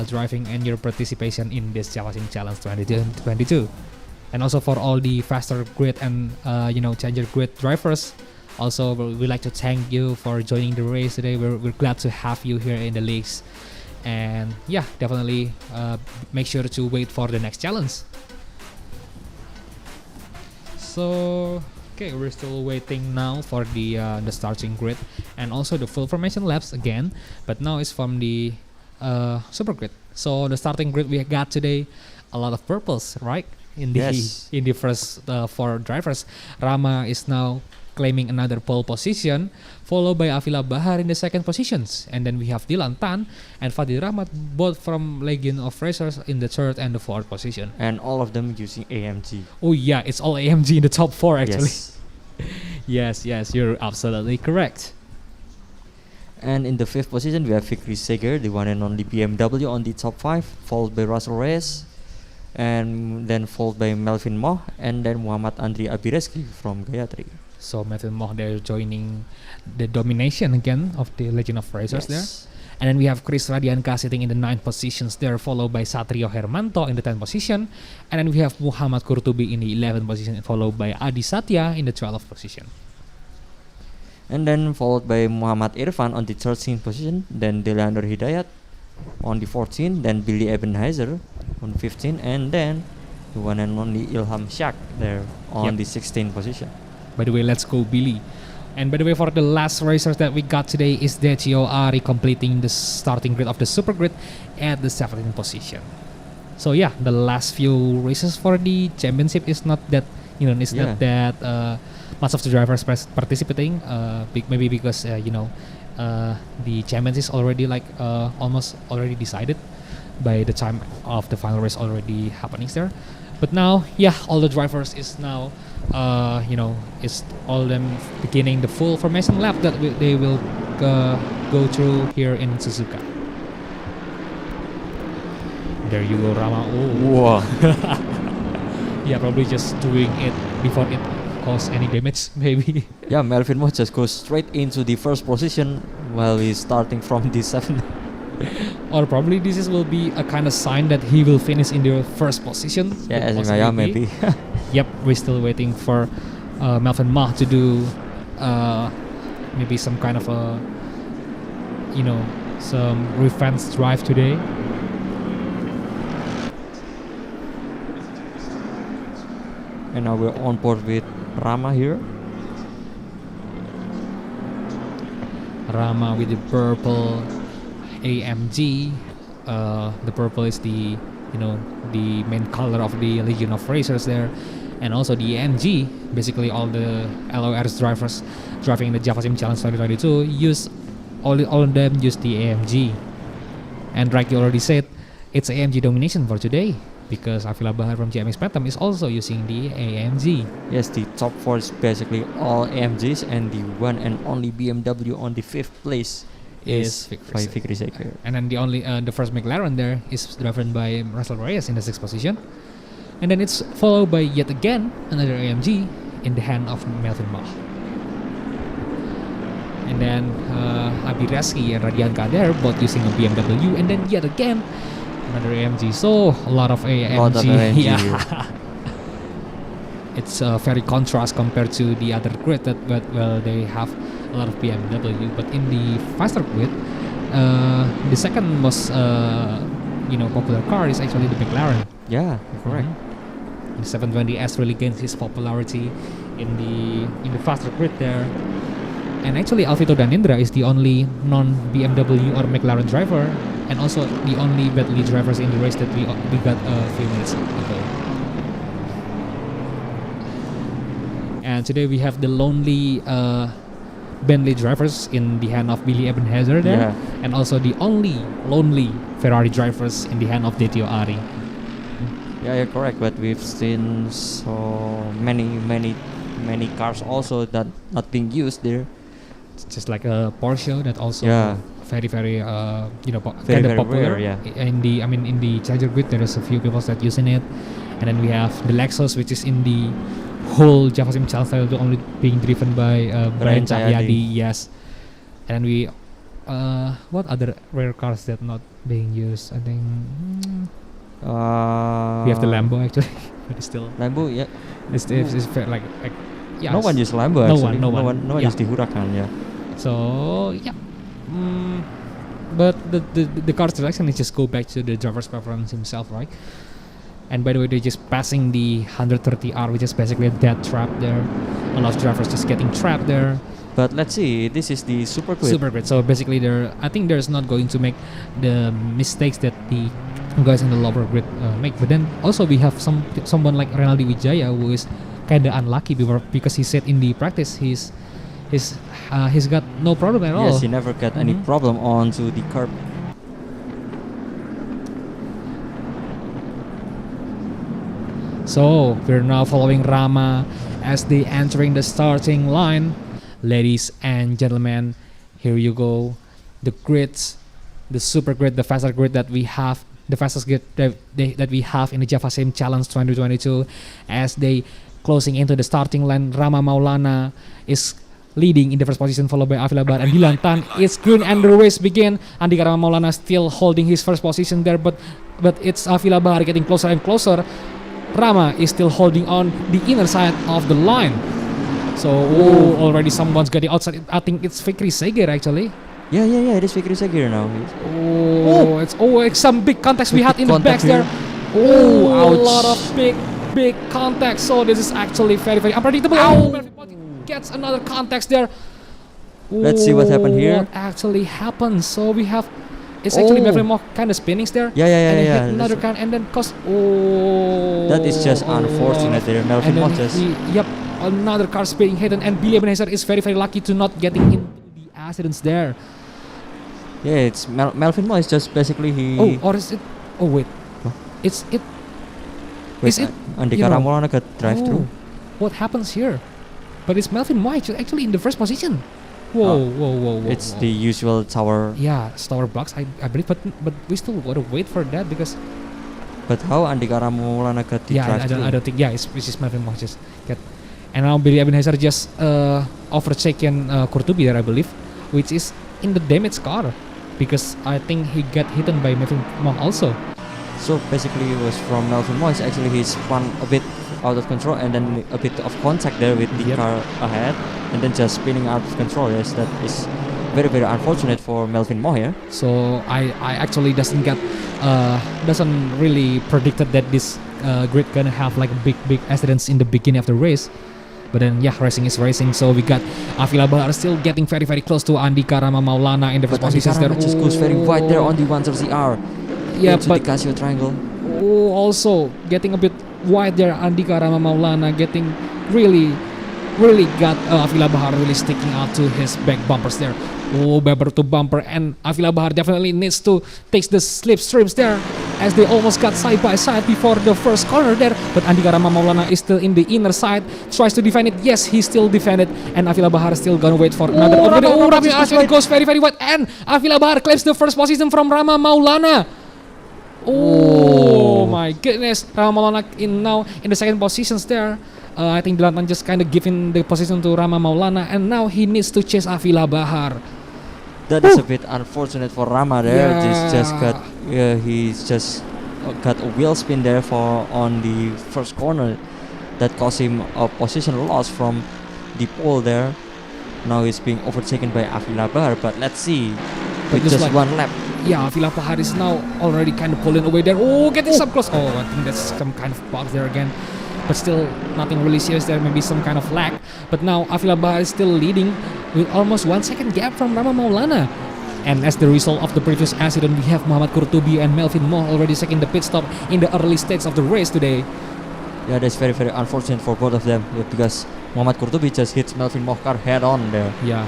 driving and your participation in this JavaSim Challenge 2022. And also for all the faster grid and challenger grid drivers. Also, we'd like to thank you for joining the race today. We're glad to have you here in the leagues. And definitely make sure to wait for the next challenge. So, okay, we're still waiting now for the starting grid and also the full formation laps again. But now it's from the super grid. So the starting grid we got today, a lot of purples, right? In the first 4 drivers, Rama is now claiming another pole position, followed by Avila Bahar in the second positions. And then we have Dilantan and Fadil Rahmat, both from Legion of Racers, in the third and the fourth position. And all of them using AMG. Oh yeah, it's all AMG in the top 4 actually. Yes, you're absolutely correct. And in the 5th position, we have Fikri Seger, the one and only BMW on the top 5, followed by Russell Reyes, and then followed by Melvin Moh, and then Muhammad Andri Abireski from Gayatri. So Melvin Moh, they're joining the domination again of the Legion of Racers there. And then we have Chris Radianka sitting in the 9th positions there, followed by Satrio Hermanto in the 10th position. And then we have Muhammad Kurtubi in the 11th position, followed by Adi Satya in the 12th position. And then followed by Muhammad Irfan on the 13th position, then Deleander Hidayat on the 14th, then Billy Ebenheiser on the 15th, and then the one and only Ilham Shak there on the 16th position. By the way, let's go Billy. And by the way, for the last racers that we got today is Detio Ari completing the starting grid of the Super Grid at the 17th position. So yeah, the last few races for the championship is not that not that much of the drivers participating. Maybe because the championship is already almost already decided by the time of the final race already happening there. But now, all the drivers is now, it's all of them beginning the full formation lap that they will go through here in Suzuka. There you go, Rama. Oh. Whoa. Probably just doing it before it cause any damage, maybe. Yeah, Melvin Moore just goes straight into the first position while he's starting from the 7th. Or probably this will be a kind of sign that he will finish in the first position. Yeah, maybe. Yep, we're still waiting for Melvin Ma to do maybe some kind of a some revenge drive today. And now we're on board with Rama here. Rama with the purple AMG. The purple is the the main color of the Legion of Racers there, and also the AMG. Basically, all the LORs drivers driving the Java Sim Challenge 2022 use all of them use the AMG. And like you already said, it's AMG domination for today because Avila Bahar from GMX Phantom is also using the AMG. Yes, the top 4 is basically all AMGs, and the one and only BMW on the 5th place is by Fikri Seger. And then the first McLaren there is driven by Russell Reyes in the 6th position. And then it's followed by yet again another AMG in the hand of Melvin Ma. And then Abi Reski and Radianka there both using a BMW, and then yet again another AMG. So a lot of AMG. Yeah. It's very contrast compared to the other grid that they have a lot of BMW. But in the faster grid, the second most popular car is actually the McLaren. Yeah, correct. The 720S really gains his popularity in the faster grid there. And actually Alvito Danindra is the only non-BMW or McLaren driver, and also the only Bentley drivers in the race that we got a few minutes ago. And today we have the lonely Bentley drivers in the hand of Billy Ebenezer there, and also the only lonely Ferrari drivers in the hand of Detio Ari. Yeah, you're correct. But we've seen so many cars also that not being used there. It's just like a Porsche that also very very kind of popular. Rare, In the Challenger grid there is a few people that using it, and then we have the Lexus, which is in the whole Java Sim Challenge only being driven by Brian Cahyadi. Yes, and then we what other rare cars that not being used? I think we have the Lambo actually, but it's still Lambo. Yeah, it's like yeah. No one used Lambo actually. No one used the Huracan. Yeah. So yeah. But the car selection is just go back to the driver's preference himself, right? And by the way, they're just passing the 130R, which is basically a dead trap there. A lot of drivers just getting trapped there. But let's see, this is the Super Grid. Super Grid. So basically, I think there's not going to make the mistakes that the guys in the lower grid make. But then also we have someone like Renaldi Wijaya who is kind of unlucky because he said in the practice he's got no problem at all. Yes, he never got any problem onto the curb. So we're now following Rama as they entering the starting line. Ladies and gentlemen, here you go. The grids, the Super Grid, the faster grid that we have, the fastest grid that we have in the Java Sim Challenge 2022. As they closing into the starting line, Rama Maulana is leading in the first position, followed by Avila Bar and Dilan Tan. It's green and the race begin. Andika Rama Maulana still holding his first position there, but it's Avila Bar getting closer and closer. Rama is still holding on the inner side of the line. So already someone's getting outside. I think it's Fikri Seger actually. Yeah, it is Fikri Seger now. It's some big contacts we had in the backs there. A lot of big contacts. So this is actually very, very unpredictable. gets another context there. Let's see what happened here. What actually happened? So we have, it's actually Melvin Moore kind of spinning there. Yeah. And then hit another kind, and then cause that is just unfortunate there. Melvin Moore just. Another car being hit, and Billy Ebenezer is very lucky to not getting into the accidents there. Yeah, it's Melvin Moore is just basically he. Oh, or is it? Oh wait, it's it. Wait, is it? Andika Ramolana got drive through. What happens here? But it's Melvin Moore actually in the first position. Whoa. It's the usual tower. Yeah, it's tower blocks, I believe, but we still gotta wait for that because. But how Andika Ramolana got the drive through? I don't think. Yeah, it's Melvin Moore just get. And now Billy Ebenezer just overtaken Kurtubi there, I believe, which is in the damaged car, because I think he got hit by Melvin Moore also. So basically, it was from Melvin Moore. Actually, he spun a bit out of control, and then a bit of contact there with the car ahead, and then just spinning out of control. Yes, that is very unfortunate for Melvin Moore here. So I actually doesn't really predicted that this grid gonna have like big accidents in the beginning of the race. But then racing is racing, so we got Avila Bahar still getting very close to Andika Rama Maulana in the first position. Andika Rama just goes very wide there on the 130R. Yeah, but the Casio triangle. Also getting a bit wide there. Andika Rama Maulana getting really got Avila Bahar really sticking out to his back bumpers there. Bumper to bumper, and Avila Bahar definitely needs to take the slipstreams there, as they almost got side by side before the first corner there. But Andika Rama Maulana is still in the inner side, tries to defend it. Yes, he still defended, and Avila Bahar is still gonna wait for another. Rama goes very wide, and Avila Bahar claims the first position from Rama Maulana. Oh my goodness, Rama Maulana now in the second positions there. I think Dilantan just kind of giving the position to Rama Maulana, and now he needs to chase Avila Bahar. That is a bit unfortunate for Rama there. He's just got a wheel spin there on the first corner that caused him a position loss from the pole there. Now he's being overtaken by Avila Bahar, but let's see. With just one lap. Yeah, Avila Bahar is now already kind of pulling away there. Getting some close. I think that's some kind of bug there again. But still, nothing really serious there, maybe some kind of lag. But now Avila Bahar is still leading with almost 1 second gap from Rama Maulana. And as the result of the previous accident, we have Muhammad Kurtubi and Melvin Moore already taking the pit stop in the early stage of the race today. Yeah, that's very unfortunate for both of them, because Muhammad Kurtubi just hits Melvin Moore car head on there. Yeah,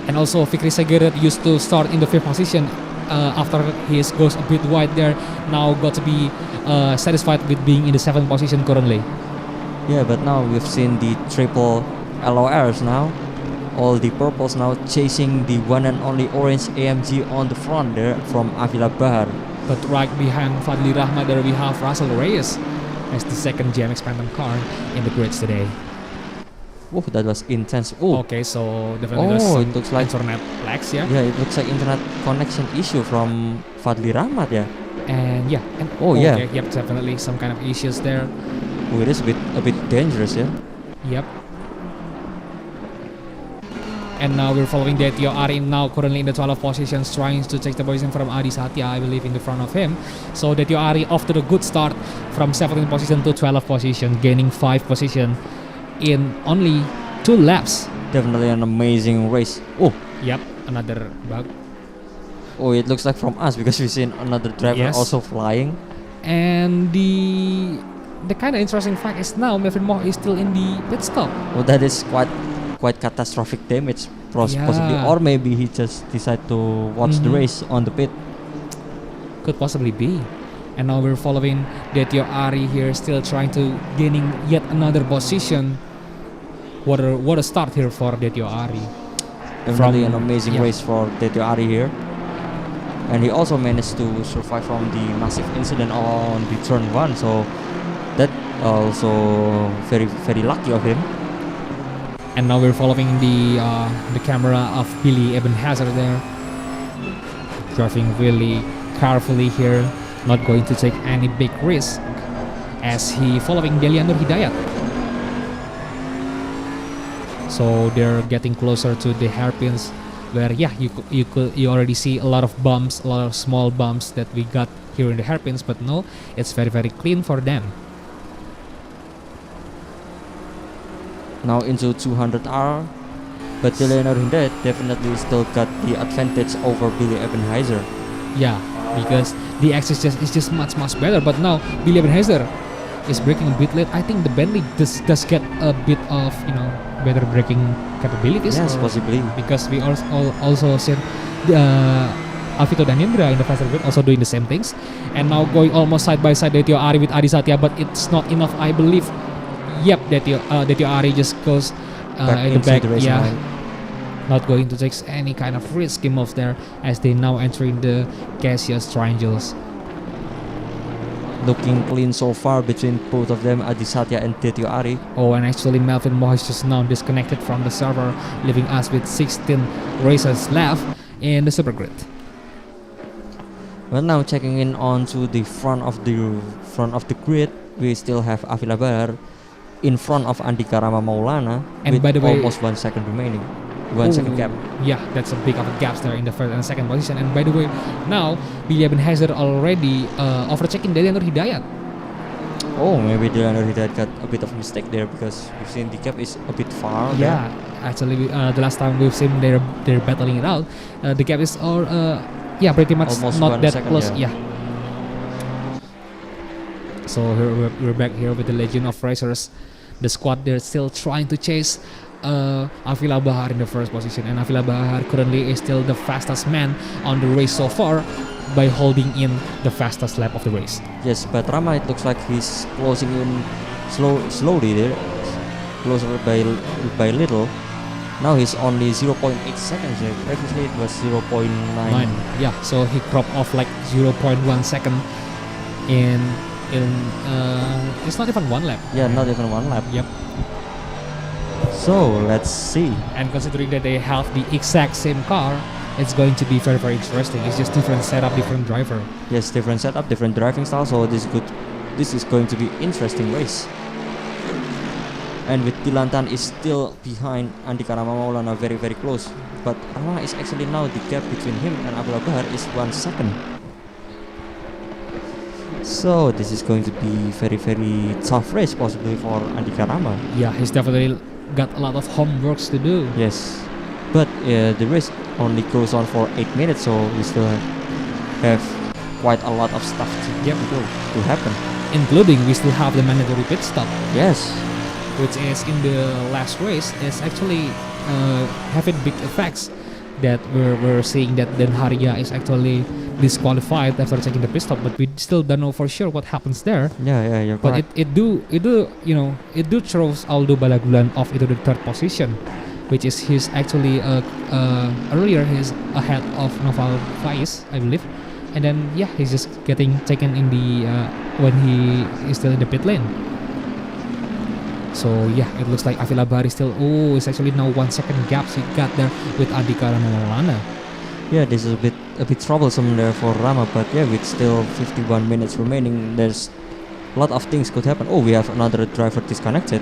and also Fikri Segeret used to start in the 5th position. After he goes a bit wide there, now got to be satisfied with being in the 7th position currently. Yeah, but now we've seen the triple LORs now. All the purples now chasing the one and only orange AMG on the front there from Avila Bahar. But right behind Fadli Rahmat there we have Russell Reyes as the second GMX Phantom car in the grids today. Oh, that was intense. Okay, so definitely it looks like internet lags, yeah? Yeah, it looks like internet connection issue from Fadli Rahmat, yeah. And okay, yep, definitely some kind of issues there. Oh, it is a bit dangerous, yeah. Yep. And now we're following Detio Ari now currently in the 12th positions, trying to take the position from Adi Satya, I believe, in the front of him. So Detio Ari off to the good start from 17th position to 12th position, gaining 5 position in only 2 laps. Definitely an amazing race. Oh, yep, another bug. Oh, it looks like from us, because we've seen another driver also flying. And the kind of interesting fact is now Melvin Moore is still in the pit stop. Oh, that is quite catastrophic damage, possibly, or maybe he just decided to watch the race on the pit. Could possibly be. And now we're following Detio Ari here, still trying to gaining yet another position. What a start here for Detio Ari. Definitely an amazing race for Detio Ari here. And he also managed to survive from the massive incident on the turn 1, so that also very lucky of him. And now we're following the camera of Billy Ebenezer there, driving really carefully here, not going to take any big risk as he following Delianur Hidayat. So they're getting closer to the hairpins, where you already see a lot of bumps, a lot of small bumps that we got here in the hairpins, but no, it's very clean for them. Now into 200R, but Leonardo Hindad definitely still got the advantage over Billy Ebenheiser. Yeah, because the X is just much better. But now Billy Ebenheiser is braking a bit late. I think the Bentley does get a bit of better braking capabilities. Yes, possibly. Because we also seen Alvito Daniendra in the faster grid also doing the same things, and now going almost side by side Detio Ari with Adi Satya, but it's not enough, I believe. Yep, Detio Ari just goes in the back. Yeah, not going to take any kind of risky moves there as they now entering the Cassius Triangles. Looking clean so far between both of them, Adi Satya and Detio Ari. Oh, and actually Melvin Moyes just now disconnected from the server, leaving us with 16 races left in the Super Grid. Well, now checking in onto the front of the grid, we still have Avila Bahar in front of Andika Rama Maulana, and with by the way, almost 1 second remaining. 1 second gap. Yeah, that's a big of a gap there in the first and second position. And by the way, now Billy Ebenheiser already overtaking Delianur Hidayat. Oh, maybe Delianur Hidayat got a bit of mistake there because we've seen the gap is a bit far. Yeah, actually, the last time we've seen they're battling it out, the gap is pretty much almost not that second, close. Yeah. So here we're back here with the Legion of Racers. The squad, they're still trying to chase Avila Bahar in the first position, and Avila Bahar currently is still the fastest man on the race so far by holding in the fastest lap of the race. Yes, but Rama, it looks like he's closing in slowly there, closer by little. Now he's only 0.8 seconds here. Previously it was 0.9. Yeah, so he cropped off like 0.1 second in it's not even one lap. Yeah, not even one lap. Yep. So let's see. And considering that they have the exact same car, it's going to be very interesting. It's just different setup, different driver. Yes, different setup, different driving style. So this is going to be interesting race. And with Dilantan is still behind Andika Rama Maulana, very close. But Rama is actually now the gap between him and Abdullah Bahar is 1 second. So this is going to be very tough race possibly for Andika Rama. Yeah, he's definitely got a lot of homeworks to do. Yes, but the race only goes on for 8 minutes, so we still have quite a lot of stuff to happen. Including we still have the mandatory pit stop. Yes. Which is in the last race is actually having big effects. That we're seeing that Den Haria is actually disqualified after taking the pit stop, but we still don't know for sure what happens there. Yeah, you're correct. But it do throws Aldo Balagulan off into the third position, which is his actually earlier he's ahead of Noval Faiz, I believe, and then he's just getting taken in the when he is still in the pit lane. So it looks like Avila Bahar is still it's actually now 1 second gap he got there with Andika Rama Maulana. Yeah, this is a bit troublesome there for Rama, but with still 51 minutes remaining, there's a lot of things could happen. Oh, we have another driver disconnected.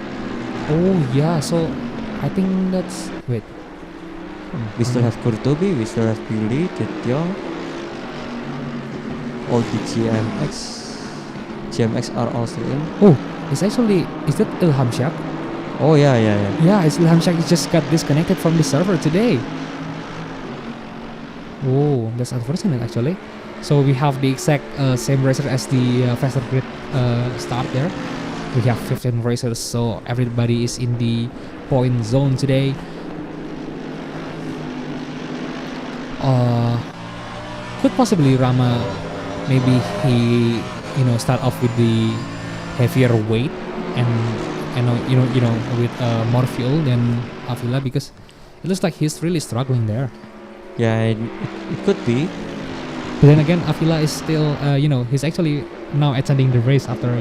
Oh yeah, so I think that's we still have Kurtobi, we still have Billy, Tetyo, all the GMX are also in. Oh, is that Ilham Shak? Oh yeah. Yeah, it's Ilham Shak. He just got disconnected from the server today. Oh, that's unfortunate actually. So we have the exact same racer as the faster grid start there. We have 15 racers, so everybody is in the point zone today. Could possibly Rama, maybe he start off with the heavier weight and with more fuel than Avila, because it looks like he's really struggling there. Yeah, it could be. But then again, Avila is still he's actually now attending the race after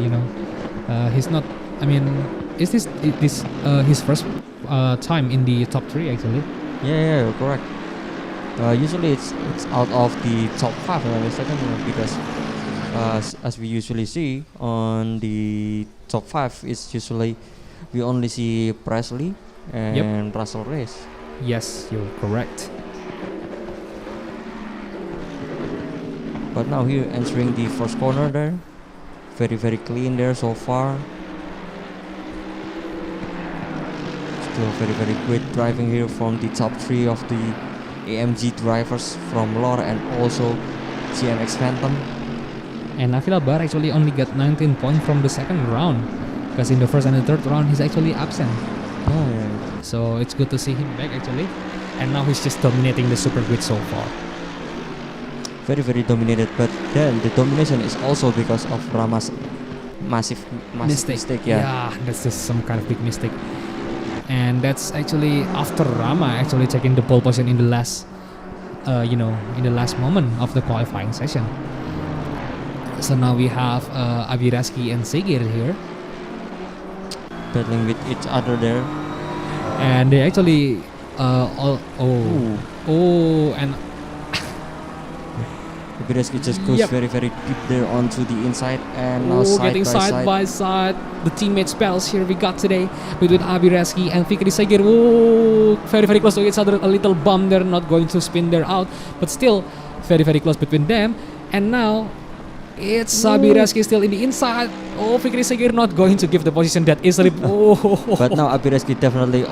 he's not. I mean, is this his first time in the top 3 actually? Yeah, you're correct. Usually it's out of the top 5 in a second, because as we usually see on the top 5 is usually we only see Presley and Russell Reyes. Yes, you're correct. But now here entering the first corner there, very clean there so far. Still very great driving here from the top 3 of the AMG drivers from Lore and also GMX Phantom. And Avila Bar actually only got 19 points from the second round, because in the first and the third round he's actually absent. Oh yeah. So it's good to see him back actually. And now he's just dominating the Super Grid so far. Very dominated, but then the domination is also because of Rama's massive mistake. Yeah, that's just some kind of big mistake. And that's actually after Rama actually taking the pole position in the last, in the last moment of the qualifying session. So now we have Abiraski and Segir here, battling with each other there. And they actually, and Abiraski just goes very deep there onto the inside, and now getting side by side. The teammates battles here we got today between Abiraski and Fikri Segir. Very close to each other. A little bump there, not going to spin there out, but still very close between them. And now it's Abiraski still in the inside. Fikri Segir not going to give the position that easily. But now Abiraski definitely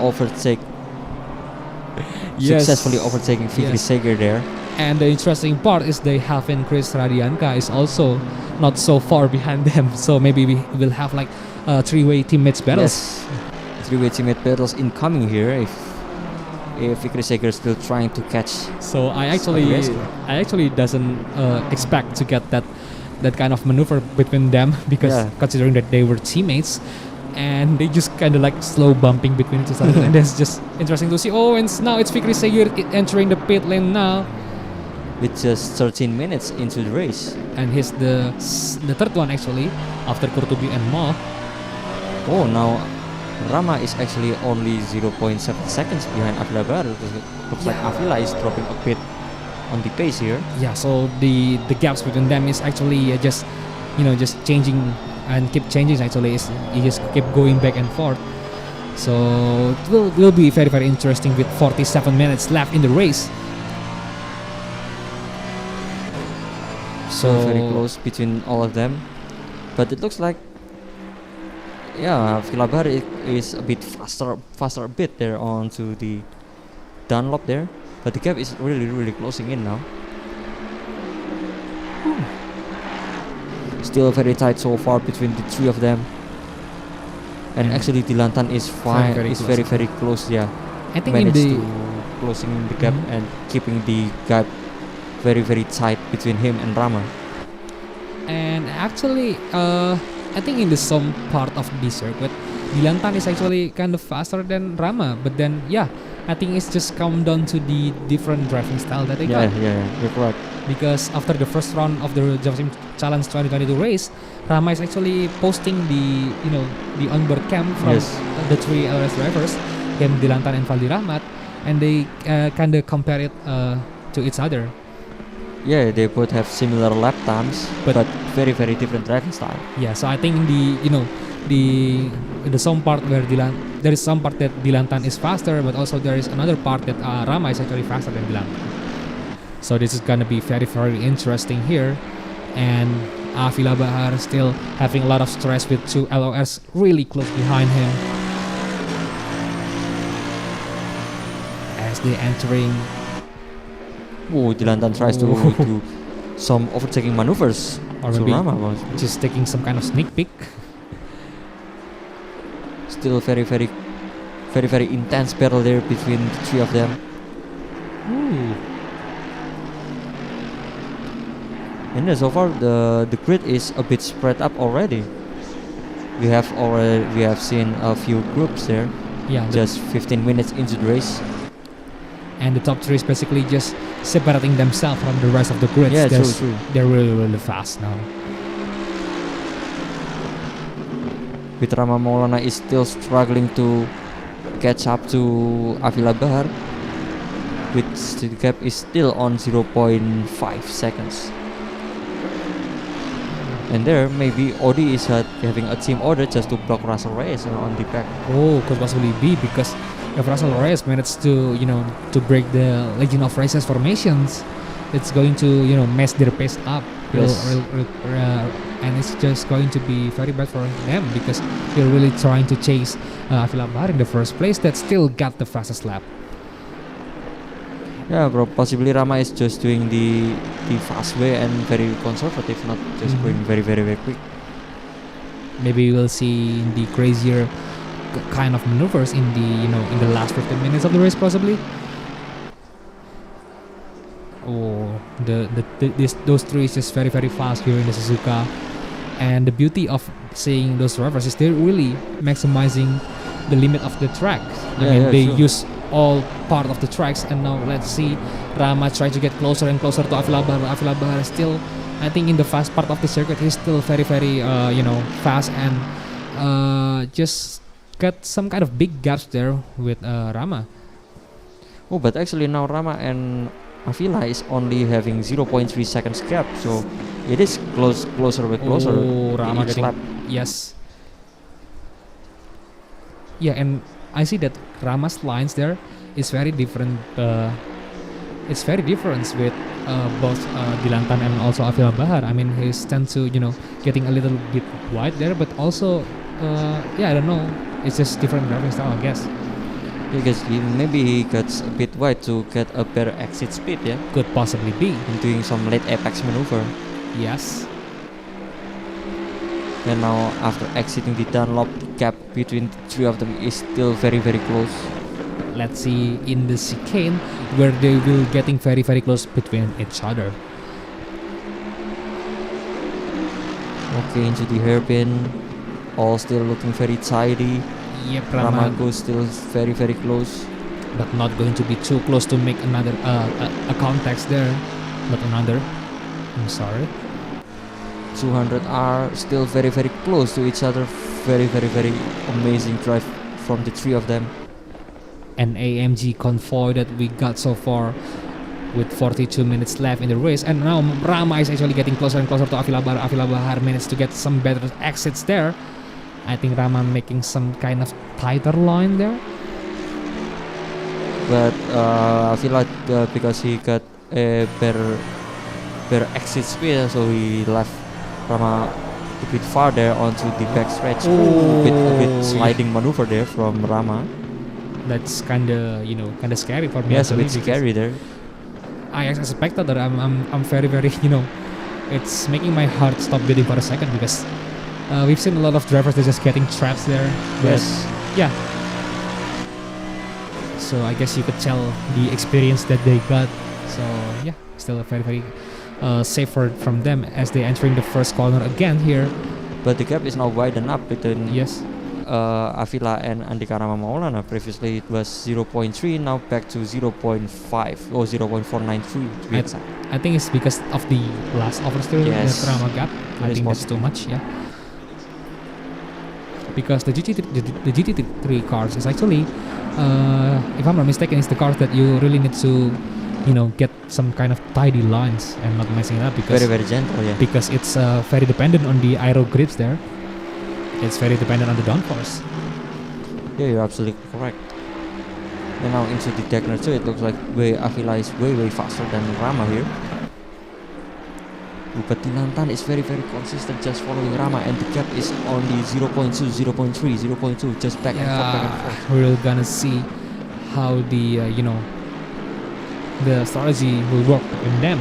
successfully overtaking Fikri Segir there. And the interesting part is they have in Chris Radianka is also not so far behind them. So maybe we will have like three-way teammates battles. Yes. Three-way teammate battles incoming here if Fikri Segir is still trying to catch. So I actually doesn't expect to get that kind of maneuver between them, because considering that they were teammates, and they just kind of like slow bumping between each other. And that's just interesting to see. And now it's Fikri Segir entering the pit lane now. With just 13 minutes into the race. And he's the third one actually, after Kurtubi and Ma. Now Rama is actually only 0.7 seconds behind Avila Bar. Looks like Avila is dropping a bit on the pace here. Yeah, so the gaps between them is actually just changing and keep changing actually. He just keep going back and forth. So it will be very interesting with 47 minutes left in the race. So very close between all of them, but it looks like Villabar is a bit faster a bit there onto the Dunlop there, but the gap is really closing in now. Still very tight so far between the three of them, and actually Dilantan is very close. Yeah, I think managed to closing the gap and keeping the gap very tight between him and Rama. And actually, I think in some part of the circuit, Dilantan is actually kind of faster than Rama. But then, I think it's just come down to the different driving style that they got. Yeah, you're correct. Because after the first round of the JVSC Challenge 2022 race, Rama is actually posting the onboard cam from the three LS drivers, him, Dilantan, and Valdi Rahmat, and they kind of compare it to each other. Yeah, they both have similar lap times, but very different driving style. Yeah, so I think in the some part where there is some part that Dilantan is faster, but also there is another part that Rama is actually faster than Dilantan. So this is gonna be very interesting here, and Avila Bahar still having a lot of stress with two LOS really close behind him as they entering. Dilantan tries to do some overtaking maneuvers or to maybe Rama. Just taking some kind of sneak peek. Still very intense battle there between the three of them. And so far the grid is a bit spread up already. We have seen a few groups there. Yeah, just 15 minutes into the race. And the top three is basically just separating themselves from the rest of the grids. Yeah, true. They're really fast now. With Rama Maulana is still struggling to catch up to Avila Bahar, which the gap is still on 0.5 seconds. And there, maybe Odi is having a team order just to block Russell Reyes on the back. Could possibly be, because if Russell Reyes managed to break the Legion of Races formations, it's going to mess their pace up And it's just going to be very bad for them because they're really trying to chase Avila Bahar in the first place that still got the fastest lap. Yeah, bro. Possibly Rama is just doing the fast way and very conservative, not just going very quick. Maybe we'll see the crazier kind of maneuvers in the last 15 minutes of the race, possibly. Oh, those three is just very fast here in the Suzuka, and the beauty of seeing those drivers is they're really maximizing the limit of the track. They use all part of the tracks, and now let's see Rama trying to get closer and closer to Avila Bahar. Avila Bahar is still, I think, in the fast part of the circuit, he's still very fast and just got some kind of big gaps there with Rama. Oh, but actually now Rama and Avila is only having 0.3 seconds gap, so it is closer. Oh, Rama each getting lap. yes. Yeah, and I see that Rama's lines there is very different. It's very different with both Dilantan and also Avila Bahar. I mean, he's tend to getting a little bit wide there, but also I don't know. It's just different driving style, I guess. Because maybe he gets a bit wide to get a better exit speed, yeah? Could possibly be. And doing some late apex maneuver. Yes. And now after exiting the Dunlop, the gap between the three of them is still very close. Let's see in the chicane where they will getting very close between each other. Okay, into the hairpin. All still looking very tidy. Yep, Rama goes still very close, but not going to be too close to make another a contact there. But another, I'm sorry. 200R still very close to each other. Very amazing drive from the three of them. An AMG convoy that we got so far with 42 minutes left in the race, and now Rama is actually getting closer and closer to Avila Bahar. Avila Bahar managed to get some better exits there. I think Rama making some kind of tighter line there. But Avila, because he got a better exit speed, so he left Rama a bit farther onto the back stretch. A bit sliding maneuver there from Rama. That's kinda scary for me. Yes, a bit scary there. I expected that I'm very it's making my heart stop beating for a second because we've seen a lot of drivers that just getting trapped there. Yes. Yeah. So I guess you could tell the experience that they got. So yeah, still a very safe from them as they entering the first corner again here. But the gap is now widen up between Avila and Andika Rama Maulana. Previously it was 0.3, now back to 0.5 or 0.493 to be exact. I think it's because of the last oversteer that Rama got. I think that's too much, yeah. Because the GT3 cars is actually, if I'm not mistaken, it's the cars that you really need to, get some kind of tidy lines and not messing it up because very gentle, yeah. Because it's very dependent on the aero grips there. It's very dependent on the downforce. Yeah, you're absolutely correct. And now into the Degner too, it looks like Avila is way faster than Rama here. But Dilantan is very consistent, just following Rama, and the gap is only 0.2, 0.3, 0.2, just back and forth. We're gonna see how the the strategy will work in them.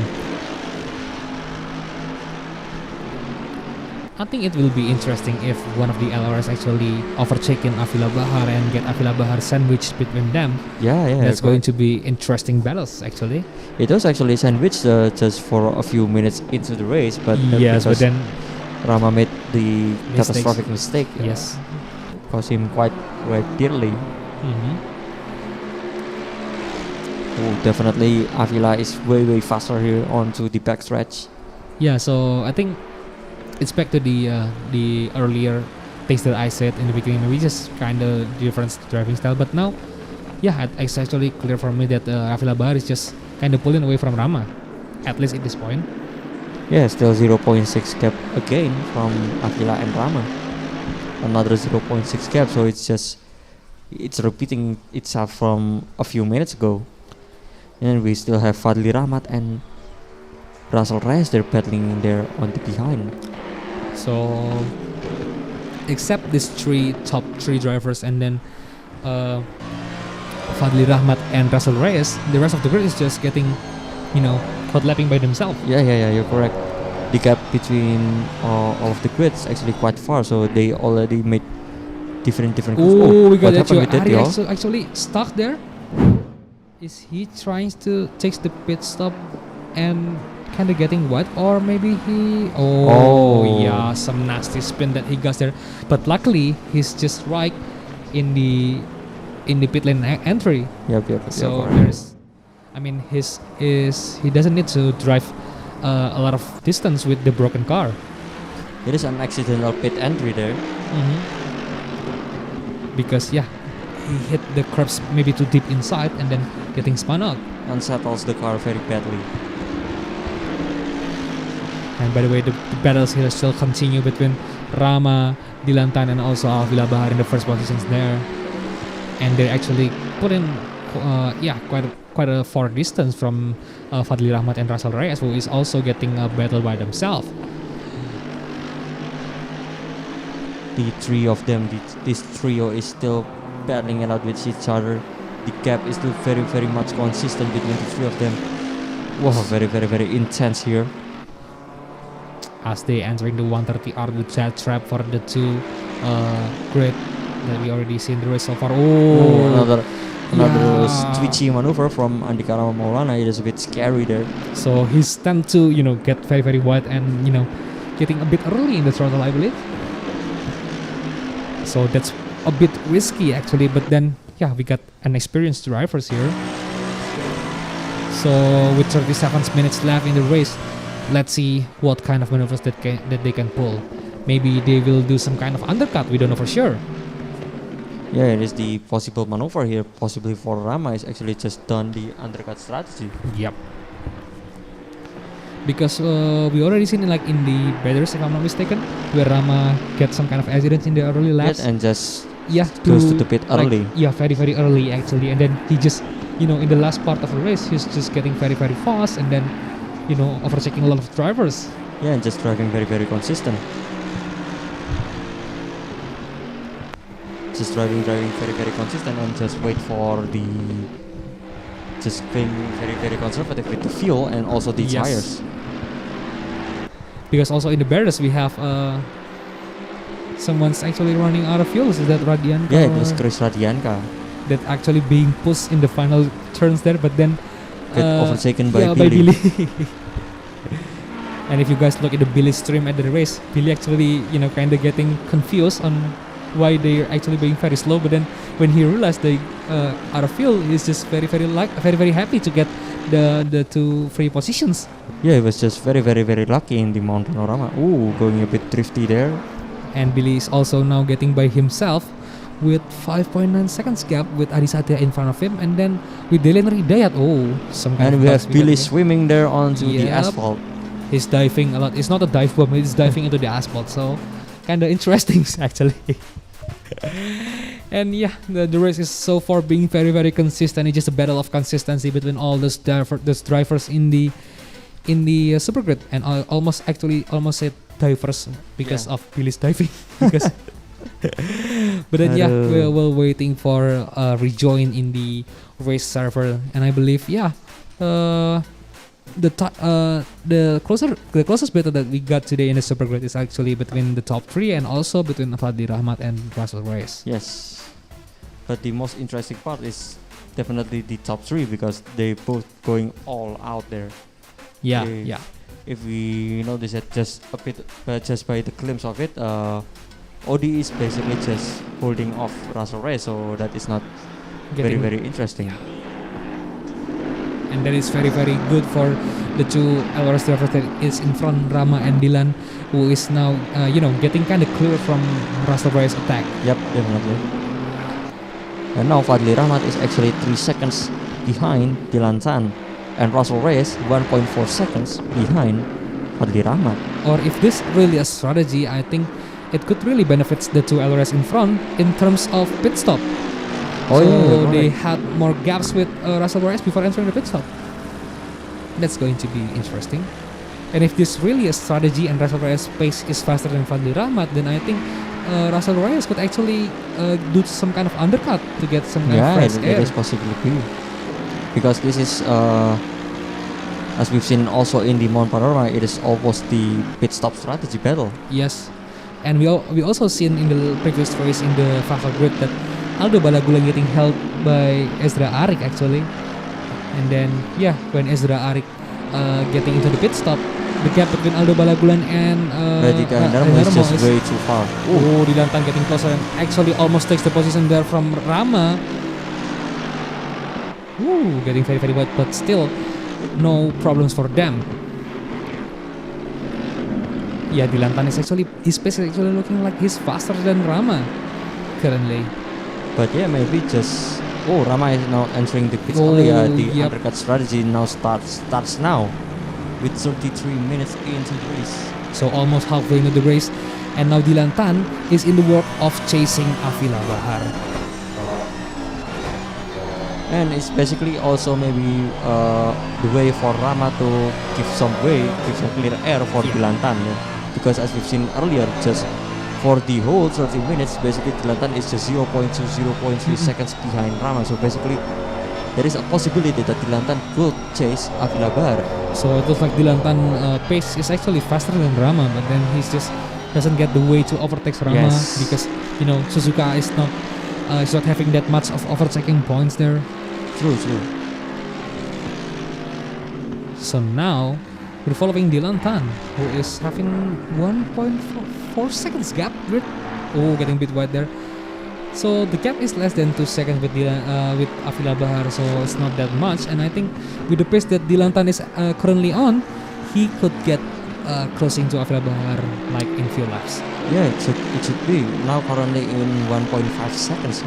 I think it will be interesting if one of the LRs actually overtaken Avila Bahar and get Avila Bahar sandwiched between them. Yeah. That's going to be interesting battles actually. It was actually sandwiched just for a few minutes into the race, but but then Rama made the catastrophic mistake. Yes, cost him quite dearly. Oh, definitely Avila is way faster here onto the backstretch. Yeah, so I think it's back to the earlier things that I said in the beginning. We just kind of different driving style, but now, yeah, it's actually clear for me that Avila Bahar is just kind of pulling away from Rama, at least at this point. Yeah, still 0.6 gap again from Avila and Rama. Another 0.6 gap, so it's repeating itself from a few minutes ago. And we still have Fadli Rahmat and Russell Reyes, they're battling there on the behind. So, except these top three drivers and then Fadli Rahmat and Russell Reyes, the rest of the grid is just getting, caught lapping by themselves. Yeah, you're correct. The gap between all of the grids actually quite far, so they already made different Oh, we got what happened with that, Ari y'all? actually stuck there. Is he trying to take the pit stop and kind of getting wet, or maybe he? Oh, yeah, some nasty spin that he got there. But luckily, he's just right in the pit lane entry. Yep. So there's, he doesn't need to drive a lot of distance with the broken car. It is an accidental pit entry there. Because he hit the curbs maybe too deep inside and then getting spun out. Unsettles the car very badly. And by the way, the battles here still continue between Rama, Dilantan, and also Alvila Bahar in the first positions there. And they actually put in quite a far distance from Fadli Rahmat and Russell Reyes, who is also getting a battle by themselves. The three of them, this trio is still battling it out with each other. The gap is still very, very much consistent between the three of them. Wow, very, very, very intense here. As they entering the 130R, the jet trap for the two grid that we already seen the race so far. Another twitchy maneuver from Andika Rama Maulana. It is a bit scary there. So he's tend to get very, very wide and getting a bit early in the throttle, I believe. So that's a bit risky actually, but then we got an experienced drivers here. So with 37 minutes left in the race, let's see what kind of maneuvers that they can pull. Maybe they will do some kind of undercut, we don't know for sure. Yeah, it is the possible maneuver here, possibly for Rama is actually just done the undercut strategy. Yep. Because we already seen in the batters, if I'm not mistaken, where Rama get some kind of accident in the early laps. And just goes to the pit early. Very, very early actually. And then he just, in the last part of the race, he's just getting very, very fast and then, overtaking a lot of drivers. Yeah, and just driving very, very consistent. Just driving very, very consistent and just wait for just being very, very conservative with the fuel and also the tires. Because also in the barriers we have someone's actually running out of fuel. Is that Radianka? Yeah, it was Chris Radianka. That actually being pushed in the final turns there, but then get overtaken by Billy. And if you guys look at the Billy stream at the race, Billy actually kind of getting confused on why they're actually being very slow. But then when he realized they out of fuel, he's just very, very happy to get the two free positions. Yeah, he was just very, very, very lucky in the Mount Panorama. Ooh, going a bit drifty there. And Billy is also now getting by himself with 5.9 seconds gap with Adi Satya in front of him, and then with Delen Ridayat. Some kind and of we have Billy swimming there onto the asphalt. He's diving a lot. It's not a dive bomb, he's diving into the asphalt, so kind of interesting actually. And the race is so far being very, very consistent. It's just a battle of consistency between all those drivers in the super grid, and I almost said divers because of Billy's diving. Because but then we're waiting for rejoin in the race server, and I believe the closest battle that we got today in the super grid is actually between the top three and also between Fadli Rahmat and Russell Reyes. Yes, but the most interesting part is definitely the top three because they both going all out there. If we notice it just a bit, just by the glimpse of it, Odi is basically just holding off Russell Reyes, so that is not very, very interesting. And that is very, very good for the two LRS drivers that is in front, Rama and Dilan, who is now getting kind of clear from Russell Reyes' attack. Yep, definitely. And now Fadli Rahmat is actually 3 seconds behind Dilan Tan, and Russell Reyes 1.4 seconds behind Fadli Rahmat. Or if this really a strategy, I think it could really benefit the two LRS in front in terms of pit stop. They had more gaps with Russell Reyes before entering the pit stop. That's going to be interesting. And if this really a strategy and Russell Reyes' pace is faster than Fadli Rahmat, then I think Russell Reyes could actually do some kind of undercut to get some kind of fresh air. It is possibility. Because this is, as we've seen also in the Mount Panorama, it is almost the pit stop strategy battle. Yes. And we also seen in the previous race in the Fafa grid that Aldo Balagulan getting held by Ezra Arik actually. And then when Ezra Arik getting into the pit stop, the gap between Aldo Balagulan and Narmo is just way too far. Dilantan getting closer and actually almost takes the position there from Rama. Getting very, very wide, but still no problems for them. Yeah, Dilantan is actually, his pace is actually looking like he's faster than Rama currently. But yeah, maybe just Rama is now entering the pits early. The undercut strategy now starts now with 33 minutes into the race. So almost halfway into the race, and now Dilantan is in the work of chasing Avila Bahar. And it's basically also maybe the way for Rama to give some clear air for Dilantan. Because as we've seen earlier, just for the whole 30 minutes, basically Dilantan is just 0.2, 0.3 seconds behind Rama. So basically, there is a possibility that Dilantan could chase Avila Bahar. So it looks like Dilantan pace is actually faster than Rama, but then he just doesn't get the way to overtake Rama because Suzuka is not having that much of overtaking points there. True. So now we're following Dilantan, who is having 1.4 seconds gap. Getting a bit wide there. So the gap is less than 2 seconds with Avila Bahar, so it's not that much. And I think with the pace that Dilantan is currently on, he could get closing to Avila Bahar like in few laps. Yeah, it should be now currently in 1.5 seconds.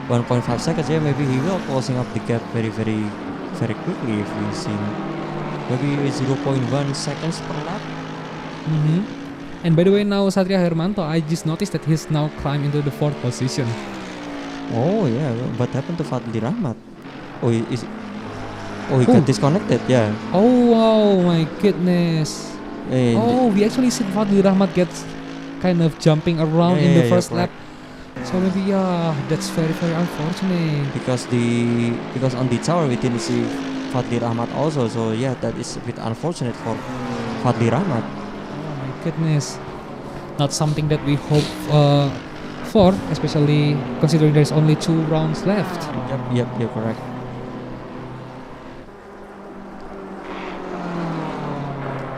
1.5 seconds. Yeah, maybe he will closing up the gap very, very, very quickly if we see maybe 0.1 seconds per lap. And by the way, now Satria Hermanto, I just noticed that he's now climbed into the 4th position. Oh yeah, what happened to Fadli Rahmat? He got disconnected. Yeah. Oh wow, my goodness. We actually see Fadli Rahmat gets kind of jumping around in the first lap. So maybe that's very, very unfortunate. Because on the tower we didn't see Fadli Rahmat also. So yeah, that is a bit unfortunate for Fadli Rahmat. Goodness, not something that we hope for, especially considering there's only 2 rounds left. Yep, correct.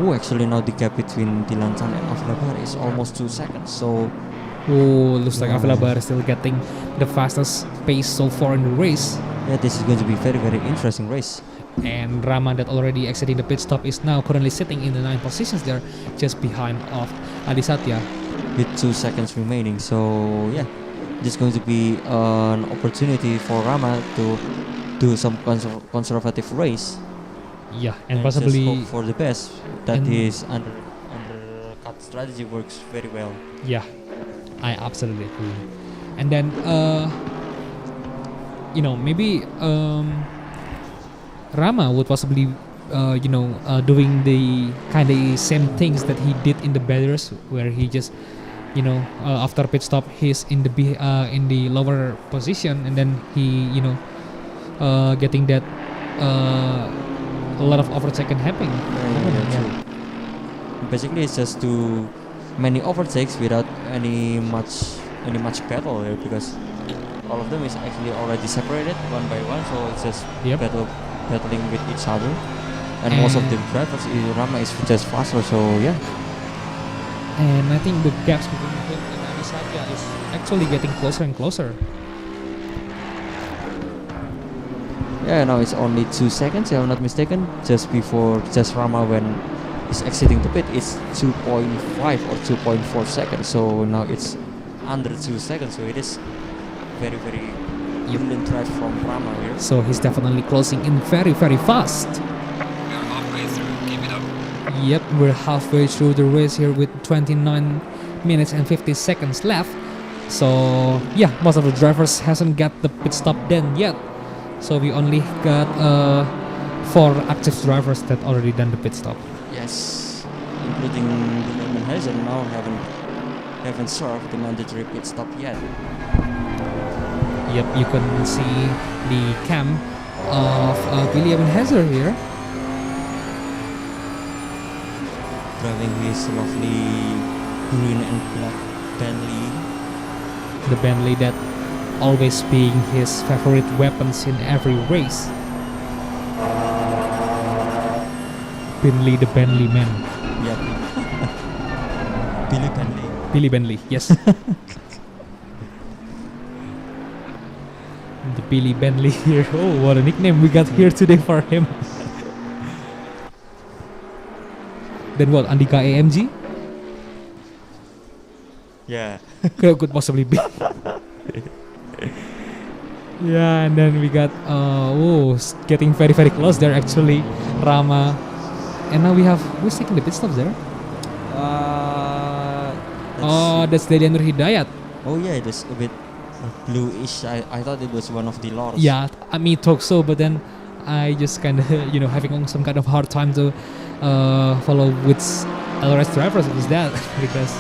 Actually now the gap between Dilantan and Avila Bahar is almost 2 seconds. So looks like Avila Bahar is still getting the fastest pace so far in the race. Yeah, this is going to be very, very interesting race. And Rama, that already exiting the pit stop, is now currently sitting in the 9 positions there, just behind of Adi Satya. With 2 seconds remaining, so yeah, this is going to be an opportunity for Rama to do some conservative race. Yeah, and possibly just hope for the best that his undercut strategy works very well. Yeah, I absolutely agree. And then maybe Rama would possibly doing the kind of same things that he did in the Bears, where he just after pit stop he's in the lower position, and then he getting that a lot of overtaking happening. Basically it's just too many overtakes without any much battle here, because all of them is actually already separated one by one, so it's just battling with each other, and most of the drivers, Rama is just faster, so yeah. And I think the gaps between him and Adi Satya is actually getting closer and closer. Yeah, now it's only 2 seconds, if I'm not mistaken, just before Rama when he's exiting the pit. It's 2.5 or 2.4 seconds, so now it's under 2 seconds, so it is very, very brilliant drive from Rama here. So he's definitely closing in very, very fast. We're halfway through, keep it up. Yep, we're halfway through the race here with 29 minutes and 50 seconds left. So yeah, most of the drivers hasn't got the pit stop done yet. So we only got 4 active drivers that already done the pit stop. Yes, including William Hazer now haven't served the mandatory pit stop yet. Yep, you can see the cam of William Hazer here. Driving his lovely green and black Bentley. The Bentley that always being his favorite weapons in every race. Bentley, the Bentley man. Yep. Billy Bentley. Billy Bentley, yes. The Billy Bentley here. Oh, what a nickname we got here today for him. Then what? Andika AMG? Yeah. Could possibly be. Yeah, and then we got getting very very close there actually, Rama, and now who's taking the pit stops there? That's Delian Nur Hidayat. Oh yeah, it was a bit bluish. I thought it was one of the Lors. Yeah, I mean thought so, but then I just kind of having some kind of hard time to follow which LRS drivers is that because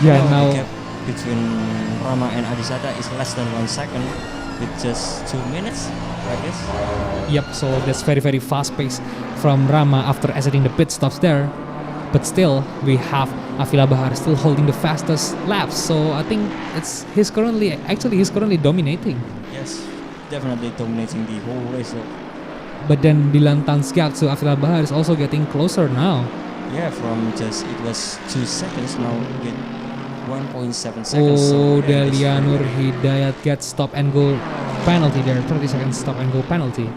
now the gap between Rama and Adisada is less than 1 second with just 2 minutes, I guess. Yep, so that's very very fast pace from Rama after exiting the pit stops there. But still, we have Avila Bahar still holding the fastest laps. So I think he's currently dominating. Yes, definitely dominating the whole race. But then Dilan Tan's gap to Avila Bahar is also getting closer now. Yeah, it was 2 seconds now with 1.7 seconds. Oh, Delian Nur Hidayat gets stop and go penalty there. 30 seconds stop and go penalty.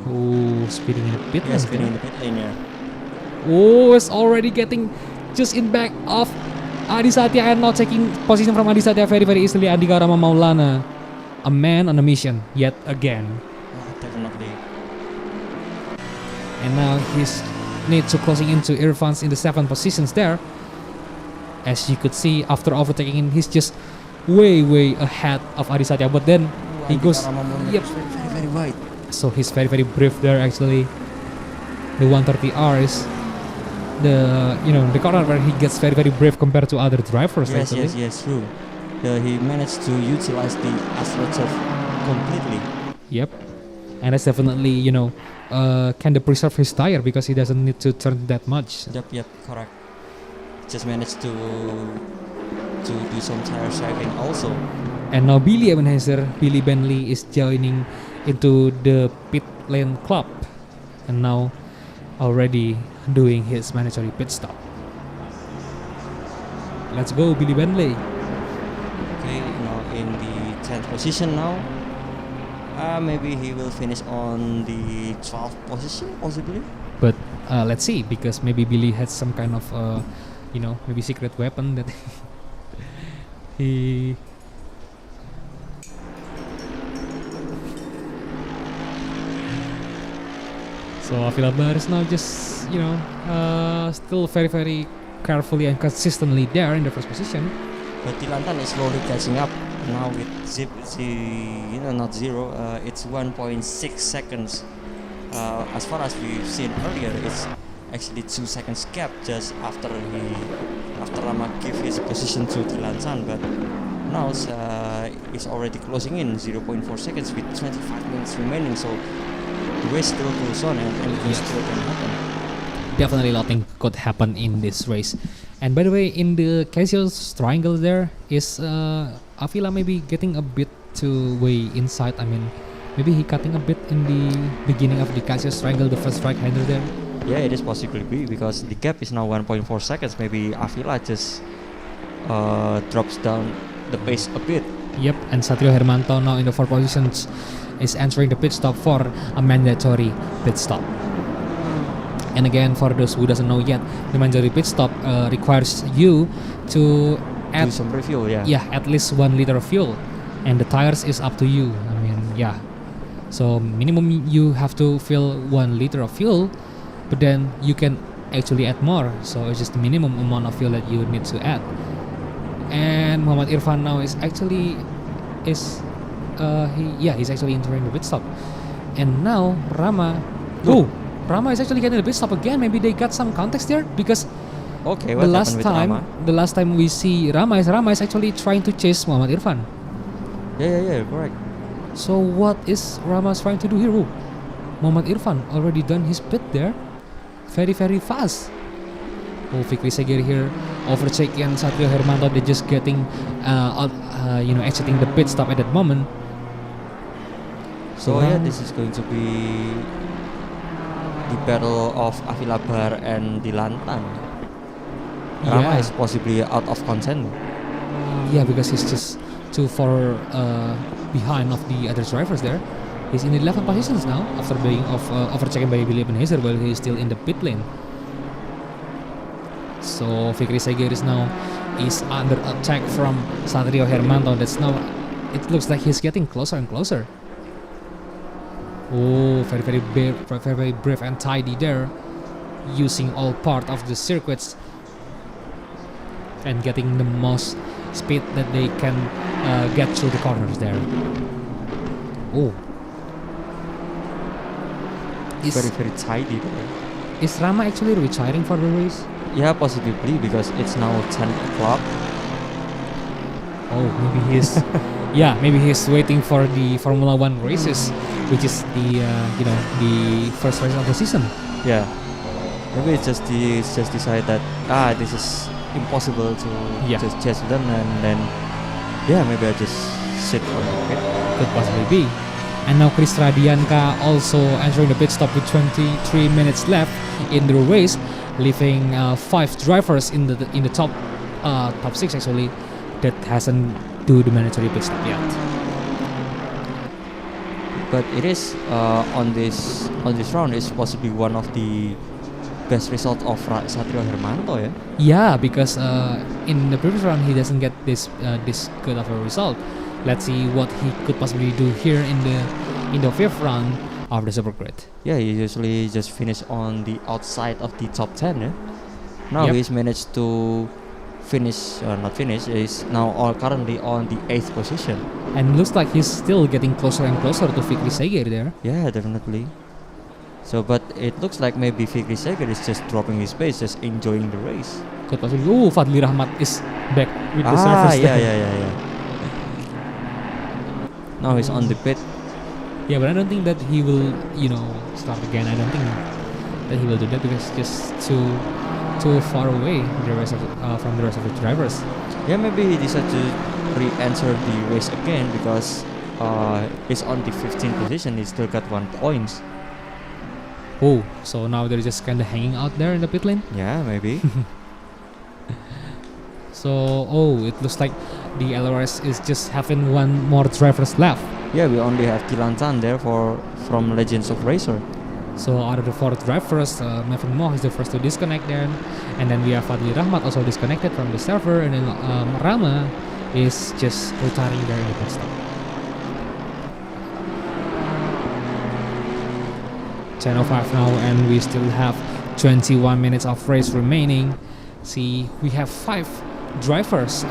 Oh, speeding in the pit lane. Yeah, speeding in the pit lane, yeah. Oh, it's already getting just in back of Adi Satya and now taking position from Adi Satya very very easily. Andika Rama Maulana, a man on a mission yet again. Definitely. And now he's need to closing into Irfan's in the 7 positions there. As you could see, after overtaking him, he's just way ahead of Adi Satya. But then he goes, yep, very wide. So he's very brief there actually. The 130R is the corner where he gets very brief compared to other drivers. Yes, actually. yes, true. He managed to utilize the AstroTurf completely. Yep, and that's definitely kind of preserve his tire because he doesn't need to turn that much. Yep, correct. Just managed to do some tire saving also. And now Billy Bentley is joining into the pit lane club, and now already doing his mandatory pit stop. Let's go, Billy Bentley. Okay, now in the 10th position now. Maybe he will finish on the 12th position, possibly. But let's see, because maybe Billy has some kind of, maybe secret weapon that he. So Avila Bahar is now just, still very carefully and consistently there in the first position. But Tilantan is slowly catching up now with not zero. It's 1.6 seconds. As far as we've seen earlier, it's actually 2 seconds gap just after Rama gave his position to Tilantan. But now it's already closing in 0.4 seconds with 25 minutes remaining. So the race still goes on and anything still can happen. Definitely nothing could happen in this race. And by the way, in the Cassius triangle there is Avila maybe getting a bit too way inside. I mean, maybe he cutting a bit in the beginning of the Cassius triangle, the first right hander there. Yeah, it is possibly be because the gap is now 1.4 seconds. Maybe Avila just drops down the pace a bit. Yep, and Satrio Hermanto now in the 4 positions is entering the pit stop for a mandatory pit stop. And again, for those who doesn't know yet, the mandatory pit stop requires you to add some refuel, at least 1 liter of fuel, and the tires is up to you. I mean, so minimum you have to fill 1 liter of fuel, but then you can actually add more. So it's just the minimum amount of fuel that you need to add. And Muhammad Irfan now is actually he's actually entering the pit stop. And now Rama Oh, Rama is actually getting a pit stop again. Maybe they got some context there because Okay, the what last happened with time, Rama? the last time we see Rama is actually trying to chase Muhammad Irfan. Yeah, correct. So what is Rama trying to do here? Oh, Muhammad Irfan already done his pit there, very fast. Oh, Fikri Seger here overtaking Satrio Hermanto. They're just getting, exiting the pit stop at that moment. So yeah, this is going to be the battle of Avilabar and Dilantan. Rama is possibly out of consent. Yeah, because he's just too far behind of the other drivers there. He's in 11 positions now after being overtaken by Billy Ebenezer while he's still in the pit lane. So Fikri Seger is under attack from Satrio Hermanto. It looks like he's getting closer and closer. Oh, very brave and tidy there, using all part of the circuits and getting the most speed that they can get through the corners there. Oh, Very tidy there. Is Rama actually retiring for the race? Yeah, possibly because it's now 10 o'clock. Oh, maybe he's maybe he's waiting for the Formula One races, which is the first race of the season. Yeah, maybe it's just decided that this is impossible to just chase them, and then maybe I just sit on the pit. Could possibly be. And now Chris Radianka also entering the pit stop with 23 minutes left in the race, leaving 5 drivers in the top 6 actually that hasn't do the mandatory pit stop yet. But it is on this round is possibly one of the best result of Satrio Hermanto, yeah. Yeah, because in the previous round he doesn't get this good of a result. Let's see what he could possibly do here in the 5th round of the Supergrid. Yeah, he usually just finish on the outside of the top 10. Yeah? Now he's managed to finish, not finish, is now currently on the 8th position. And looks like he's still getting closer and closer to Fikri Seger there. Yeah, definitely. So, but it looks like maybe Fikri Seger is just dropping his pace, just enjoying the race. Could possibly. Oh, Fadli Rahmat is back with the surface there. Yeah. Now he's on the pit. Yeah, but I don't think that he will, start again. I don't think that he will do that because it's just too far away from the rest of the drivers. Yeah, maybe he decided to re-enter the race again because he's on the 15th position. He still got 1 point. Oh, so now they're just kind of hanging out there in the pit lane? Yeah, maybe. So, it looks like the LRS is just having 1 more drivers left. Yeah, we only have Kilantan there from Legends of Racer. So out of the 4 drivers, Mevin Moh is the first to disconnect there, and then we have Fadli Rahmat also disconnected from the server, and then Rama is just retiring there in the pit stop. 10:05 now, and we still have 21 minutes of race remaining. See, we have 5 drivers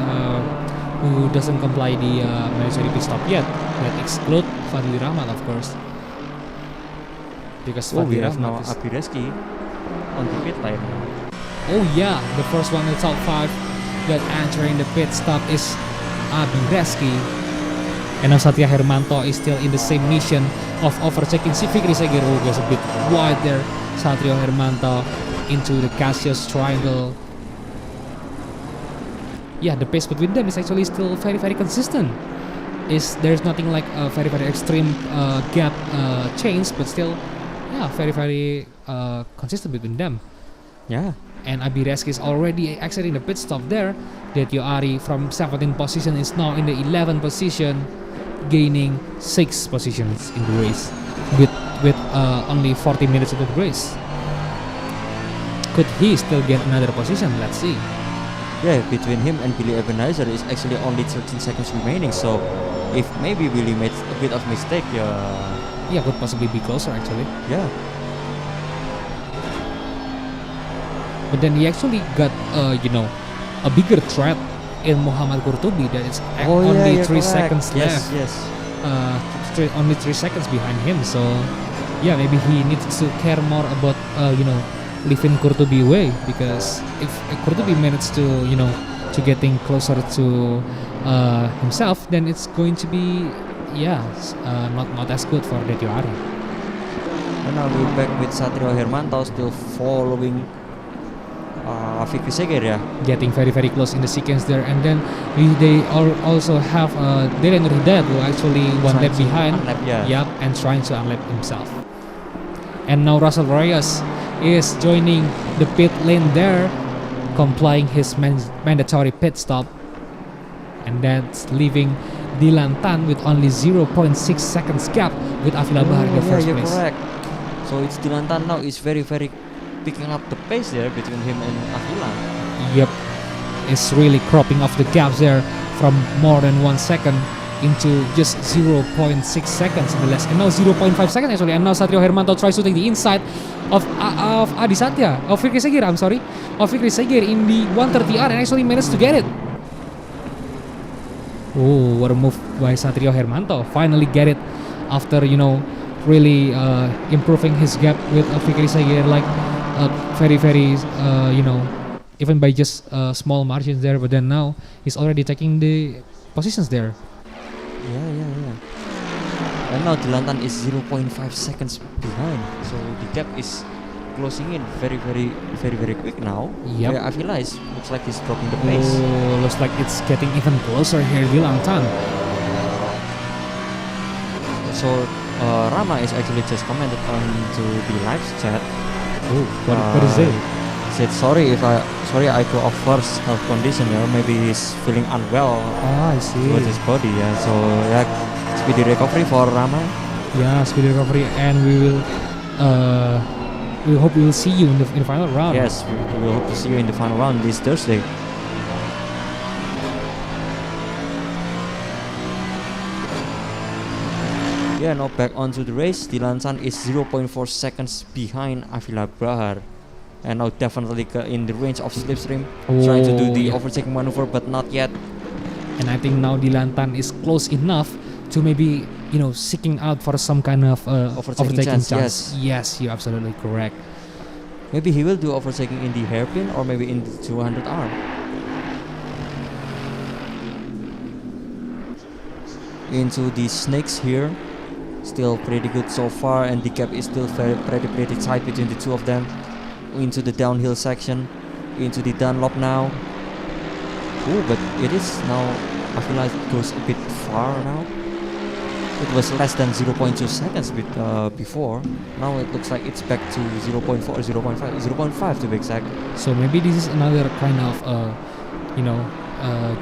who doesn't comply the mandatory pit stop yet. That exclude Fadli Rahmat, of course. Because we have now Abireski on the pit lane. Oh yeah, the first one in the top 5 that entering the pit stop is Abireski. And now Satria Hermanto is still in the same mission of overtaking Fikri Seger. Oh, goes a bit wide there. Satrio Hermanto into the Cassius triangle. Yeah, the pace between them is actually still very consistent. There's nothing like a very extreme gap change, but still, very consistent between them. Yeah. And Abireski is already exiting the pit stop there. Detyo Ari from 17th position is now in the 11th position, gaining 6 positions in the race with only 40 minutes into the race. Could he still get another position? Let's see. Yeah, between him and Billy Ebenezer is actually only 13 seconds remaining. So if maybe Billy made a bit of mistake, could possibly be closer actually. Yeah. But then he actually got a bigger threat in Muhammad Qurtubi that is only 3 seconds left. Yes. Only 3 seconds behind him. So yeah, maybe he needs to care more about leaving Kurtubi away, because if Kurtubi managed to to getting closer to himself, then it's going to be not as good for Detio Ari. And now we're back with Satrio Hermanto still following Fikri Seger, yeah. Getting very very close in the sequence there, and then they also have Delen Ridad, who actually one lap behind, and trying to unlap himself. And now Russell Reyes is joining the pit lane there, complying his mandatory pit stop, and that's leaving Dylan Tan with only 0.6 seconds gap with Avila Bahar in the first place. Correct. So it's Dylan Tan now is very picking up the pace there between him and Avila. Yep, it's really cropping off the gaps there from more than 1 second into just 0.6 seconds in the last, and now 0.5 seconds actually. And now Satrio Hermanto tries to take the inside of Adi Satya, of Fikri Segir, of Fikri Segir in the 130R, and actually managed to get it. Oh, what a move by Satrio Hermanto! Finally get it after really improving his gap with Fikri Segir, like very even by just small margins there. But then now he's already taking the positions there. Yeah. And now Dylan Tan is 0.5 seconds behind, so the gap is closing in very quick now. Yep. Yeah, Avila looks like he's dropping the pace. Oh, looks like it's getting even closer here, Dylan Tan. So Rama is actually just commented on to the live chat. Oh, what is it? Said sorry I go off first health condition, maybe he's feeling unwell. I see. With his body, so speedy recovery for Rama. Yeah, speedy recovery, and we hope we will see you in the final round. Yes, we will hope to see you in the final round this Thursday. Yeah, now back onto the race. Dylan Tan is 0.4 seconds behind Avila Bahar, and now definitely in the range of slipstream, trying to do the overtaking maneuver, but not yet. And I think now Dylan Tan is close enough to maybe seeking out for some kind of overtaking chance. Yes, you're absolutely correct. Maybe he will do overtaking in the hairpin or maybe in the 200R. Into the snakes here, still pretty good so far, and the gap is still pretty tight between the two of them. Into the downhill section, into the Dunlop now. Oh, but it is now, I feel like it goes a bit far now. It was less than 0.2 seconds before. Now it looks like it's back to 0.4, 0.5 to be exact. So maybe this is another kind of,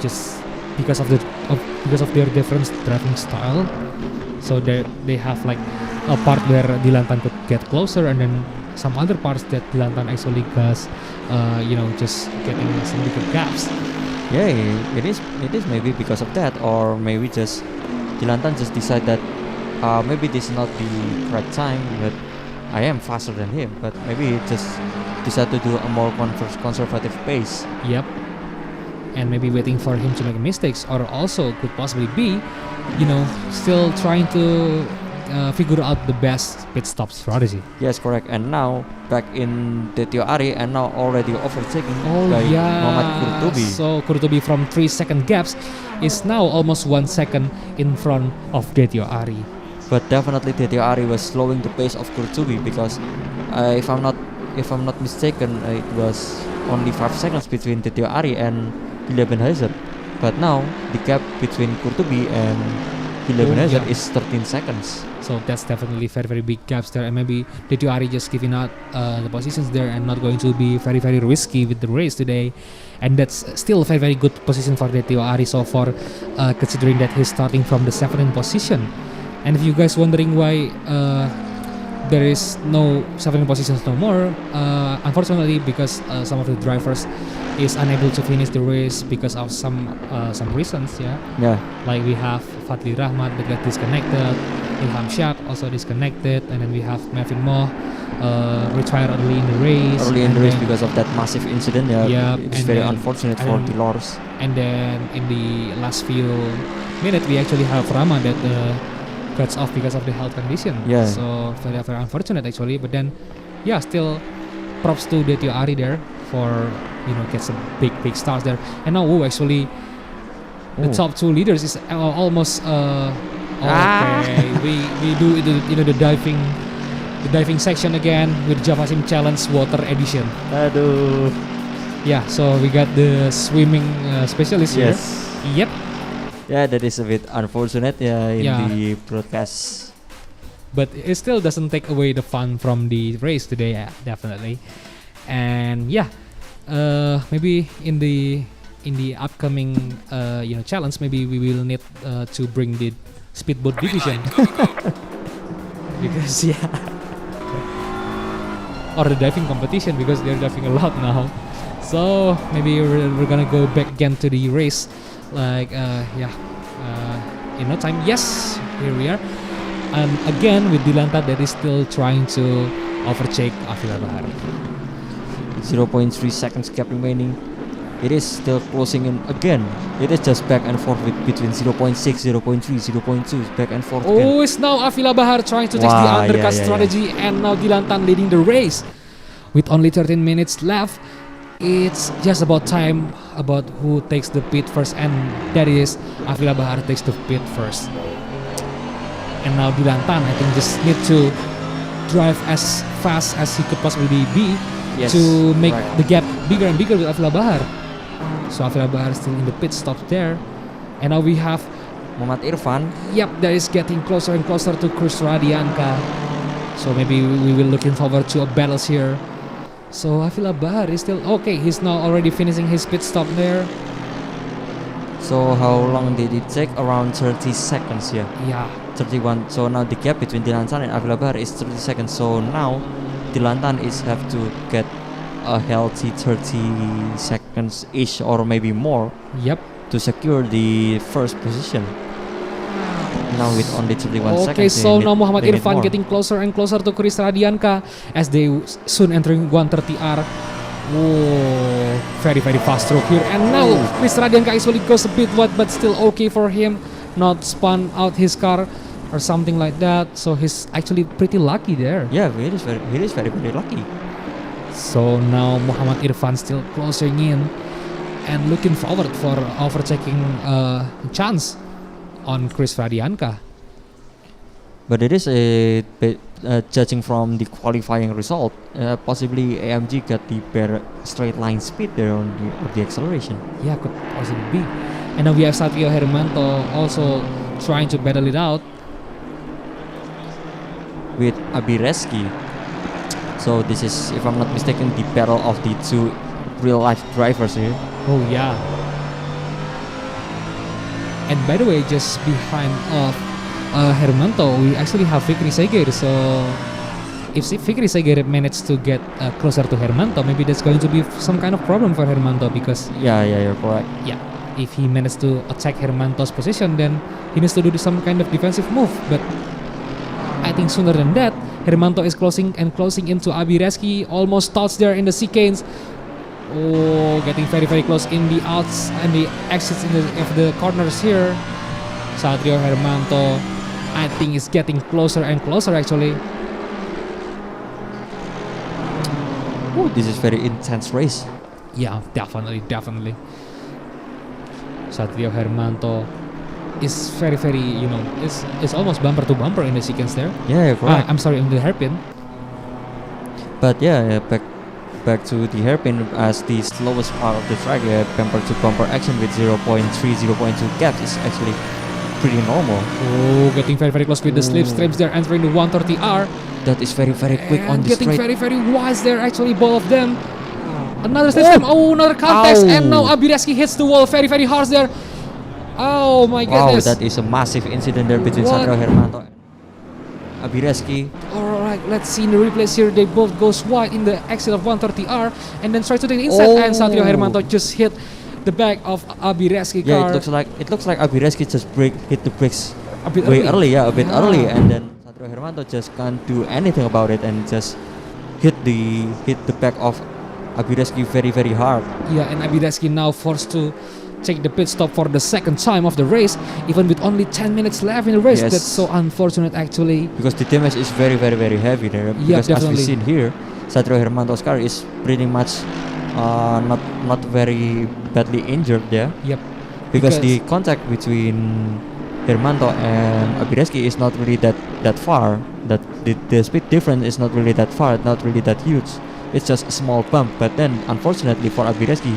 just because of their different driving style. So they have like a part where Dylan Tan could get closer, and then some other parts that Dylan Tan actually does, just getting some bigger gaps. Yeah, it is maybe because of that, or maybe just Dylan Tan just decide that maybe this is not the correct time, but I am faster than him, but maybe he just decide to do a more conservative pace. Yep. And maybe waiting for him to make mistakes, or also could possibly be, still trying to figure out the best pit stop strategy. Yes, correct. And now back in Detio Ari, and now already overtaken by Muhammad Kurtubi. So Kurtubi from 3 second gaps is now almost 1 second in front of Detio Ari. But definitely Detio Ari was slowing the pace of Kurtubi, because if I'm not mistaken, it was only 5 seconds between Detio Ari and Bilebenheiser. But now the gap between Kurtubi and Bilebenheiser is 13 seconds. So that's definitely very big gaps there, and maybe Detio Ari just giving out the positions there and not going to be very risky with the race today. And that's still a very good position for Detio Ari so far, considering that he's starting from the 17th position. And if you guys wondering why there is no 17 positions no more, unfortunately, because some of the drivers is unable to finish the race because of some reasons. Like we have Fadli Rahmat that got disconnected, Ilham Shak also disconnected, and then we have Mavin Moh retired early in the race. Because of that massive incident. It's very unfortunate for the Lors. And then in the last few minutes we actually have Rama that cuts off because of the health condition. Yeah. So very very unfortunate actually. But then, yeah, still props to Detio Ari there for get some big stars there. And now actually the top two leaders is almost okay. We do the diving section again with Java Sim Challenge Water Edition. Aduh. Yeah, so we got the swimming specialist here. Yep. Yeah, that is a bit unfortunate in the broadcast. But it still doesn't take away the fun from the race today, definitely. And maybe in the upcoming challenge, maybe we will need to bring the speedboat division. Because or the diving competition, because they're diving a lot now. So maybe we're gonna go back again to the race, like in no time. Yes, here we are, and again with Dilanta that is still trying to overtake Afila Bahar. 0.3 seconds gap remaining. It is still closing in again. It is just back and forth between 0.6, 0.3, 0.2, back and forth again. Oh, it's now Afila Bahar trying to take the undercut strategy, and now Dilantan leading the race with only 13 minutes left. It's just about time about who takes the pit first, and that is Afila Bahar takes the pit first. And now Dilantan, I think, just need to drive as fast as he could possibly be to make the gap bigger and bigger with Afila Bahar. So Afila Bahar is still in the pit stop there, and now we have Muhammad Irfan. Yep, that is getting closer and closer to Chris Radianka. So maybe we will looking forward to a battles here. So Afila Bahar is still okay. He's now already finishing his pit stop there. So how long did it take? Around 30 seconds, Yeah. 31. So now the gap between Dilantan and Afila Bahar is 30 seconds. So now Dilantan have to get a healthy 30 seconds ish or maybe more. Yep. To secure the first position. Now with only 31 seconds. Okay, so now Muhammad Irfan getting closer and closer to Chris Radianka as they soon entering 130R. Whoa, very fast stroke here. And now Chris Radianka actually goes a bit wide, but still okay for him. Not spun out his car or something like that. So he's actually pretty lucky there. Yeah, he is very lucky. So now Muhammad Irfan still closing in and looking forward for overtaking chance on Chris Radianka. But it is judging from the qualifying result, possibly AMG got the better straight line speed there on the acceleration. Yeah, could possibly be. And now we have Satrio Hermanto also trying to battle it out with Abireski. So this is, if I'm not mistaken, the battle of the two real life drivers here. Oh yeah. And by the way, just behind of Hermanto, we actually have Fikri Seger. So if Fikri Seger managed to get closer to Hermanto, maybe that's going to be some kind of problem for Hermanto, because you're correct. Yeah, if he managed to attack Hermanto's position, then he needs to do some kind of defensive move. But I think sooner than that, Hermanto is closing into Abireski, almost touched there in the sequence. Oh, getting very close in the outs and the exits of the corners here. Satrio Hermanto, I think, is getting closer and closer actually. Oh, this is very intense race. Yeah, definitely. Satrio Hermanto is very, it's almost bumper to bumper in the sequence there. Yeah, correct. I'm sorry, in the hairpin. But back to the hairpin as the slowest part of the track. Bumper to bumper action with 0.3, 0.2 gaps is actually pretty normal. Oh, getting very close with the slipstreams there, entering the 130R. That is very quick on the getting straight. very wise there, actually, both of them. Another slipstream. Oh, another context, and now Abireski hits the wall very harsh there. Oh my goodness. Wow, that is a massive incident there between Satrio Hermanto and Abireski. Alright, let's see in the replays here. They both goes wide in the exit of 130R and then try to take the inside, and Satrio Hermanto just hit the back of Abireski car. Yeah, it looks like Abireski just hit the brakes a bit early, a bit early, and then Satrio Hermanto just can't do anything about it and just hit the back of Abireski very hard. Yeah, and Abireski now forced to take the pit stop for the second time of the race, even with only 10 minutes left in the race. Yes. That's so unfortunate actually. Because the damage is very heavy there. Yeah, Because as definitely. we seen here, Satrio Hermanto's car is pretty much not very badly injured there. Yep. Because the contact between Hermanto and Abireski is not really that far. That the speed difference is not really that far, not really that huge. It's just a small bump. But then, unfortunately for Abireski,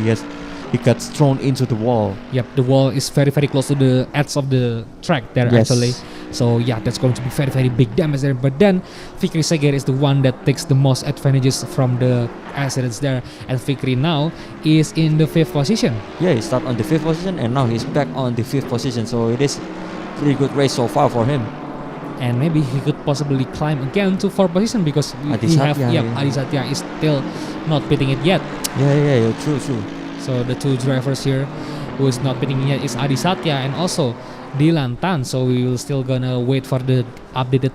he got thrown into the wall. Yep, the wall is very close to the edge of the track there Yes. actually. So yeah, that's going to be very big damage there. But then Fikri Seger is the one that takes the most advantages from the accidents there, and Fikri now is in the 5th position. Yeah, he started on the 5th position and now he's back on the 5th position. So it is pretty good race so far for him. And maybe he could possibly climb again to 4th position because Adi we have Satya, Adi Satya is still not beating it yet. Yeah, true. So the two drivers here who is not beating yet is Adi Satya and also Dilan Tan. So we will still gonna wait for the updated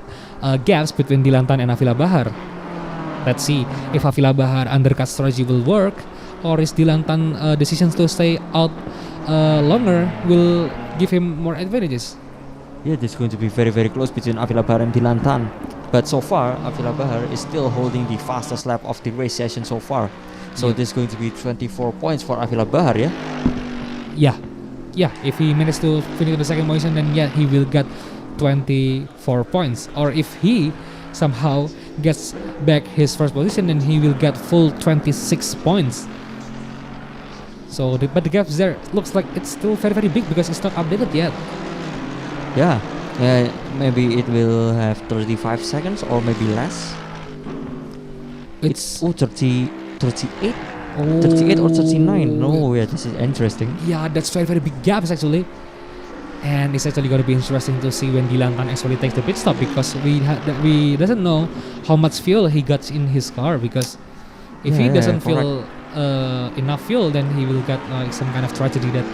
gaps between Dilan Tan and Avila Bahar. Let's see if Avila Bahar undercut strategy will work, or is Dilan Tan decisions to stay out longer will give him more advantages. Yeah, this is going to be very close between Avila Bahar and Dilan Tan. But so far, Avila Bahar is still holding the fastest lap of the race session so far. So Yeah. this is going to be 24 points for Avila Bahar, yeah? Yeah, if he manages to finish in the second position, then yeah, he will get 24 points. Or if he somehow gets back his first position, then he will get full 26 points. So, but the gap there looks like it's still very big because it's not updated yet. Yeah, maybe it will have 35 seconds or maybe less. It's 38? 38 or 39? No, yeah, this is interesting. Yeah, that's very big gaps actually. And it's actually going to be interesting to see when Dilan Tan actually takes the pit stop, because we doesn't know how much fuel he got in his car, because if he doesn't feel enough fuel, then he will get like some kind of tragedy that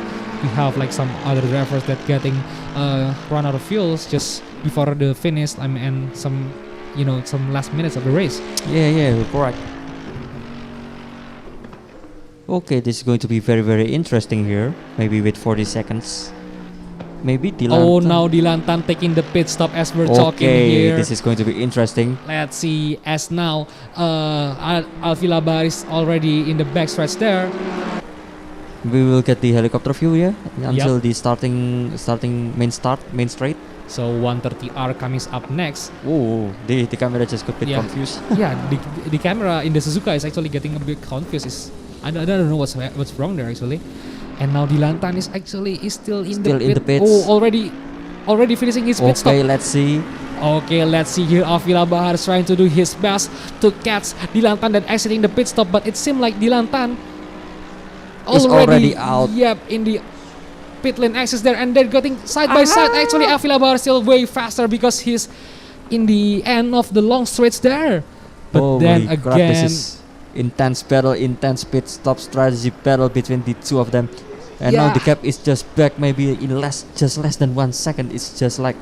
we have like some other drivers that getting run out of fuels just before the finish and some last minutes of the race. Yeah, correct. Okay, this is going to be very interesting here. Maybe with 40 seconds. Maybe Dilan Oh, Tan. now Dilan Tan taking the pit stop as we're talking here. This is going to be interesting. Let's see, as now Avila Bahar is already in the backstretch there. We will get the helicopter view, yeah, until the starting main straight. So 130R coming up next. Oh, the camera just got a bit confused. Yeah, the camera in the Suzuka is actually getting a bit confused. I don't know what's wrong there actually. And now Dilan Tan is still in the pits. Oh, already finishing his pit stop. Okay, let's see. Okay, let's see here. Avila Bahar is trying to do his best to catch Dilan Tan and exiting the pit stop, but it seemed like Dilan Tan is already out. Yep, in the pit lane access there, and they're getting side by side. Actually, Avila Bahar still way faster because he's in the end of the long stretch there. But then crap, again, this is intense pit stop strategy battle between the two of them. And now the gap is just back, maybe in less than 1 second. It's just like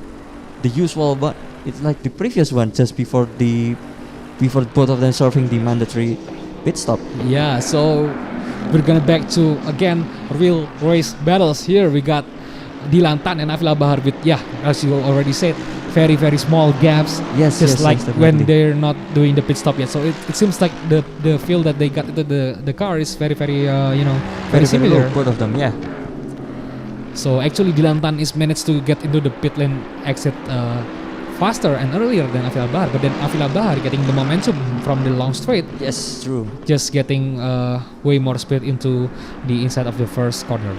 the usual, but it's like the previous one, just before both of them serving the mandatory pit stop. Yeah, so we're gonna back to again real race battles here. We got Dilan Tan and Avila Bahar with, as you already said, very small gaps. Yes, like definitely. when they're not doing the pit stop yet. So it seems like the feel that they got into the car is very similar. Low, both of them, yeah. So actually Dilan Tan is managed to get into the pit lane exit faster and earlier than Avila Bahar, but then Avila Bahar getting the momentum from the long straight. Yes, true. Just getting way more speed into the inside of the first corner.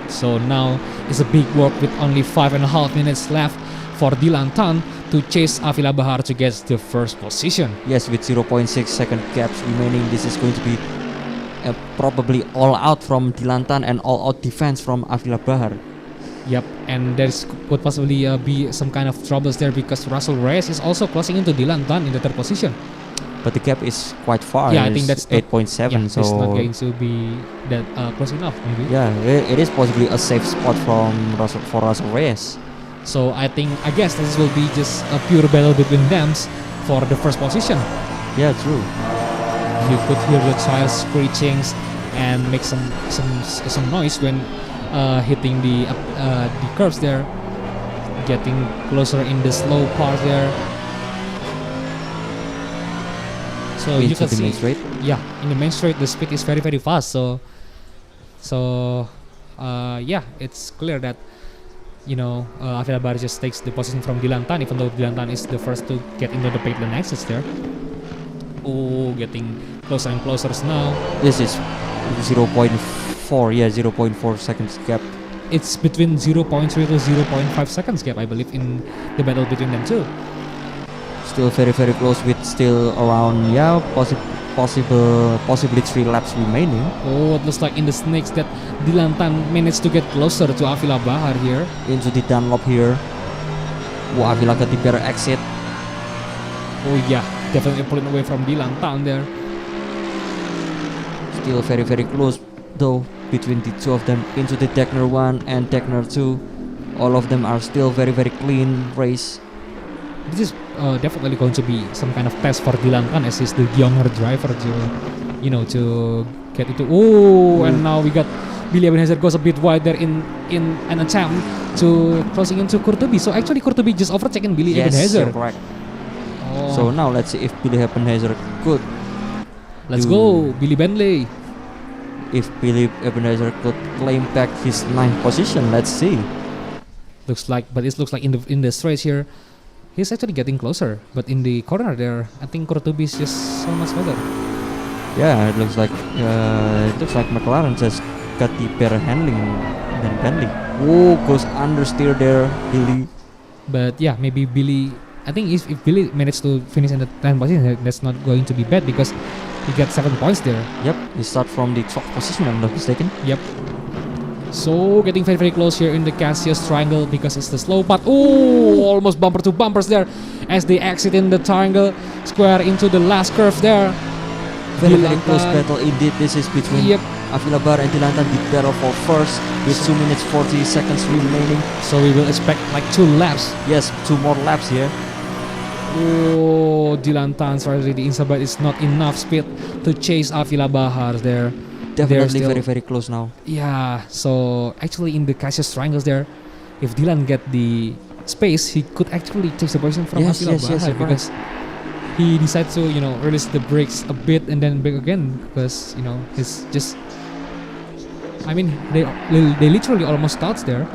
So now it's a big work with only 5.5 minutes left for Dilan Tan to chase Avila Bahar to get the first position. Yes, with 0.6 second gaps remaining, this is going to be probably all out from Dilan Tan and all out defense from Avila Bahar. Yep, and there could possibly be some kind of troubles there because Russell Reyes is also closing into Dilan Tan in the third position. But the gap is quite far. Yeah, I think that's 8.7. Yeah, so it's not going to be that close enough, maybe. Yeah, it is possibly a safe spot for Russell Reyes. So I guess this will be just a pure battle between them for the first position. Yeah, true. You could hear the tires screeching and make some noise when hitting the curves there, getting closer in the slow part there. So you can see, yeah, in the main straight the speed is very fast. So yeah, it's clear that Avila Bahar just takes the position from Dilan Tan, even though Dilan Tan is the first to get into the pit lane exits there. Oh, getting closer and closer now. This is 0.4, yeah, 0.4 seconds gap. It's between 0.3 to 0.5 seconds gap, I believe, in the battle between them two. Still very close with still around, yeah, possibly 3 laps remaining. Oh, it looks like in the snakes that Dilan Tan managed to get closer to Avila Bahar here. Into the Dunlop here. Wah, Avila got the better exit. Oh yeah, definitely pulling away from Dilan Tan there. Still very close though between the two of them into the Degner 1 and Degner 2. All of them are still very clean race. This is definitely going to be some kind of test for Dilan Tan as he's the younger driver to get into. Oh, and now we got Billy Ebenezer goes a bit wider in an attempt to crossing into Kurtubi. So actually Kurtubi just overtaken Billy Ebenezer. Yes, correct. So now let's see if Billy Ebenezer could. Let's go, Billy Bentley. If Billy Ebenezer could claim back his 9th position, let's see. It looks like in the straight here, he's actually getting closer. But in the corner there, I think Kurtubi is just so much better. Yeah, it looks like McLaren just got the better handling than Bentley. Oh, goes understeer there, Billy. But yeah, maybe Billy. I think if Billy managed to finish in the 10th position, that's not going to be bad because he got 7 points there. Yep, he start from the 12th position, if I'm not mistaken. Yep. So getting very close here in the Cassius triangle because it's the slow part. Oh, almost bumper to bumpers there as they exit in the triangle square into the last curve there. Very close battle indeed. This is between Avila Bahar and Dilan Tan, the battle for first with 2 minutes 40 seconds remaining. So we will expect like 2 laps. Yes, 2 more laps here. Oh, Dilan Tan's already inside, but it's not enough speed to chase Avila Bahar there. Definitely very close now. Yeah, so actually in the Cassius triangles there, if Dilan get the space, he could actually take the position from Avila Bahar because he decided to release the brakes a bit and then brake again because he's just. I mean, they literally almost starts there.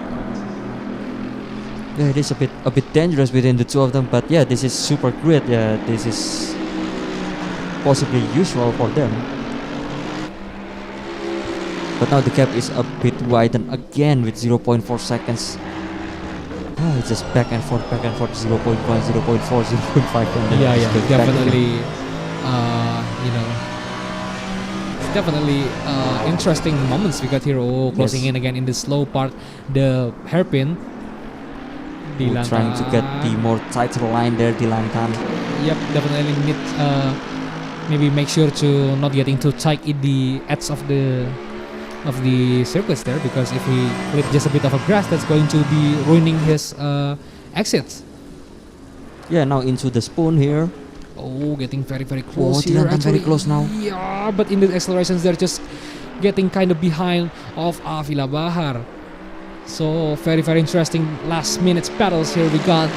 Yeah, it is a bit dangerous between the two of them, but yeah, this is super great. Yeah, this is possibly usual for them. But now the gap is a bit widened again with 0.4 seconds. Oh, it's just back and forth, 0.1, 0.4, 0.5. And yeah, definitely. It's definitely interesting moments we got here. Oh, closing in again in the slow part, the hairpin. Dilan trying to get the more tighter line there, Dilan Tan. Yep, definitely need maybe make sure to not getting too tight in the edge of the circuits there because if he clip just a bit of a grass, that's going to be ruining his exits. Yeah, now into the spoon here. Oh, getting very close here. Dilan Tan very close now. Yeah, but in the accelerations they're just getting kind of behind of Avila Bahar. So very interesting last minute battles here we got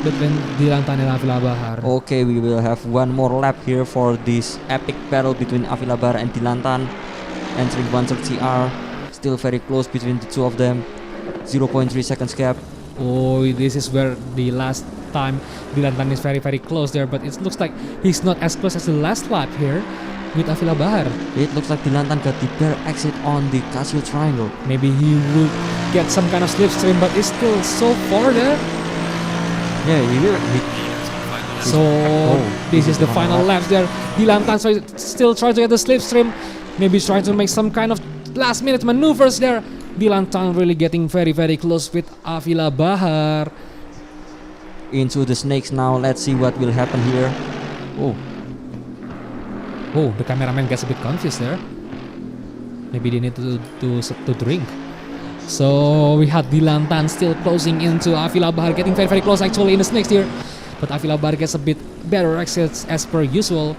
between Dilan Tan and Avila Bahar. Okay, we will have one more lap here for this epic battle between Avila Bahar and Dilan Tan. Entering 130R, still very close between the two of them. 0.3 seconds gap. Oh, this is where the last time Dilan Tan is very close there, but it looks like he's not as close as the last lap here with Avila Bahar. It looks like Dilan Tan got the better exit on the Casio triangle. Maybe he will get some kind of slipstream, but it's still so far there. Yeah, he will. So this is the final laps there. Dilan Tan still trying to get the slipstream. Maybe trying to make some kind of last minute maneuvers there. Dilan Tan really getting very close with Avila Bahar. Into the snakes now. Let's see what will happen here. Oh, the cameraman gets a bit confused there. Maybe they need to drink. So we had Dilan Tan still closing into Avila Bahar, getting very close actually in the snakes here. But Avila Bahar gets a bit better exits as per usual.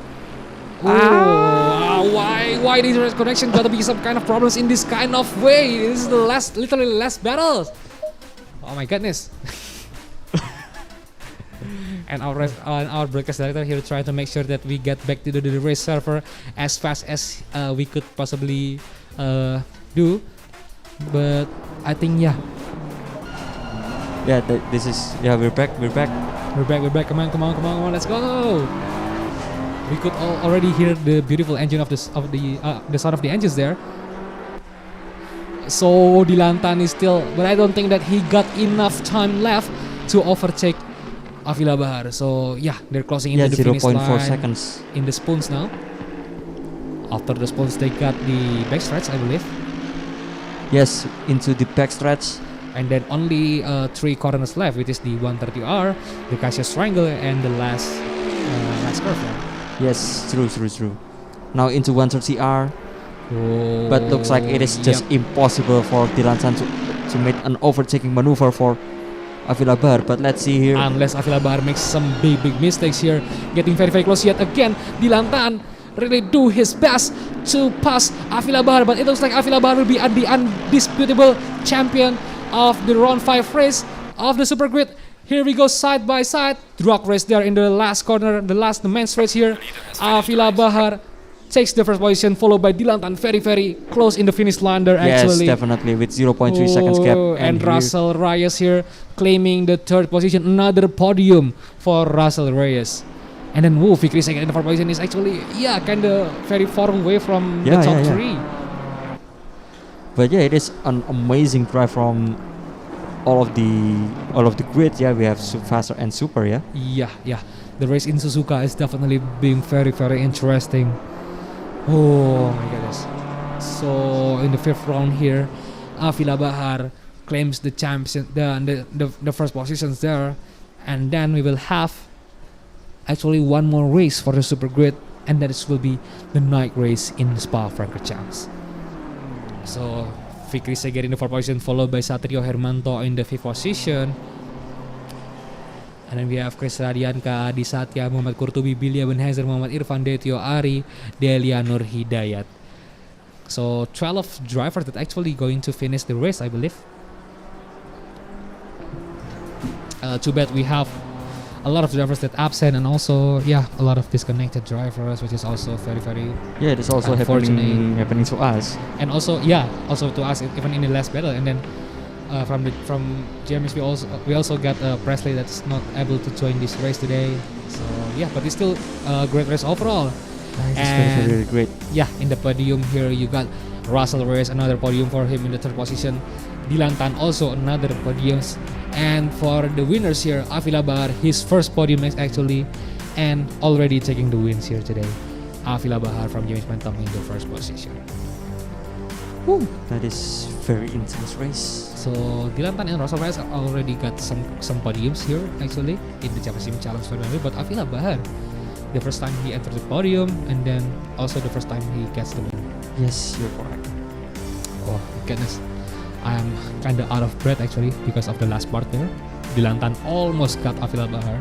Why why the internet connection gotta be some kind of problems in this kind of way. This is the literally last battle. Oh my goodness. And our broadcast director here trying to make sure that we get back to the race server as fast as we could possibly do. But I think yeah, this is we're back. Come on, let's go. We could already hear the beautiful engine of the sound of the engines there. So Dilantan is still, but I don't think that he got enough time left to overtake Avila Bahar. So yeah, they're closing into the finish line. 0.4 seconds in the spoons now. After the spoons, they got the backstretch, I believe. Yes, into the backstretch. And then only 3 corners left, which is the 130R, the Cassius Triangle, and the last curve. Yes, true. Now into 130R. But looks like it is just impossible for Dilantan to make an overtaking maneuver for Avila Bahar. But let's see here. Unless Avila Bahar makes some big mistakes here, getting very close yet again. Dilantan really do his best to pass Avila Bahar, but it looks like Avila Bahar will be the undisputable champion of the round 5 race of the Super Grid. Here we go side by side. Drag race there in the last corner, the men's race here. Avila Bahar takes the first position, followed by Dilantan very close in the finish line there actually. Yes, definitely with 0.3 seconds gap. And Russell Reyes here claiming the 3rd position, another podium for Russell Reyes. And then Fikri second in the 4th position is actually kind of very far away from the top 3. But yeah, it is an amazing drive from all of the grids. Yeah, we have faster and super. Yeah. The race in Suzuka is definitely being very interesting. Oh my goodness. So in the 5th round here, Avila Bahar claims the champion, the first positions there, and then we will have actually one more race for the Super Grid, and that will be the night race in Spa-Francorchamps. So Fikri Seger in the 4th position, followed by Satrio Hermanto in the 5th position. And then we have Chris Radianka, Adi Satya, Muhammad Kurtubi, Bilya Benhazer, Muhammad Irfan, Detio Ari, Delia Nur Hidayat. So 12 drivers that actually going to finish the race, I believe. Too bad we have a lot of drivers that absent, and also a lot of disconnected drivers, which is also very it is also happening to us, and also to us even in the last battle. And then from GMS we also got Presley that's not able to join this race today. So but it's still a great race overall. And very great. In the podium here you got Russell Reyes, another podium for him in the 3rd position. Dilantan also another podiums. And for the winners here, Avila Bahar, his first podium is actually, and already taking the wins here today. Avila Bahar from James Phantom in the 1st position. Woo. That is very intense race. So Dilantan and Russell Reyes already got some podiums here actually in the JVSC Challenge tournament. But Avila Bahar, the first time he entered the podium, and then also the first time he gets the win. Yes, you're correct. Oh goodness. I am kinda out of breath actually because of the last part there. Dilantan almost got Avila Bahar.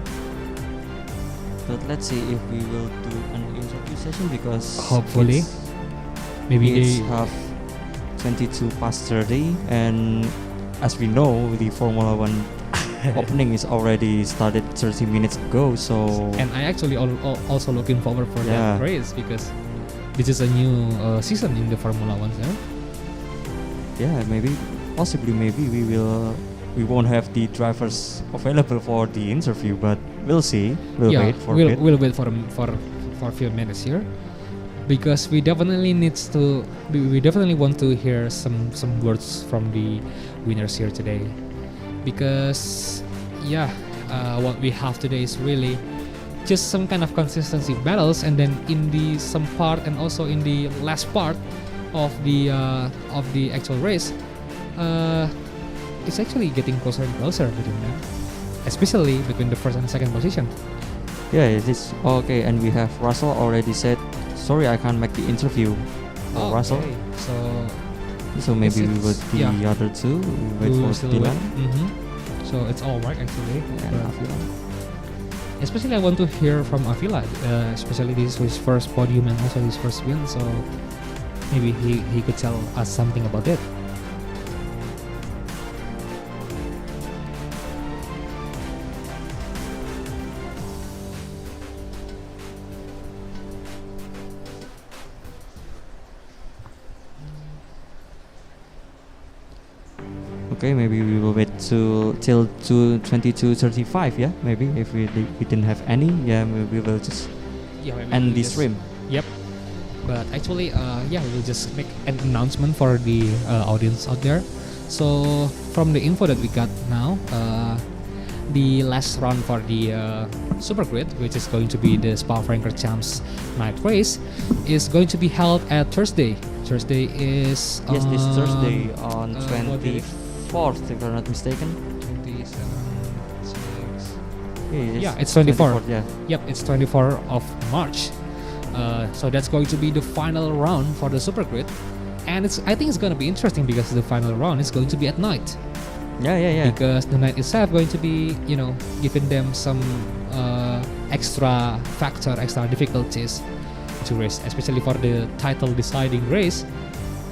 But let's see if we will do an interview session, because hopefully maybe it's half 22 past 30, and as we know, the Formula 1 opening is already started 30 minutes ago. So and I actually also looking forward for that race, because this is a new season in the Formula 1 there. Maybe we won't have the drivers available for the interview, but we'll see. We'll wait for a bit. We'll wait for a few minutes here, because we definitely want to hear some words from the winners here today, because what we have today is really just some kind of consistency battles, and then in the some part and also in the last part of the actual race, it's actually getting closer and closer between them, especially between the 1st and 2nd position. It is okay. And we have Russell already said, sorry, I can't make the interview. Russell. So maybe we would the other two. We wait for Dylan. So it's all right actually. Especially I want to hear from Avila, especially this is his first podium and also his first win. So maybe he could tell us something about it. Okay, maybe we will wait till 22:35. Yeah, maybe if we didn't have any, yeah, we will just end the stream. Yep. But actually, we will just make an announcement for the audience out there. So from the info that we got now, the last round for the Super Grid, which is going to be the Spa-Francorchamps night race, is going to be held at Thursday. Thursday is Yes, this Thursday on 24th, if I'm not mistaken. 27, 6. Yeah, It's 24. Yeah. Yep, it's 24 of March. So that's going to be the final round for the Super Grid, and I think it's going to be interesting because the final round is going to be at night. Yeah. Because the night itself going to be, giving them some extra difficulties to race, especially for the title deciding race.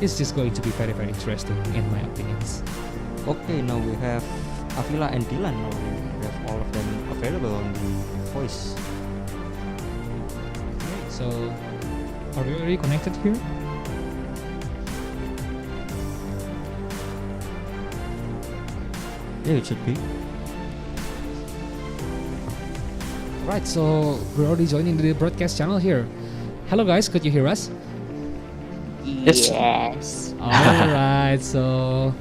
It's just going to be very, very interesting in my opinions. Okay, now we have Avila and Dylan. Now we have all of them available on the voice. So, are we already connected here? Yeah, it should be. Right, so we're already joining the broadcast channel here. Hello guys, could you hear us? Yes. Alright, so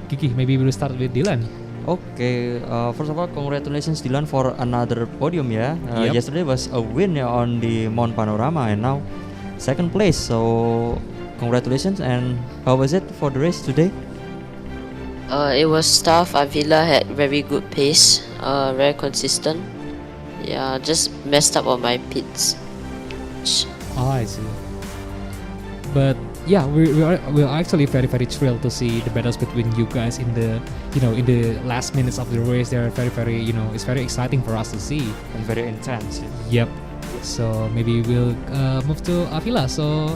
Kiki, maybe we'll start with Dylan. Okay, first of all, congratulations Dylan for another podium. Yeah, Yep. yesterday was a win on the Mount Panorama, and now second place. So congratulations. And how was it for the race today? It was tough. Avila had very good pace, very consistent. Yeah, just messed up on my pits. Oh, I see. But yeah, we are actually very, very thrilled to see the battles between you guys in the in the last minutes of the race. They are very, very it's very exciting for us to see. And very intense. Yeah. Yep. So maybe we'll move to Avila. So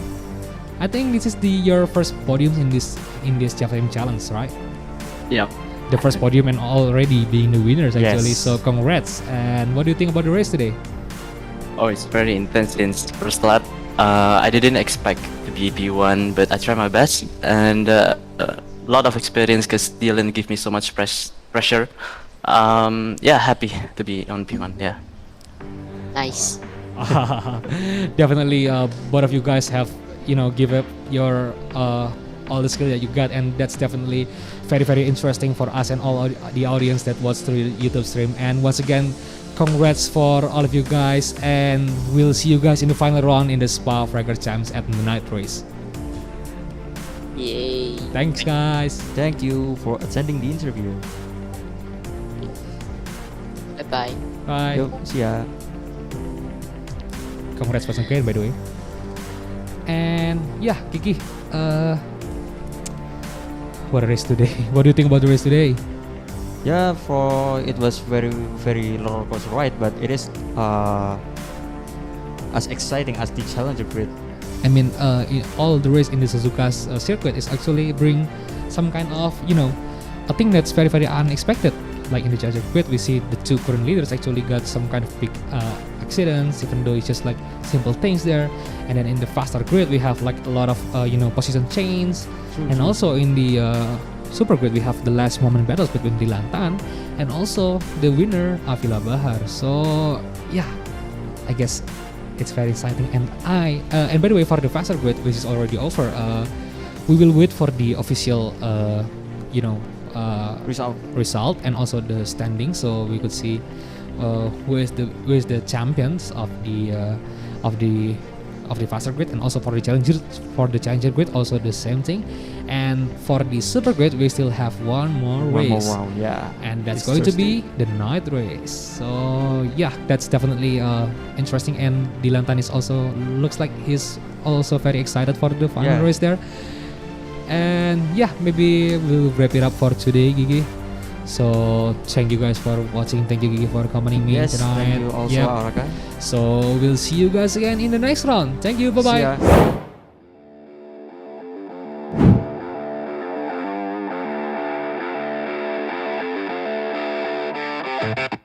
I think this is your first podium in this Javelin Challenge, right? Yep. The first podium and already being the winners actually. Yes. So congrats. And what do you think about the race today? Oh, it's very intense since first lap. I didn't expect to be P1, but I tried my best, and a lot of experience because Dylan gave me so much pressure. Happy to be on P1. Yeah. Nice. Definitely, both of you guys have give up your all the skill that you got, and that's definitely very, very interesting for us and all the audience that watched through the YouTube stream. And once again, congrats for all of you guys, and we'll see you guys in the final round in the Spa-Francorchamps at the night race. Yay. Thanks guys. Thank you for attending the interview. Bye. Bye. Yo, see ya. Congrats once again, by the way. And yeah, Kiki, what a race today. What do you think about the race today? Yeah, it was very, very roller coaster ride, but it is as exciting as the Challenger Grid. I mean, all the race in the Suzuka's circuit is actually bring some kind of a thing that's very, very unexpected. Like in the Challenger Grid, we see the two current leaders actually got some kind of big accidents, even though it's just like simple things there. And then in the faster grid, we have like a lot of position change, and also in the Super Grid, we have the last moment battles between Dylan Tan and also the winner Avila Bahar. So yeah, I guess it's very exciting. And and by the way, for the faster grid, which is already over, we will wait for the official result and also the standing, so we could see who is the champions of the faster grid. And also for the challenger grid also the same thing. And for the super grid, we still have one more race, round, yeah, and that's it's going Thursday. to be the night race. So yeah, that's definitely interesting. And Dylan Tan is also looks like he's also very excited for the final Yeah. race there. And yeah, maybe we'll wrap it up for today, Gigi. So thank you guys for watching. Thank you, Gigi, for accompanying me Yes, tonight. thank you also, Araka. So we'll see you guys again in the next round. Thank you. Bye See bye. ya. you.